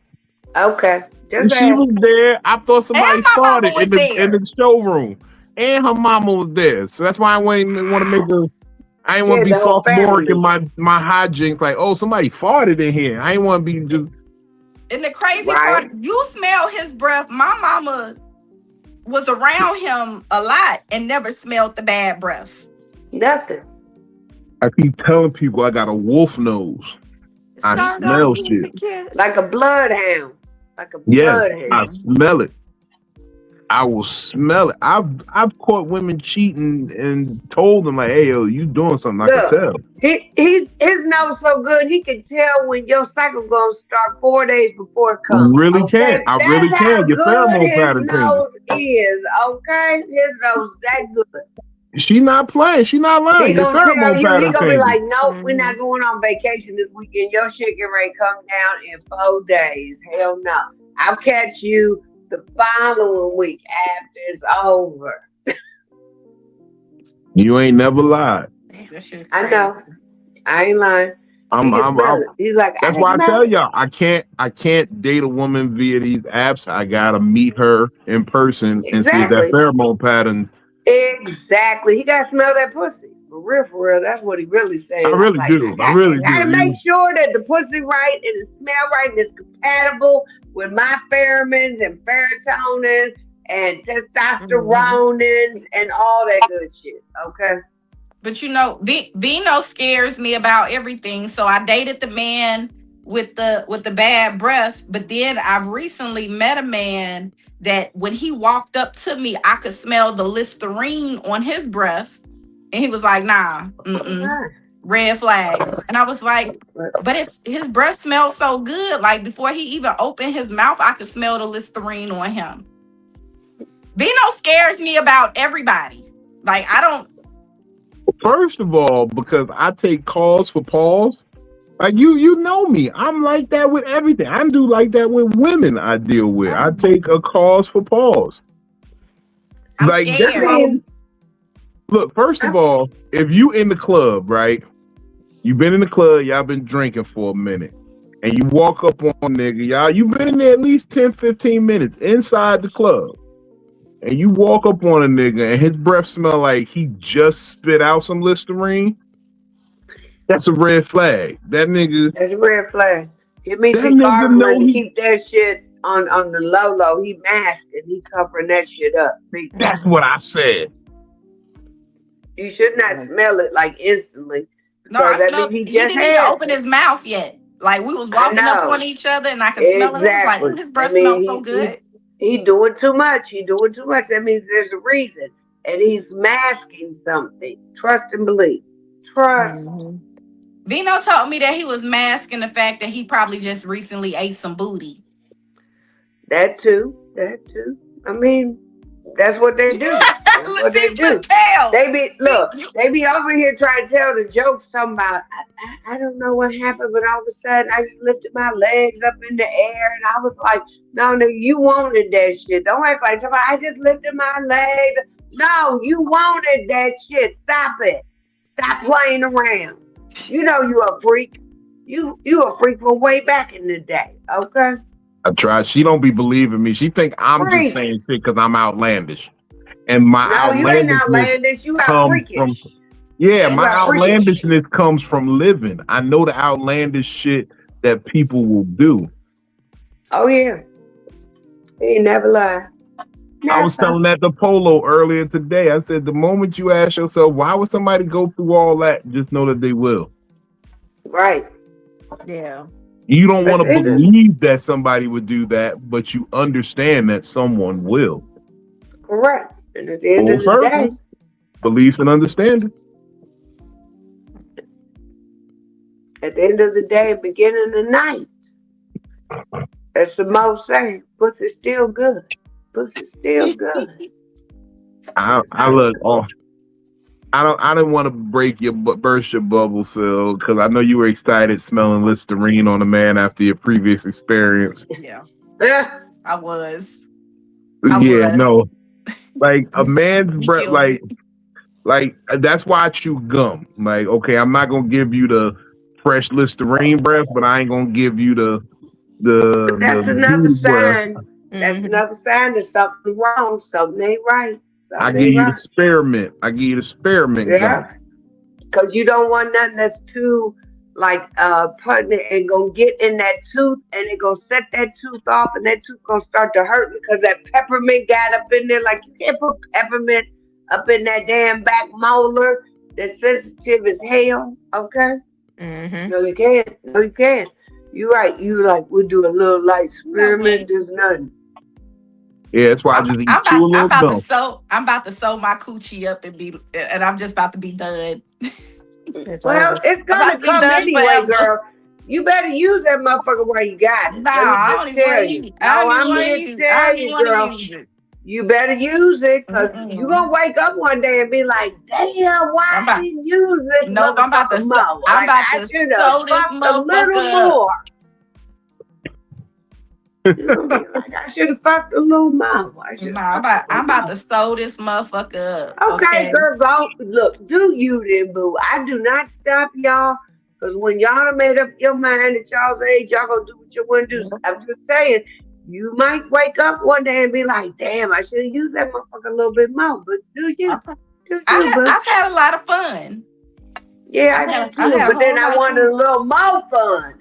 Okay. Just She was there. I thought somebody And my mama farted was in the there. showroom, and her mama was there. So that's why I didn't want to make her. I didn't want to be the whole sophomoric in family. my hijinks. Like, oh, somebody farted in here. I didn't want to be just. And the crazy Right. part, you smell his breath. My mama was around him a lot and never smelled the bad breath. Nothing. I keep telling people I got a wolf nose. I smell shit. Like a bloodhound. Like a Yes, bloodhound. I smell it. I will smell it. I've caught women cheating and told them like, "Hey, yo, you doing something?" I can Look, tell. his nose so good he can tell when your cycle gonna start 4 days before it comes. Really Okay? can. I That's really how can. Your good pheromone his pattern changes. nose is. Okay, his nose that good. She not playing. She not lying. He Your gonna tell pheromone you. He pattern gonna be changes. like, "Nope, we're not going on vacation this weekend. Your shit get ready to come down in 4 days. Hell no. I'll catch you the following week after it's over." You ain't never lied. That shit's I crazy. know. I ain't lying. I'm. He can smell it. He's like, That's I why I smell tell it. y'all I can't date a woman via these apps. I gotta meet her in person and see if that Exactly. pheromone pattern. Exactly. He gotta smell that pussy. For real. That's what he really saying. I really do. I really gotta do. make sure that the pussy right and it smell right and it's compatible with my pheromones and serotonin and testosterone and all that good shit. Okay. But you know, Vino scares me about everything. So I dated the man with the bad breath, but then I've recently met a man that when he walked up to me, I could smell the Listerine on his breath, and he was like, "Nah, red flag." And I was like, "But if his breath smells so good, like before he even opened his mouth, I could smell the Listerine on him." Vino scares me about everybody. Like I don't. First of all, because I take calls for pause. Like you know me. I'm like that with everything. I do like that with women I deal with. I take a cause for pause. I'm like scared. Look, first of all, if you in the club, right? You've been in the club, y'all been drinking for a minute. And you walk up on nigga, y'all, you've been in there at least 10, 15 minutes inside the club. And you walk up on a nigga and his breath smell like he just spit out some Listerine, that's a red flag. That nigga. That's a red flag. It means he gargling to keep that shit on the low. He masked and he covering that shit up. That's what I said. You should not smell it like instantly. No, I smelled. He didn't even open his mouth yet. Like we was walking up on each other and I could smell it. I was like, his breath smells so good. He doing too much. That means there's a reason. And he's masking something. Trust and believe. Trust. Vino told me that he was masking the fact that he probably just recently ate some booty. That too. I mean, that's what they do. That's what they do. They be over here trying to tell the jokes talking about, I don't know what happened, but all of a sudden I just lifted my legs up in the air and I was like, no, you wanted that shit. Don't act like somebody, I just lifted my legs. No, you wanted that shit. Stop it. Stop playing around. You know you a freak. You a freak from way back in the day, okay? I tried. She don't be believing me. She think I'm just saying shit because I'm outlandish. And my outlandishness you comes from my outlandishness comes from living. I know the outlandish shit that people will do. Oh yeah. He never lie. I was telling that to Polo earlier today. I said the moment you ask yourself, why would somebody go through all that? Just know that they will. Right. Yeah. You don't want to believe that somebody would do that, but you understand that someone will. Correct. And at the end of the day, belief and understanding. At the end of the day, beginning of the night, that's the most saying. Pussy's still good. Pussy's still good. I look. Oh, I didn't want to burst your bubble, Phil, because I know you were excited smelling Listerine on a man after your previous experience. Yeah, I was. No, like a man's breath, like that's why I chew gum. Like, okay, I'm not gonna give you the fresh Listerine breath, but I ain't gonna give you the. That's another sign. That's another sign that something's wrong. Something ain't right. I give you the spearmint. Yeah. Because you don't want nothing that's too putting and gonna get in that tooth and it gonna set that tooth off and that tooth gonna start to hurt because that peppermint got up in there. Like you can't put peppermint up in that damn back molar that's sensitive as hell. Okay? No, you can't. You're right. You we'll do a little light spearmint, there's nothing. Yeah, that's why I just eat a little gum. I'm about to sew my coochie up and I'm just about to be done. Well, it's gonna come anyway, girl. You better use that motherfucker while you got it. No, I don't even want to use it. I don't even want to use it. You better use it because you gonna wake up one day and be like, damn, why I didn't use it? No, I'm about to sew this motherfucker up. I should have fucked a little more. I'm about to sew this motherfucker up. Okay, girl, go. Look, do you then, boo. I do not stop y'all. Because when y'all done made up your mind at y'all's age, y'all gonna do what you want to do. I'm just saying, you might wake up one day and be like, damn, I should have used that motherfucker a little bit more. But do you? I've had a lot of fun. Yeah, I did too. But then I wanted a little more fun.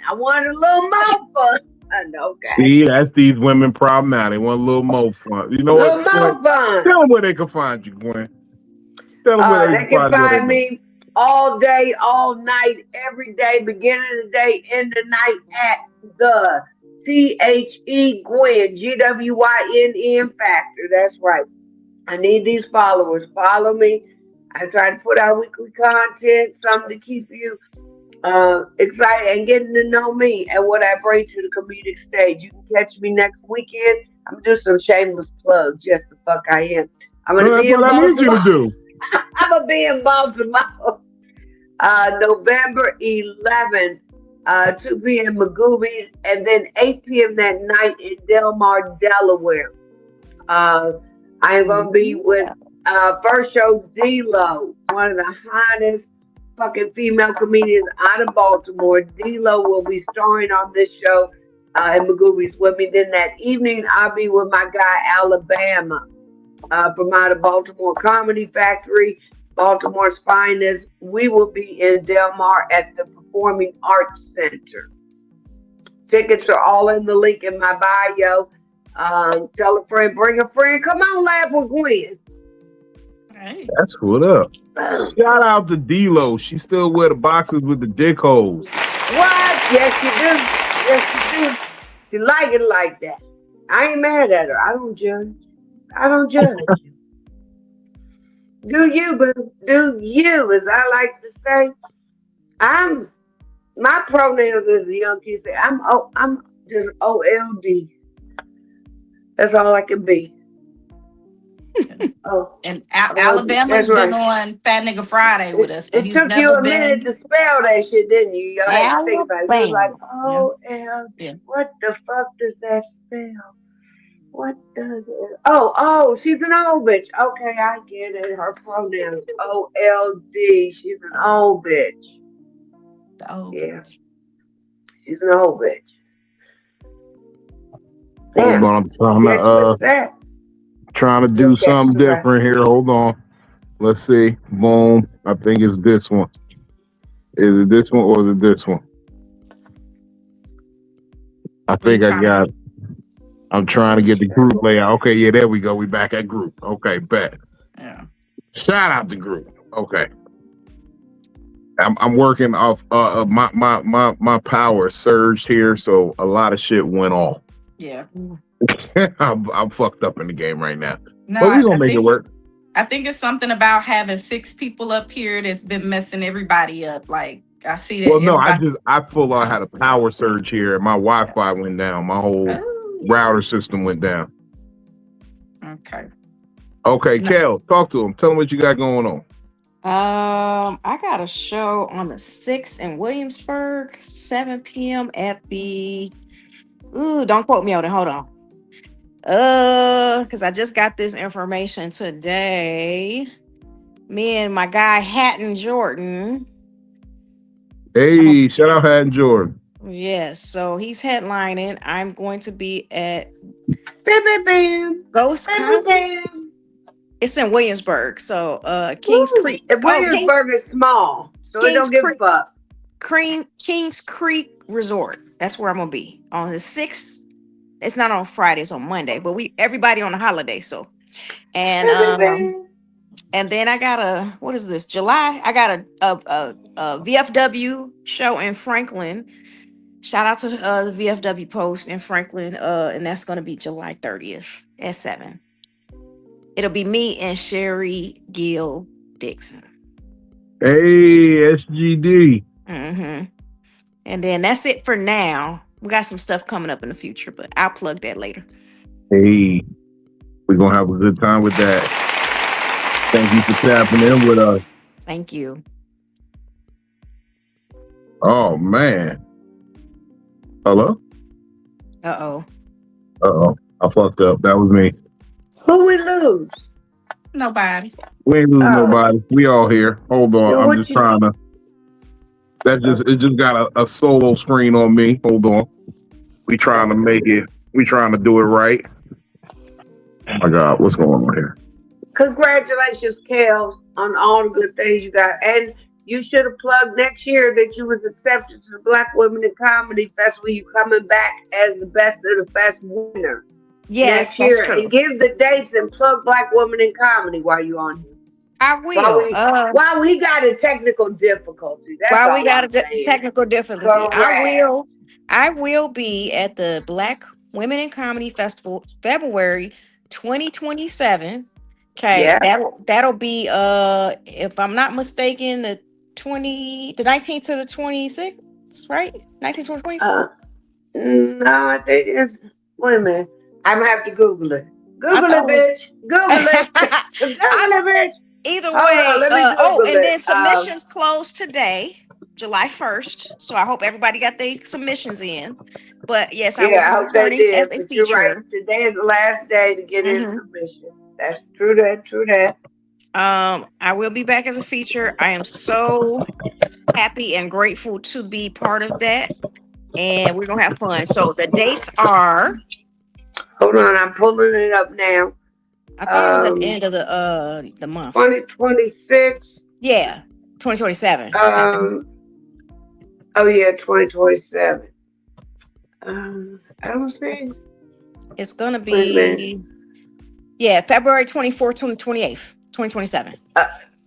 Okay. See, that's these women problem now. They want a little more fun. You know what? More fun. Tell them where they can find you, Gwen. Tell them where they can find me all day, all night, every day, beginning of the day, end of the night at the THE GWYNN Factor. That's right. I need these followers. Follow me. I try to put out weekly content, something to keep you excited and getting to know me and what I bring to the comedic stage. You can catch me next weekend. I'm gonna do some shameless plugs. Yes, the fuck I am. I'm No, gonna that's be in what I need you to Baltimore. do. I'm gonna be in Baltimore, November 11th, 2 p.m. Magoobies, and then 8 p.m. that night in Delmar, Delaware. Uh, I am gonna be with Yeah. first show D-Lo, one of the hottest fucking female comedians out of Baltimore. D-Lo will be starring on this show in Magoobies with me. Then that evening, I'll be with my guy Alabama from out of Baltimore Comedy Factory, Baltimore's finest. We will be in Del Mar at the Performing Arts Center. Tickets are all in the link in my bio. Tell a friend, bring a friend. Come on, laugh with Gwen. Hey. That's what up. What? Shout out to D-Lo. She still wear the boxes with the dick holes. Yes, you do. Yes, you do. You like it like that. I ain't mad at her. I don't judge. I don't judge. Do you, boo? Do you, as I like to say. I'm my pronouns, as the young kids say. I'm just OLD. That's all I can be. Oh, And OLD. Alabama's That's been right. on Fat Nigga Friday with us, but It he's took you never a minute been. to spell that shit, didn't you? Y'all had to think about it. You was like, Alabama. Yeah, OL. yeah. What the fuck does that spell? What does it? Oh, she's an old bitch. Okay, I get it. Her pronouns OLD. She's an old bitch. The old Yeah, bitch. she's an old bitch. Hold Damn. on, I'm trying to Yes, what's that? do Look at something you, right? different here. Hold on. Let's see. Boom. I think it's this one. Is it this one or is it this one? I What you think I trying to got. do? I'm trying to get the group layout. Okay, yeah, there we go. We back at group. Okay, bet. Yeah. Shout out to group. Okay, I'm working off. My power surged here, so a lot of shit went off. Yeah. I'm fucked up in the game right now, No, but we gonna make it work. I think it's something about having 6 people up here that's been messing everybody up. Like I see that Well, no, everybody. I full on had a Constantly. power surge here, and my Yeah. Wi-Fi went down. My whole Oh, router system went down. okay. Okay, No. Kel, talk to him. Tell him what you got going on. I got a show on the 6th in Williamsburg, 7 p.m. at the. Ooh, don't quote me on it. Hold on. Because I just got this information today. Me and my guy Hatton Jordan. Hey, shout out Hatton Jordan. Yes, so he's headlining. I'm going to be at Bam, bam, bam. Ghost Bam, bam, Concert. bam. It's in Williamsburg. So Kings Woo. Creek. And Oh, Williamsburg is small, so it Kings don't give a Creek. fuck. Kings Creek Resort. That's where I'm gonna be on the 6th. It's not on Friday, it's on Monday, but everybody on a holiday. So and Bam, bam, bam. and then I got what is this? July. I got a VFW show in Franklin. Shout out to the VFW post in Franklin. And that's gonna be July 30th at 7. It'll be me and Sherry Gill Dixon. Hey, SGD. Mm-hmm. And then that's it for now. We got some stuff coming up in the future, but I'll plug that later. Hey, we're gonna have a good time with that. Thank you for tapping in with us. Thank you. Oh man. Hello? Uh-oh. I fucked up. That was me. Who we lose? Nobody. We ain't losing Oh. nobody. We all here. Hold on. Yo, I'm what just you- trying to. It just got a solo screen on me. Hold on. We trying to make it. We trying to do it right. Oh my God, what's going on here? Congratulations, Kels, on all the good things you got. And you should have plugged next year that you was accepted to the Black Women in Comedy Festival. You coming back as the best of the best winner Yes, next year. that's true. And give the dates and plug Black Women in Comedy while you on here. I will. While we got a technical difficulty, that's While we all got I'm a saying. technical difficulty, Correct. I will be at the Black Women in Comedy Festival February 2027. Okay, Yeah. that'll be if I'm not mistaken, the 19th to the 26th, right? 19th to 20th. No, I think it's. Wait a minute. I'm gonna have to Google it. I Google thought it, it was bitch. Google it. Google I it, bitch. either Hold on. way, Let me oh, Google and it. then submissions closed today, July 1st. So I hope everybody got their submissions in. But yes, I will Yeah, be I hope they returning as did. a But you're right. feature. Today is the last day to get in Hmm. submissions. That's true. That. True that. I will be back as a feature. I am so happy and grateful to be part of that. And we're gonna have fun. So the dates are, Hold on. I'm pulling it up now. I thought it was at the end of the month. 2026. Yeah, 2027. Oh yeah, 2027. I don't see. It's gonna Wait a minute. be February 24th to the 28th, 2027.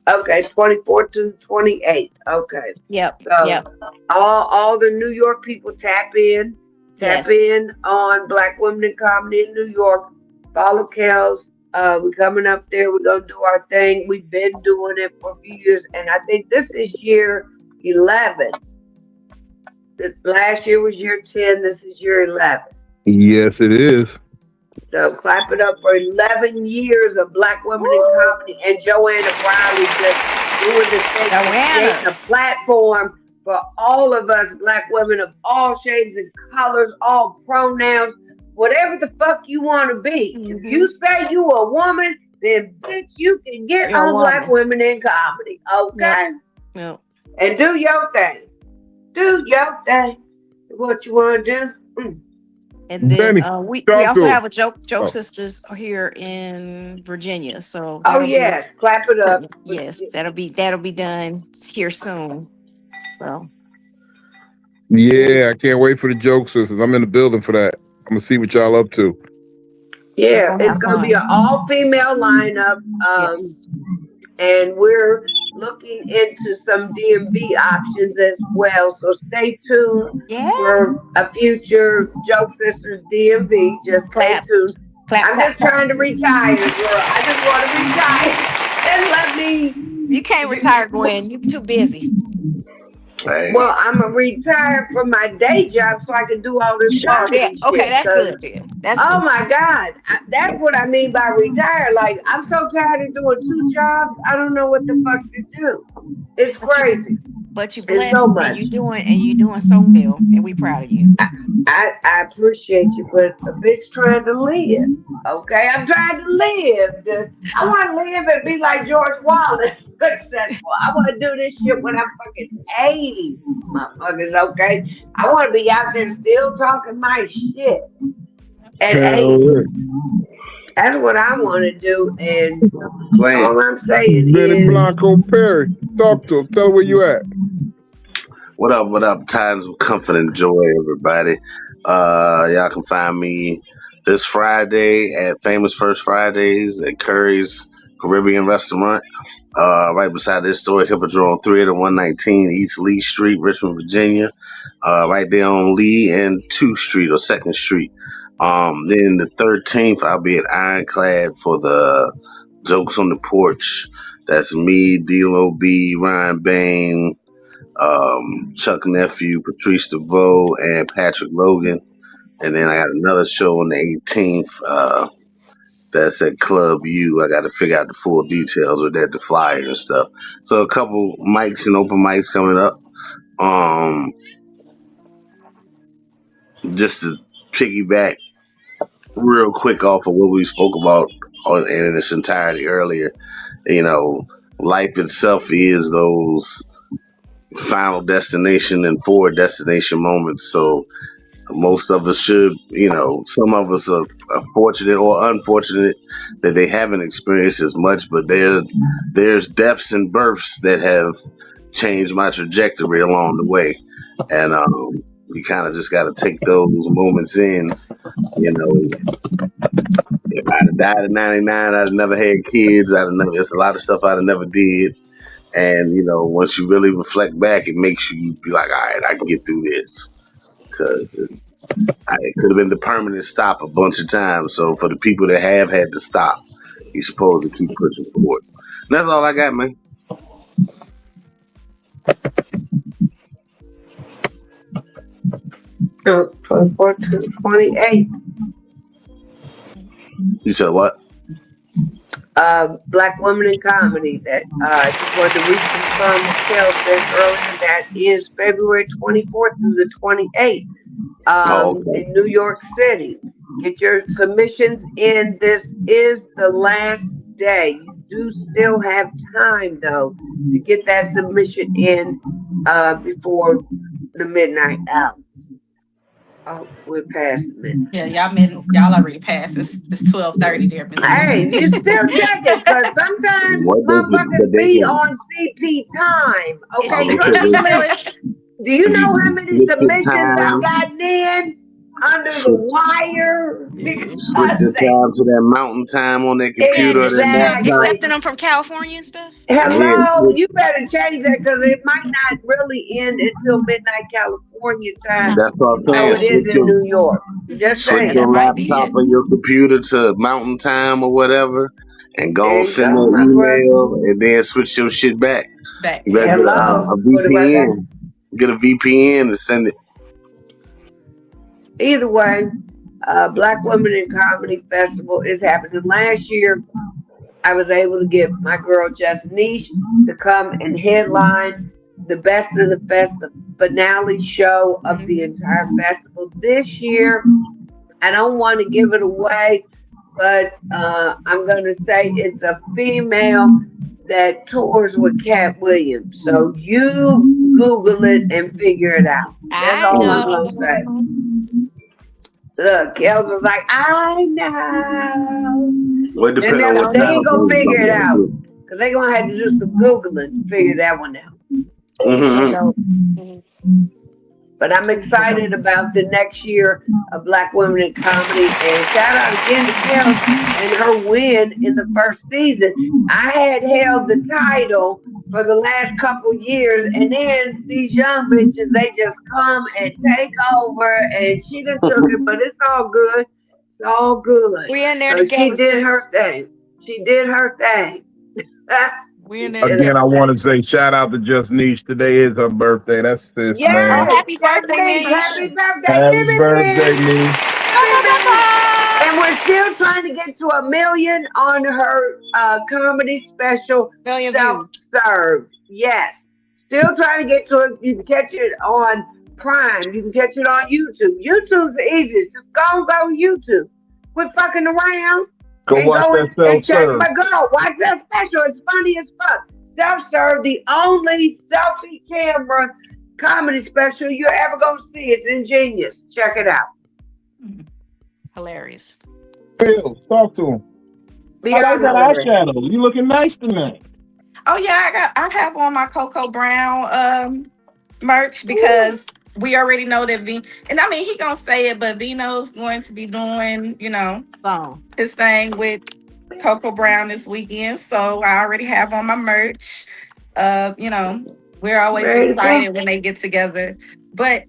Okay, 24 to 28. Okay. Yep. So Yep. all the New York people tap in. Tap Yes. in on Black Women in Comedy in New York. Follow Kels. We're coming up there. We're gonna do our thing. We've been doing it for a few years, and I think this is year 11. Last year was year 10. This is year 11. Yes, it is. So clap it up for 11 years of Black Women in Woo! Comedy, and Joanna Briley just doing the thing and creating a platform for all of us Black women of all shades and colors, all pronouns, whatever the fuck you want to be. If you say you a woman, then bitch, you can get You're a on Black woman. Women in Comedy, okay? Yep. And do your thing. Do your thing. What you want to do. And then Benny, we talk also to him. have a joke Oh. sisters here in Virginia. So Oh that'll yes, clap it up. be yes, that'll be done here soon. So Yeah, I can't wait for the joke sisters. I'm in the building for that. I'm gonna see what y'all up to. we're Yeah, gonna it's have gonna be an fun. all-female lineup. Yes. And we're looking into some DMV options as well. So stay tuned Yeah. for a future Joke Sisters DMV. Just stay Clap. tuned. Clap. I'm Clap. just trying to retire, girl. I just want to retire. And let me. You can't retire, Gwen. You're too busy. Hey, Well, I'm gonna retire from my day job so I can do all this Sure. Yeah. marketing Okay. shit. That's 'Cause good. Then. That's oh good. my God, that's what I mean by retire. Like I'm so tired of doing 2 jobs. I don't know what the fuck to do. It's crazy. But you It's so blessed, and much. you're doing so well, and we proud of you. I appreciate you, but a bitch trying to live. Okay, I'm trying to live. I want to live and be like George Wallace, successful. I want to do this shit when I'm fucking 80, motherfuckers. Okay, I want to be out there still talking my shit at Hell 80. yeah. That's what I want to do, and that's the plan. all I'm saying Benny is, Blanco Perry. Talk to him. Tell him where you at. What up? What up? Times of comfort and joy, everybody. Y'all can find me this Friday at Famous First Fridays at Curry's Caribbean Restaurant. Right beside this store, Hippodrome 3 to 119 East Lee Street, Richmond, Virginia. Right there on Lee and 2nd Street or 2nd Street. Then the 13th, I'll be at Ironclad for the Jokes on the Porch. That's me, D-Lo B, Ryan Bain, Chuck Nephew, Patrice DeVoe, and Patrick Logan. And then I got another show on the 18th. That's at Club U. I got to figure out the full details with that, the flyer and stuff. So a couple mics and open mics coming up. Just to piggyback real quick off of what we spoke about in its entirety earlier, life itself is those final destination and forward destination moments. So most of us should, some of us are fortunate or unfortunate that they haven't experienced as much, but there's deaths and births that have changed my trajectory along the way. And you kind of just got to take those moments in, if I'd have died at 99. I'd have never had kids. I'd have never. It's a lot of stuff I'd have never did. And once you really reflect back, it makes you be like, all right, I can get through this because it could have been the permanent stop a bunch of times. So for the people that have had to stop, you're supposed to keep pushing forward. And that's all I got, man. So 24 to 28. You said what? Black women in comedy. That I just wanted to reconfirm what Kel said earlier. That is February 24th through the 28th. Oh, okay. In New York City. Get your submissions in. This is the last day. You do still have time though to get that submission in before the midnight hour. Oh, we're past the midnight. Yeah, y'all already passed. It's 12:30 there, Miss Hey, Lucy. you still check it because sometimes What they can, motherfuckers but they be can. on CP time. Is Okay, she, Okay, trust she me. still then is? Do you know how many switch the submissions I've time. gotten in under the Switch, wire? switch the time to that mountain time on their Yeah, computer, because that she nap kept time. Exactly. accepting them from California and stuff. Yeah, Hello, switch. you better change that because it might not really end until midnight California time. That's what I'm So saying. it is in New York. Just Switch Yeah, saying. that your might be laptop it. or your computer to mountain time or whatever, and go There and you send go. an That's right. email, and then switch your shit back. Back, You better yeah. get Hello. a Put it right back. VPN. Get a VPN and send it. Either way, Black Women in Comedy Festival is happening. Last year, I was able to get my girl Just Niche to come and headline the best of the fest, the finale show of the Mhm. entire festival. This year, I don't want to give it away, but I'm going to say it's a female that tours with Cat Williams. So you Google it and figure it out. That's I all Mm. I'm going to say. know. Look, Kels was like, I know. Well, it And depends on then what they time ain't gonna zone you figure come it down out. to. Because they gonna have to do some Googling to figure that one out. It's so Mm-hmm. dope. But I'm It's so dope. excited about the next year of Black Women in Comedy. And shout out again to Kels and her win in the first season. I had held the title for the last couple years, and then these young bitches, they just come and take over, and she done took it, but it's all good. It's all good. We in there So she together, did her sis. thing. She did her thing. We in She there did Again, her I together. want to thing. say shout out to Just Niche. Today is her birthday. That's sis, Oh, man. Yes, happy just birthday, me. Niche. Happy birthday. Happy Give me birthday, Niche. Ba, ba, ba, me. And we're still trying to get to 1 million on her comedy special, Million Self views. Served. Yes. Still trying to get to it. You can catch it on Prime. You can catch it on YouTube. YouTube's the easiest. Just go to YouTube. Quit fucking around Go and watch go that and check. self-serve. But girl, watch that special. It's funny as fuck. Self Serve, the only selfie camera comedy special you're ever gonna see. It's ingenious. Check it out. Hilarious. Phil, talk to him. Be I like that honorary. eyeshadow. You looking nice tonight. Oh yeah, I have on my Coco Brown merch because we already know that and I mean he gonna say it, but Vino's going to be doing, Phone. his thing with Coco Brown this weekend. So I already have on my merch. We're always Ready to go. excited when they get together. But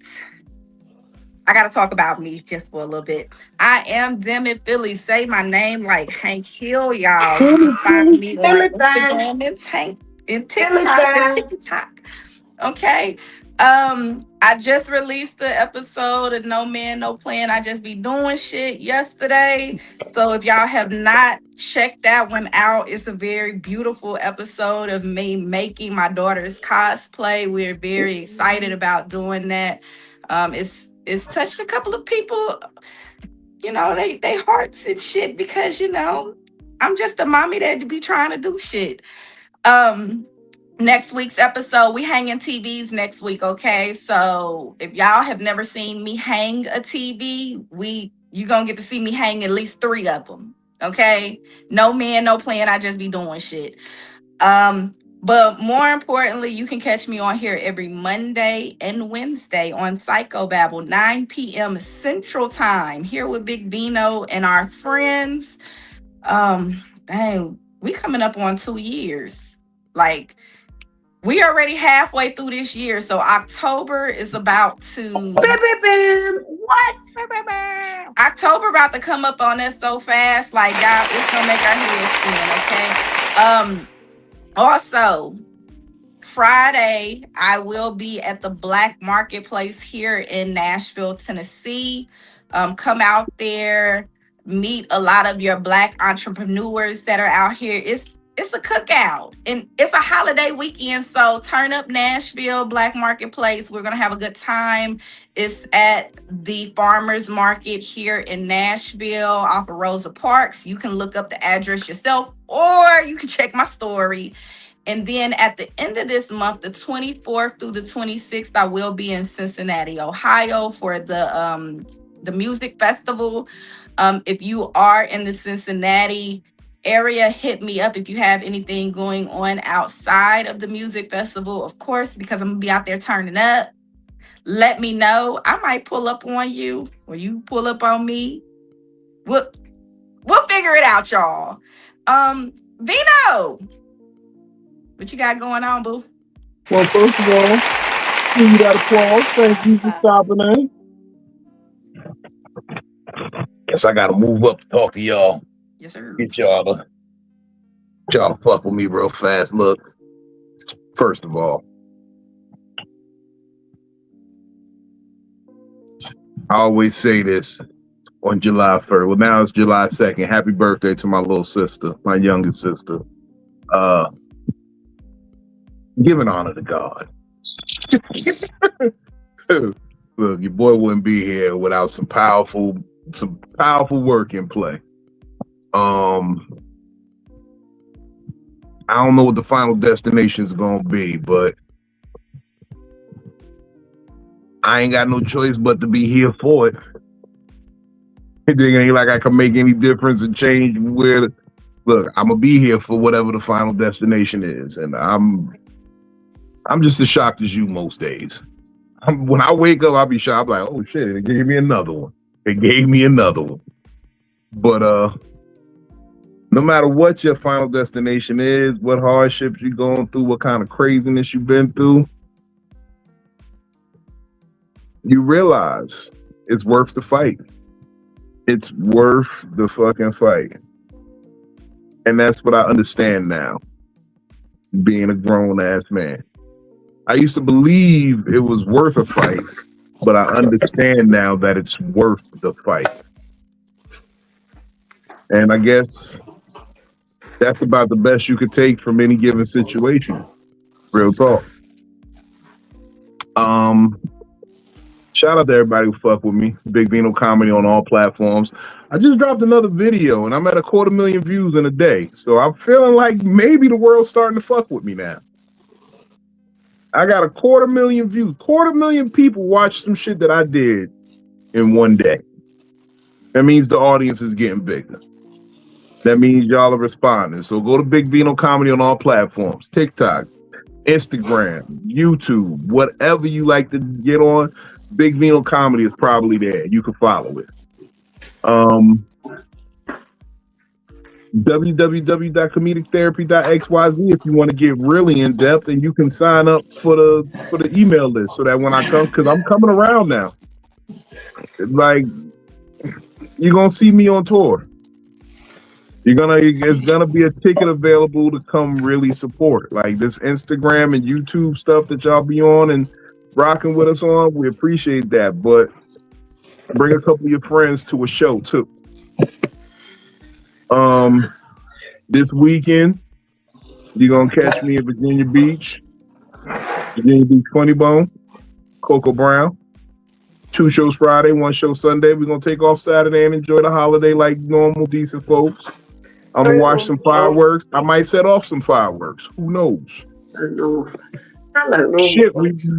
I gotta talk about me just for a little bit. I am DamnItPhilly. Say my name like Hank Hill, y'all. You can find me on Silly thing. Instagram and Silly TikTok and thing. TikTok. Okay. I just released the episode of No Man, No Plan. I just be doing shit yesterday. So if y'all have not checked that one out, it's a very beautiful episode of me making my daughter's cosplay. We're very excited about doing that. It's touched a couple of people, they hearts and shit because I'm just a mommy that be trying to do shit. Um Next week's episode, we hanging TVs next week, okay? So if y'all have never seen me hang a TV, you gonna get to see me hang at least 3 of them, okay? No man, no plan. I just be doing shit. But more importantly, you can catch me on here every Monday and Wednesday on Psycho-Babble, 9 p.m. Central Time, here with Big Bino and our friends. Dang, we coming up on 2 years. Like, we already halfway through this year, so October is about to. What? October about to come up on us so fast, like y'all, it's gonna make our heads spin. Okay. Also, Friday, I will be at the Black Marketplace here in Nashville, Tennessee. Come out there, meet a lot of your Black entrepreneurs that are out here. It's a cookout and it's a holiday weekend. So turn up Nashville Black Marketplace. We're gonna have a good time. It's at the Farmers Market here in Nashville off of Rosa Parks. You can look up the address yourself, or you can check my story. And then at the end of this month, the 24th through the 26th, I will be in Cincinnati, Ohio for the music festival. If you are in the Cincinnati area, hit me up if you have anything going on outside of the music festival, of course, because I'm gonna be out there turning up. Let me know. I might pull up on you or you pull up on me. We'll figure it out, y'all. Vino, what you got going on, boo? Well, first of all, give you that applause. Thank you for stopping in. Guess I gotta move up to talk to y'all. Yes, sir. Get y'all fuck with me real fast. Look, first of all, I always say this on July 1st. Well, now it's July 2nd. Happy birthday to my little sister, my youngest sister. Giving honor to God. Look, your boy wouldn't be here without some powerful work in play. I don't know what the final destination is gonna be, but I ain't got no choice but to be here for it. It ain't like I can make any difference and change where. Look, I'm gonna be here for whatever the final destination is, and I'm just as shocked as you most days. When I wake up, I'll be shocked. I'm like, oh shit, it gave me another one. But no matter what your final destination is, what hardships you're going through, what kind of craziness you've been through, you realize it's worth the fight. It's worth the fucking fight. And that's what I understand now, being a grown-ass man. I used to believe it was worth a fight, but I understand now that it's worth the fight. And I guess that's about the best you could take from any given situation. Real talk. Shout out to everybody who fuck with me. Big Vino Comedy on all platforms. I just dropped another video and I'm at 250,000 views in a day. So I'm feeling like maybe the world's starting to fuck with me now. I got 250,000 views. 250,000 people watch some shit that I did in one day. That means the audience is getting bigger. That means y'all are responding. So go to Big Vino Comedy on all platforms. TikTok, Instagram, YouTube, whatever you like to get on. Big Vino Comedy is probably there. You can follow it. www.comedictherapy.xyz if you want to get really in depth, and you can sign up for the email list so that when I come, because I'm coming around now, like you're gonna see me on tour. It's gonna be a ticket available to come really support, like this Instagram and YouTube stuff that y'all be on and rocking with us on. We appreciate that, but bring a couple of your friends to a show too. This weekend, you're gonna catch me at Virginia Beach Funny Bone, Coco Brown. 2 shows Friday, 1 show Sunday. We're gonna take off Saturday and enjoy the holiday like normal, decent folks. I'm gonna watch some fireworks. I might set off some fireworks. Who knows? Shit,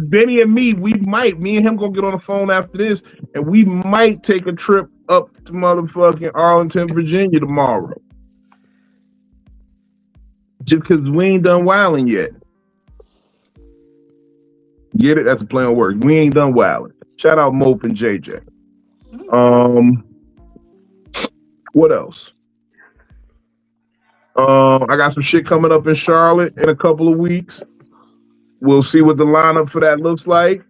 Benny and me and him gonna get on the phone after this, and we might take a trip up to motherfucking Arlington, Virginia tomorrow. Just because we ain't done wilding yet. Get it? That's a play on words. We ain't done wilding. Shout out Mope and JJ. What else? I got some shit coming up in Charlotte in a couple of weeks. We'll see what the lineup for that looks like.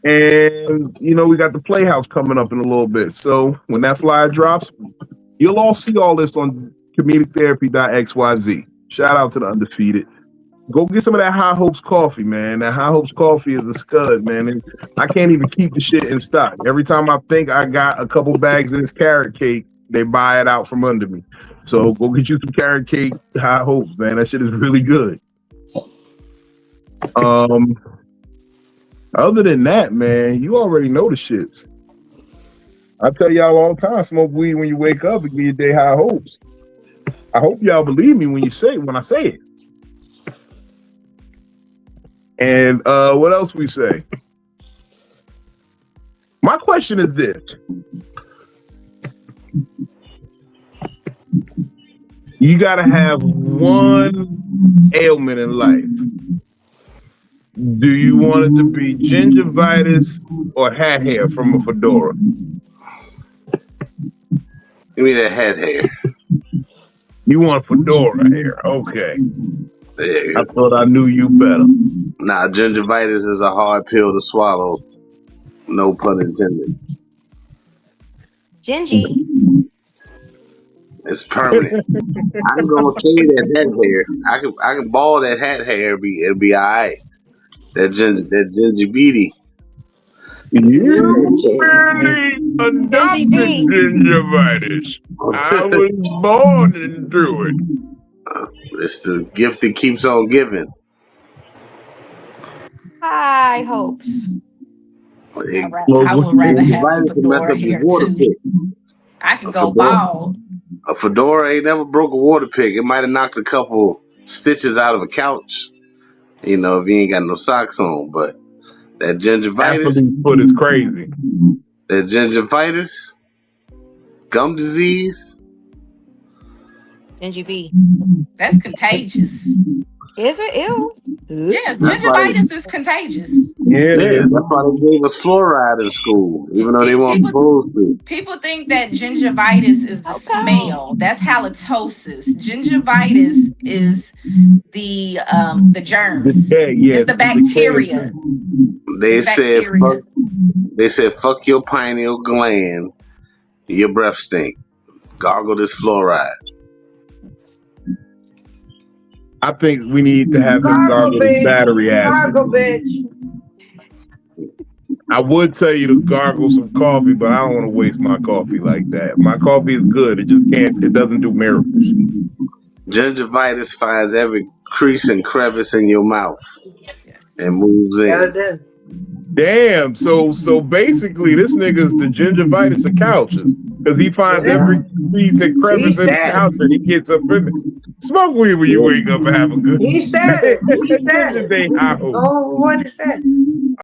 And, you know, we got the Playhouse coming up in a little bit. So when that flyer drops, you'll all see all this on comedictherapy.xyz. Shout out to the undefeated. Go get some of that High Hopes coffee, man. That High Hopes coffee is a scud, man. And I can't even keep the shit in stock. Every time I think I got a couple bags of this carrot cake, they buy it out from under me. So go get you some carrot cake High Hopes, man. That shit is really good. Other than that, man, you already know the shits. I tell y'all all the time, smoke weed when you wake up and give your day high hopes. I hope y'all believe me when I say it. And what else we say? My question is this. You gotta have one ailment in life. Do you want it to be gingivitis or hat hair from a fedora? Give me that hat hair. You want fedora hair? Okay. Yeah, I thought I knew you better. nah, gingivitis is a hard pill to swallow. No pun intended. Gingy. It's permanent. I'm gonna tell you that hair. I can ball that hat hair. It'll be all right. That gingivitis. You really adopted gingivitis. I was born into it. It's the gift that keeps on giving. High hopes. I would rather have Gingivitis the will mess fedora up your hair water too. pick. I can go bald. A fedora ain't never broke a water pick. It might have knocked a couple stitches out of a couch, you know, if you ain't got no socks on. But that gingivitis, Athlete's foot is crazy. that gingivitis, gum disease. Gingivitis. That's contagious. Is it? Ew. Yes, That's why gingivitis is contagious. Yeah, that's why they gave us fluoride in school, even though they weren't supposed to. People think that gingivitis is the smell. That's halitosis. Gingivitis is the germs. It's the bacteria. They said fuck your pineal gland. Your breath stink. Gargle this fluoride. I think we need to have him gargle the battery acid. Gargle, bitch. I would tell you to gargle some coffee, but I don't want to waste my coffee like that. My coffee is good. It doesn't do miracles. Gingivitis finds every crease and crevice in your mouth and moves in. Damn. So basically, this nigga's the gingivitis of couches because he finds every crease and crevice in the couch and he gets up in it. Smoke weed when you wake up and have a good. He said it. He said it. Day high hopes. Oh, what is that?